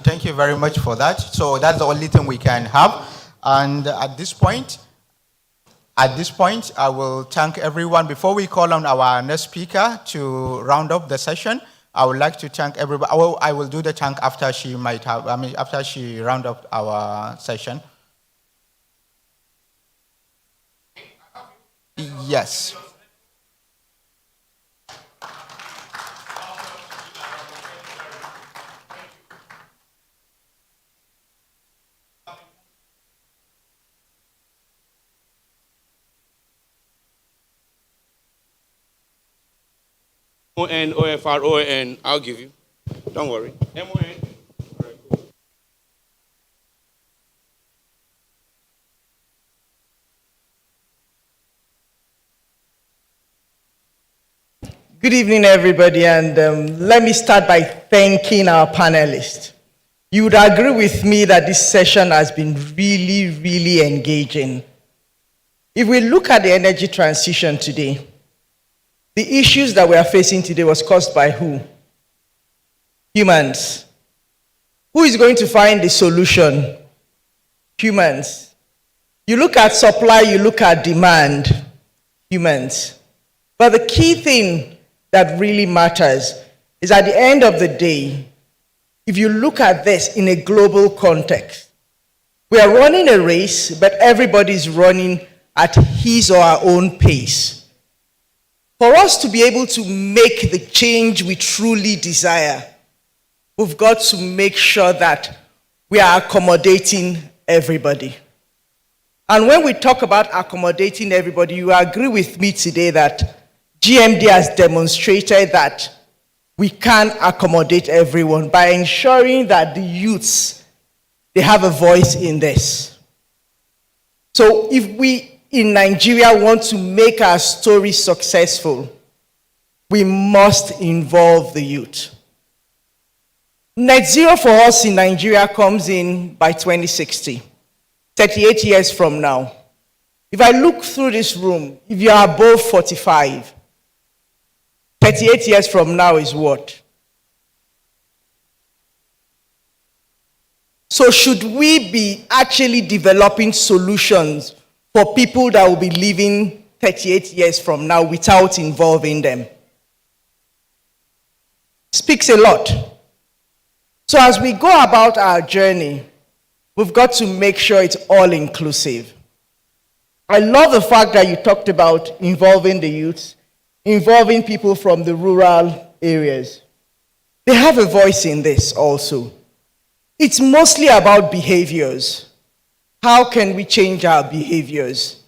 Thank you very much for that. So that's the only thing we can have. And at this point, I will thank everyone. Before we call on our next speaker to round up the session, I would like to thank everybody. I will do the thank after she after she round up our session. Yes. MON, OFR, ON, I'll give you. Don't worry. MON. Good evening, everybody, and let me start by thanking our panelists. You would agree with me that this session has been really, really engaging. If we look at the energy transition today, the issues that we are facing today was caused by who? Humans. Who is going to find the solution? Humans. You look at supply, you look at demand. Humans. But the key thing that really matters is at the end of the day, if you look at this in a global context, we are running a race, but everybody's running at his or her own pace. For us to be able to make the change we truly desire, we've got to make sure that we are accommodating everybody. And when we talk about accommodating everybody, you agree with me today that GMD has demonstrated that we can accommodate everyone by ensuring that the youths, they have a voice in this. So if we in Nigeria want to make our story successful, we must involve the youth. Net zero for us in Nigeria comes in by 2060, 38 years from now. If I look through this room, if you are above 45, 38 years from now is what? So should we be actually developing solutions for people that will be living 38 years from now without involving them? Speaks a lot. So as we go about our journey, we've got to make sure it's all inclusive. I love the fact that you talked about involving the youth, involving people from the rural areas. They have a voice in this also. It's mostly about behaviors. How can we change our behaviors?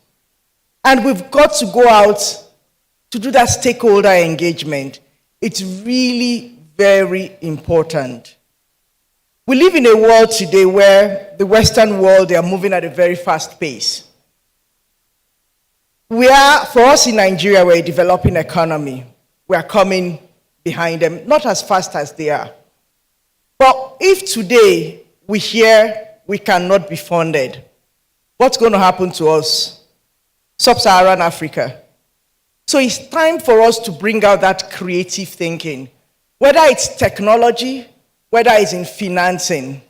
And we've got to go out to do that stakeholder engagement. It's really very important. We live in a world today where the Western world, they are moving at a very fast pace. For us in Nigeria, we're a developing economy. We are coming behind them, not as fast as they are. But if today we hear we cannot be funded, what's going to happen to us? Sub-Saharan Africa. So it's time for us to bring out that creative thinking, whether it's technology, whether it's in financing.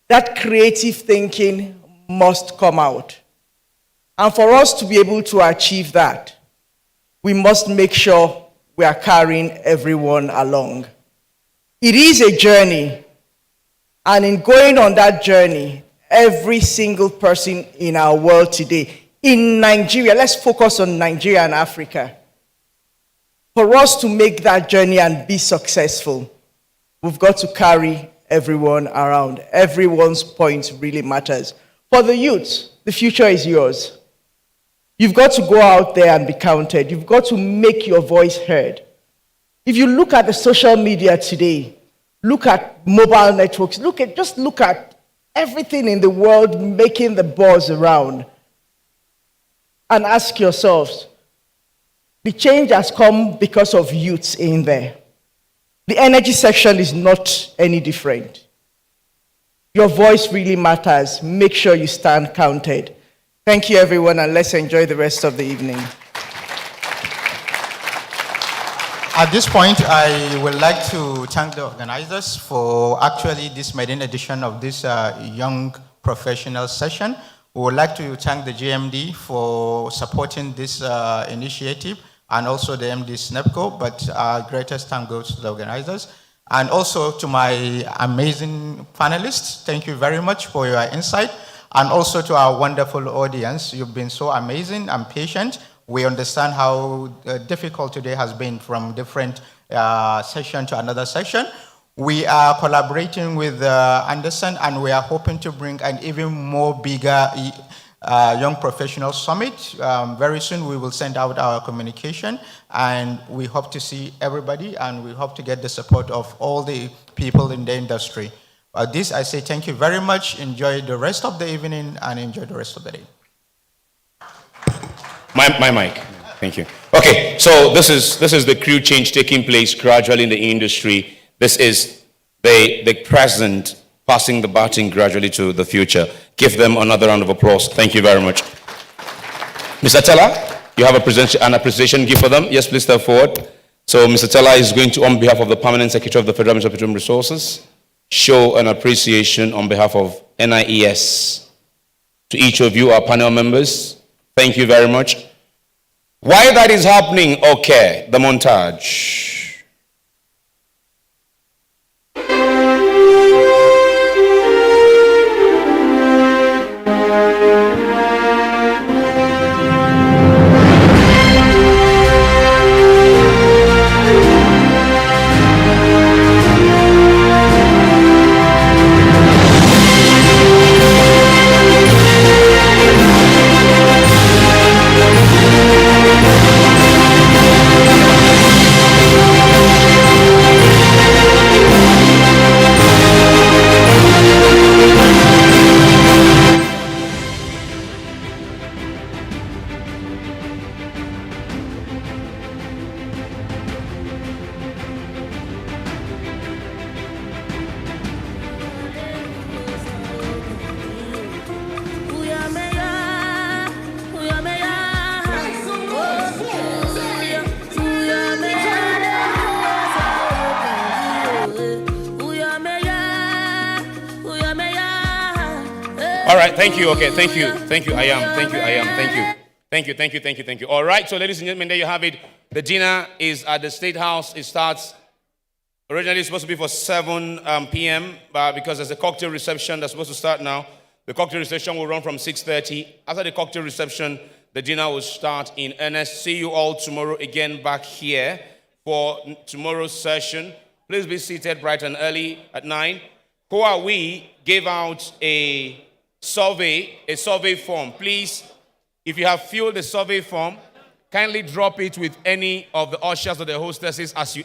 That creative thinking must come out. And for us to be able to achieve that, we must make sure we are carrying everyone along. It is a journey, and in going on that journey, every single person in our world today, in Nigeria, let's focus on Nigeria and Africa. For us to make that journey and be successful, we've got to carry everyone around. Everyone's point really matters. For the youth, the future is yours. You've got to go out there and be counted. You've got to make your voice heard. If you look at the social media today, look at mobile networks, just look at everything in the world making the buzz around. And ask yourselves, the change has come because of youths in there. The energy section is not any different. Your voice really matters. Make sure you stand counted. Thank you, everyone, and let's enjoy the rest of the evening. At this point, I would like to thank the organizers for actually this maiden edition of this young professional session. We would like to thank the GMD for supporting this initiative and also the MD SNEPCO, but our greatest thank goes to the organizers. And also to my amazing panelists, thank you very much for your insight. And also to our wonderful audience, you've been so amazing and patient. We understand how difficult today has been from different session to another session. We are collaborating with Anderson, and we are hoping to bring an even more bigger Young Professional Summit. Very soon we will send out our communication, and we hope to see everybody, and we hope to get the support of all the people in the industry. This, I say thank you very much. Enjoy the rest of the evening and enjoy the rest of the day. My mic. Thank you. Okay, so this is the crew change taking place gradually in the industry. This is the present passing the baton gradually to the future. Give them another round of applause. Thank you very much. Mr. Teller, you have an appreciation gift for them. Yes, please step forward. So Mr. Teller is going to, on behalf of the Permanent Secretary of the Federal Ministry of Petroleum Resources, show an appreciation on behalf of NIES. To each of you, our panel members, thank you very much. Why that is happening, okay, the montage. thank you. Okay, thank you. Thank you. I am. Thank you. I am. Thank you. Thank you. Thank you. Thank you. Thank you. All right. So, ladies and gentlemen, there you have it. The dinner is at the State House. It starts originally it's supposed to be for 7 p.m. But because there's a cocktail reception that's supposed to start now, the cocktail reception will run from 6:30. After the cocktail reception, the dinner will start in earnest. See you all tomorrow again back here for tomorrow's session. Please be seated bright and early at 9. Huawei gave out a survey form. Please, if you have filled the survey form, kindly drop it with any of the ushers or the hostesses as you